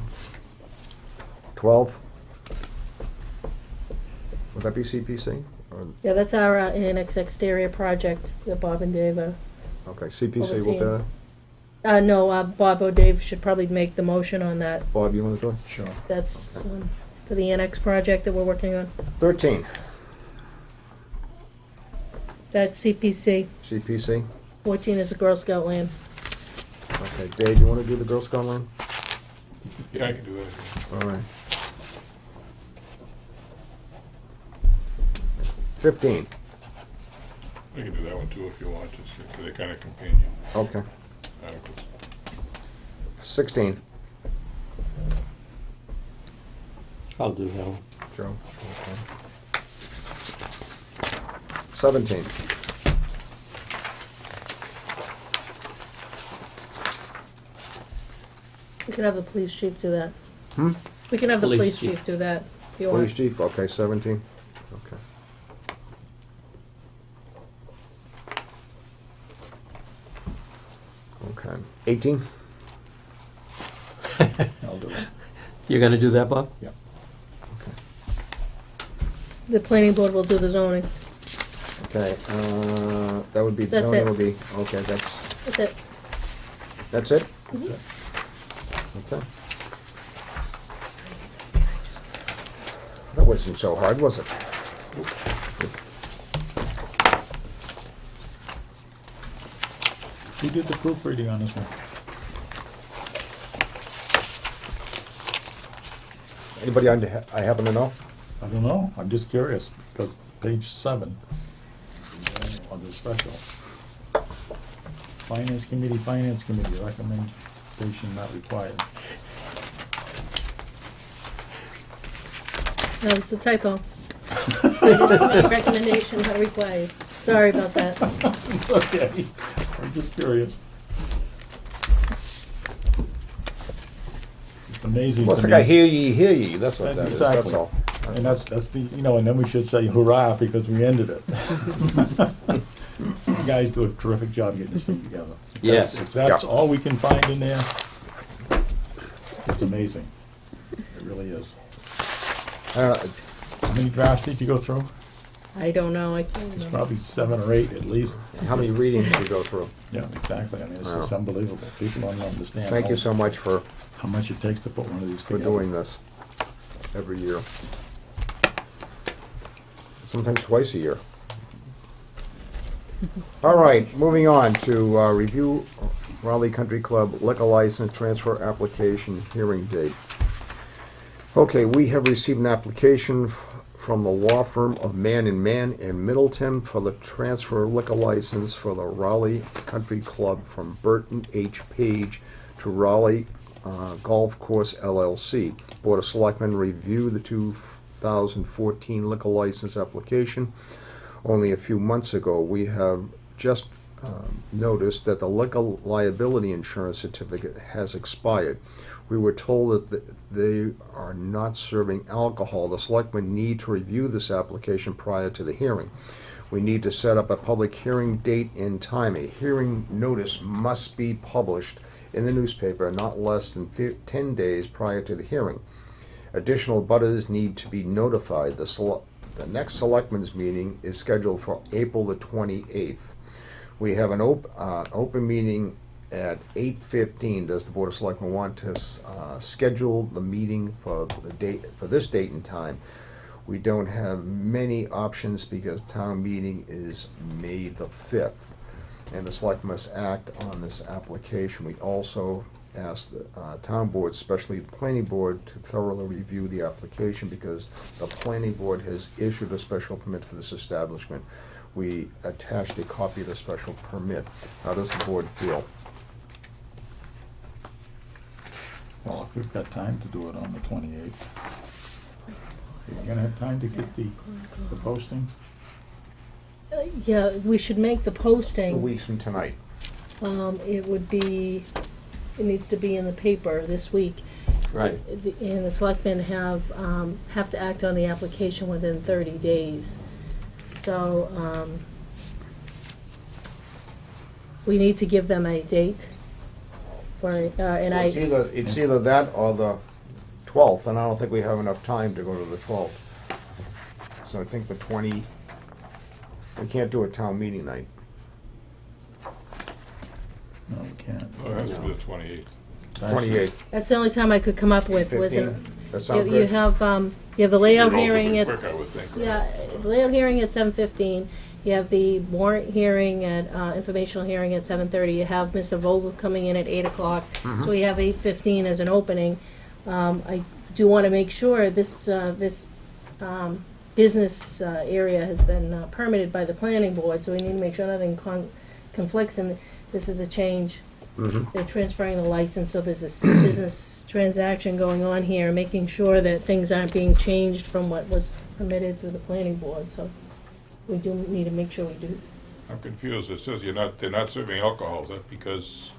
12? Would that be CPC? Or, Yeah, that's our annex exterior project that Bob and Dave are. okay, CPC will Overseeing. do that? No, Bob or Dave should probably make the motion on that. Bob, you want to do it? Sure. That's for the annex project that we're working on. 13? That's CPC. CPC? 14 is a Girl Scout land. Okay, Dave, you want to do the Girl Scout line? Yeah, I can do that. All right. 15? I can do that one too if you want, just because they kind of companion Okay. articles. 16? I'll do that one. Joe, okay. 17? We could have the police chief do that. Hmm? We can have the Police police chief. chief do that if you Police want. chief, okay, 17? Okay. Okay. 18? I'll do it. You're gonna do that, Bob? Yeah. Okay. The planning board will do the zoning. Okay, that would be, That's zoning it. would be, okay, that's That's it. it? Mhm. Okay. That wasn't so hard, was it? Who did the proofreading on this one? Anybody I happen to know? I don't know, I'm just curious, because page 7 on the special. Finance committee, recommendation not required. No, it's a typo. Recommendation not required. Sorry about that. It's okay, I'm just curious. It's amazing Well, it's to like I me. hear ye, that's what that is, that's Exactly. all. And that's the, you know, and then we should say hurrah because we ended it. You guys do a terrific job getting this thing together. Yes. If that's Yeah. all we can find in there, it's amazing. It really is. How many drafts did you go through? I don't know. I can't It's remember. probably 7 or 8 at least. How many readings do you go through? Yeah, exactly. I mean, it's just Wow. unbelievable. People don't understand Thank you so much for how much it takes to put one of these together. doing this every year. Sometimes twice a year. All right, moving on to review Raleigh Country Club liquor license transfer application hearing date. Okay, we have received an application from the law firm of Man and Man in Middleton for the transfer liquor license for the Raleigh Country Club from Burton H. Page to Raleigh Golf Course LLC. Board of Selectmen reviewed the 2014 liquor license application only a few months ago. We have just noticed that the liquor liability insurance certificate has expired. We were told that they are not serving alcohol. The selectmen need to review this application prior to the hearing. We need to set up a public hearing date and time. A hearing notice must be published in the newspaper not less than 10 days prior to the hearing. Additional butters need to be notified. The next selectmen's meeting is scheduled for April the 28th. We have an open meeting at 8:15. Does the Board of Selectmen want to schedule the meeting for this date and time? We don't have many options because town meeting is May the 5th, and the Selectmen must act on this application. We also ask the town board, especially the planning board, to thoroughly review the application because the planning board has issued a special permit for this establishment. We attached a copy of the special permit. How does the board feel? Well, if we've got time to do it on the 28th. Are you gonna have time to get the posting? Yeah, we should make the 2 posting. weeks from tonight. It needs to be in the paper this week. Right. And the selectmen have to act on the application within 30 days. So, we need to give them a date for, and So it's either that or the 12th, and I don't think we have enough time to go to the 12th. So I think we can't do a town meeting night. No, we can't. Oh, it has to be the 28th. 28th. that's the only time I could come up with was, 15? That sound you good? have the layout Relatively hearing, quick, I would think, right? yeah, the layout hearing at 7:15. You have the warrant hearing at, informational hearing at 7:30. You have Mr. Vogel coming in at 8 o'clock. So we have 8:15 as an opening. I do want to make sure this business area has been permitted by the planning board, so we need to make sure nothing conflicts, and this is a change. They're transferring the license, so there's a business transaction going on here, making sure that things aren't being changed from what was permitted through the planning board, so we do need to make sure we do. I'm confused. It says they're not serving alcohol. Is that because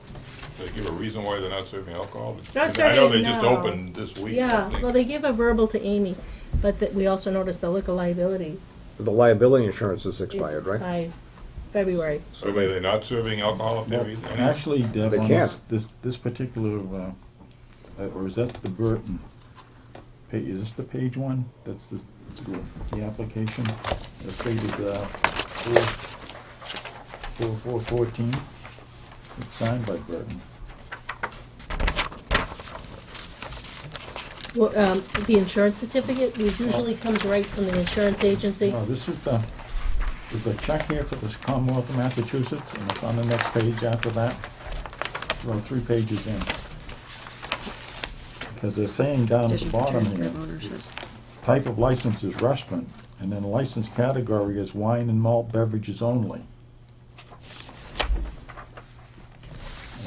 they give a reason why they're not serving alcohol? Not I know they serving, just no. opened this week. I Yeah, think. well, they give a verbal to Amy, but we also noticed the liquor liability The liability insurance is is expired, right? expired February. So are they not serving alcohol if they're eating? Actually, Deb, They on can't. this particular, or is that the Burton? Is this the page one? That's the application? It's dated, 4/4/14. It's signed by Burton. Well, the insurance certificate, usually comes right from the insurance agency. No, this is there's a check here for the Commonwealth of Massachusetts, and it's on the next page after that. Well, 3 pages in. Because they're saying down at the bottom here, type of license is restaurant, and then license category is wine and malt beverages only.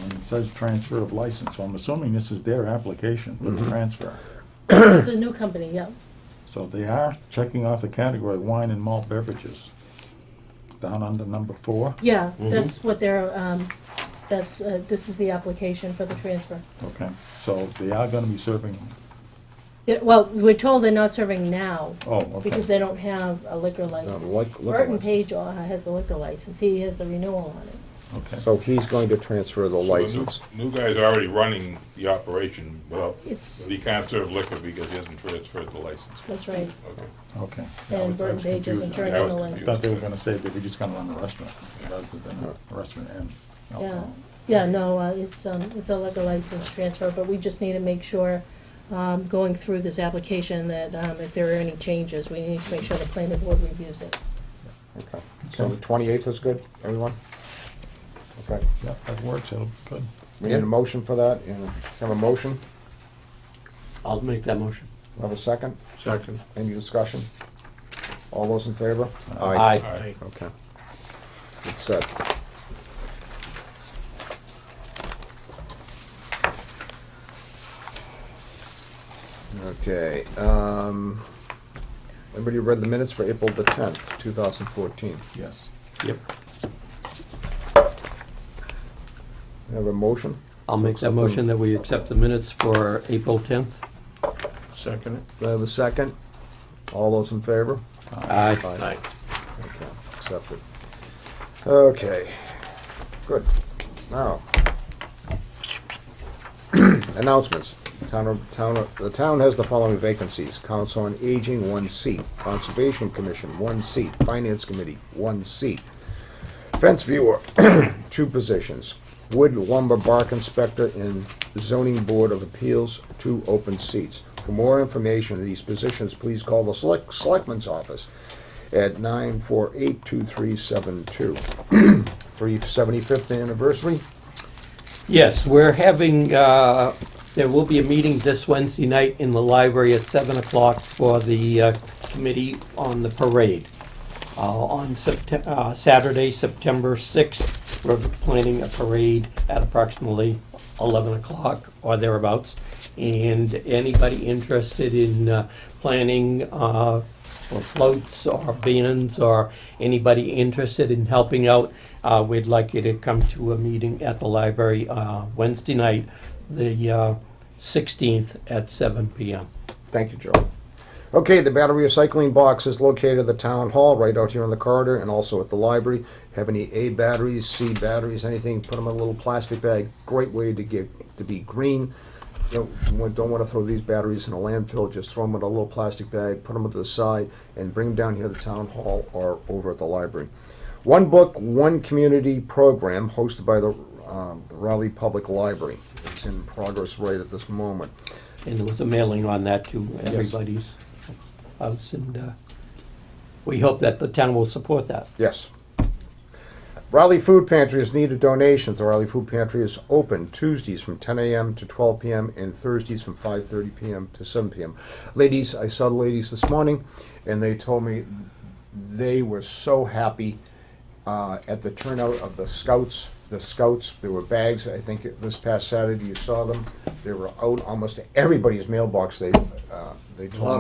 And it says transfer of license, so I'm assuming this is their application for the transfer. It's a new company, yeah. So they are checking off the category wine and malt beverages. Down under number 4. Yeah, that's what they're, this is the application for the transfer. Okay, so they are gonna be serving, Well, we're told they're not serving now, oh, okay. because they don't have a liquor license. Burton Page has the liquor license, he has the renewal on it. Okay, So he's going to transfer the So license. the new guy's already running the operation without, It's, he can't serve liquor because he hasn't transferred the license. that's right, Okay. okay. and Burton Page hasn't turned I in was the I license. thought they were gonna say that we're just gonna run the restaurant, rather than a restaurant and Yeah, alcohol. yeah, no, it's a liquor license transfer, but we just need to make sure, going through this application, that if there are any changes, we need to make sure the planning board reviews it. Okay. So the 28th is good, everyone? Okay. Yeah, that works, it'll be good. We need a motion for that, and have a motion? I'll make that motion. Have a second? Second. Any discussion? All those in favor? Aye. Aye. Okay. It's set. Okay, everybody read the minutes for April the 10th, 2014? Yes. Yep. Have a motion? I'll make that motion that we accept the minutes for April 10th. Second it? Do I have a second? All those in favor? Aye. Aye. Okay, accepted. Okay, good. Now, announcements. The town has the following vacancies: Council on Aging, 1 seat; Conservation Commission, 1 seat; Finance Committee, 1 seat; Fence Viewer, 2 positions; Wood Lumber Bark Inspector and Zoning Board of Appeals, 2 open seats. For more information on these positions, please call the Selectmen's office at 948-2372. For your 75th anniversary, Yes, we're having, there will be a meeting this Wednesday night in the library at 7 o'clock for the committee on the parade. On Saturday, September 6th, we're planning a parade at approximately 11 o'clock or thereabouts. And anybody interested in planning for floats or bands, or anybody interested in helping out, we'd like you to come to a meeting at the library Wednesday night, the 16th at 7 p.m. thank you, Joe. Okay, the battery recycling box is located at the town hall, right out here in the corridor, and also at the library. Have any A batteries, C batteries, anything, put them in a little plastic bag. Great way to be green. Don't want to throw these batteries in a landfill. Just throw them in a little plastic bag, put them to the side, and bring them down here to the town hall or over at the library. One Book, One Community program hosted by the Raleigh Public Library. It's in progress right at this moment. And there was a mailing on that to everybody's house, and we hope that the town will support that. Yes. Raleigh Food Pantry has needed donations. The Raleigh Food Pantry is open Tuesdays from 10 a.m. to 12 p.m. and Thursdays from 5:30 p.m. to 7 p.m. Ladies, I saw the ladies this morning, and they told me they were so happy at the turnout of the Scouts. The Scouts, there were bags, I think this past Saturday you saw them. They were out almost everybody's mailbox. They told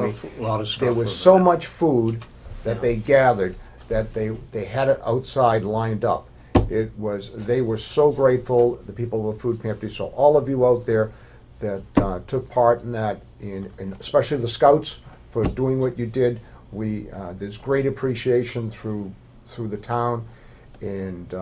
me Lot of stuff. there was with so it. much food that they gathered that they had it outside lined up. They were so grateful, the people of the food pantry. So all of you out there that took part in that, and especially the Scouts for doing what you did, there's great appreciation through the town, and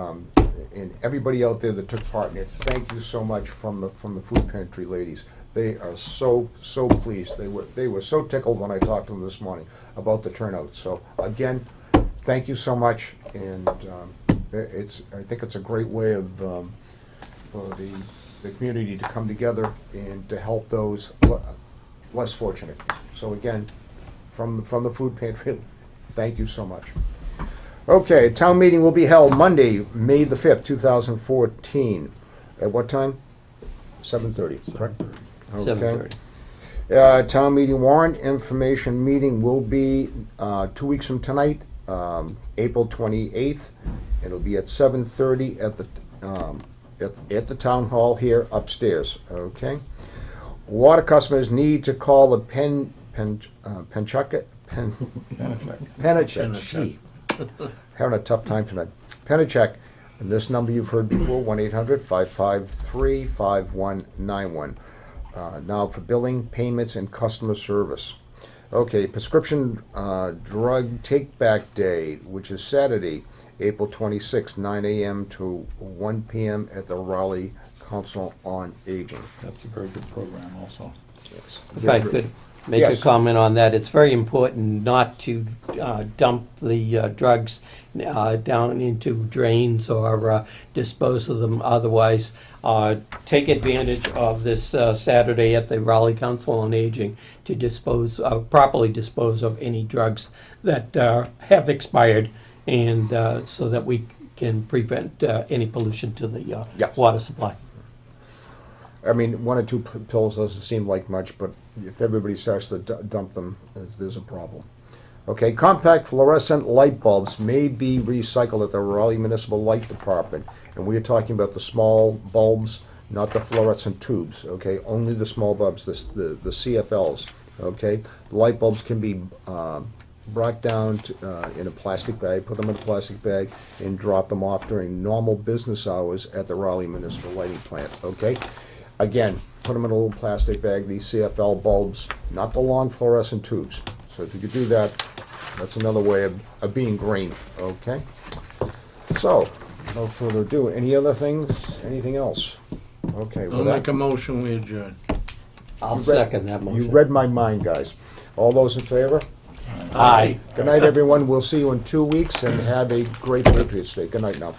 everybody out there that took part in it. Thank you so much from the food pantry ladies. They are so pleased. They were so tickled when I talked to them this morning about the turnout. So again, thank you so much, and I think it's a great way of for the community to come together and to help those less fortunate. So again, from the food pantry, thank you so much. Okay, town meeting will be held Monday, May the 5th, 2014. At what time? 7:30, correct? 7:30. Town meeting warrant information meeting will be 2 weeks from tonight, April 28th. It'll be at 7:30 at the town hall here upstairs. Okay. Water customers need to call the Pennachuck. Gee, having a tough time tonight. Pennachuck, and this number you've heard before, 1-800-553-5191. Now for billing, payments, and customer service. Okay, prescription drug take-back day, which is Saturday, April 26, 9 a.m. to 1 p.m. at the Raleigh Council on Aging. That's a very good program also. Yes. If I could make a Yes. comment on that, it's very important not to dump the drugs down into drains or dispose of them otherwise. Take advantage of this Saturday at the Raleigh Council on Aging to properly dispose of any drugs that have expired, and so that we can prevent any pollution to the Yes. water supply. I mean, 1 or 2 pills doesn't seem like much, but if everybody starts to dump them, there's a problem. Okay, compact fluorescent light bulbs may be recycled at the Raleigh Municipal Light Department. And we are talking about the small bulbs, not the fluorescent tubes, okay? Only the small bulbs, the CFLs, okay? The light bulbs can be brought down in a plastic bag, put them in a plastic bag, and drop them off during normal business hours at the Raleigh Municipal Lighting Plant, okay? Again, put them in a little plastic bag, these CFL bulbs, not the long fluorescent tubes. So if you could do that, that's another way of being green, okay? So, no further ado, any other things, anything else? Okay, I'll with that, make a motion, we adjourn. I'll You read- second that motion. you read my mind, guys. All those in favor? Aye. Good night, everyone. We'll see you in 2 weeks, and have a great Patriots Day. Good night now.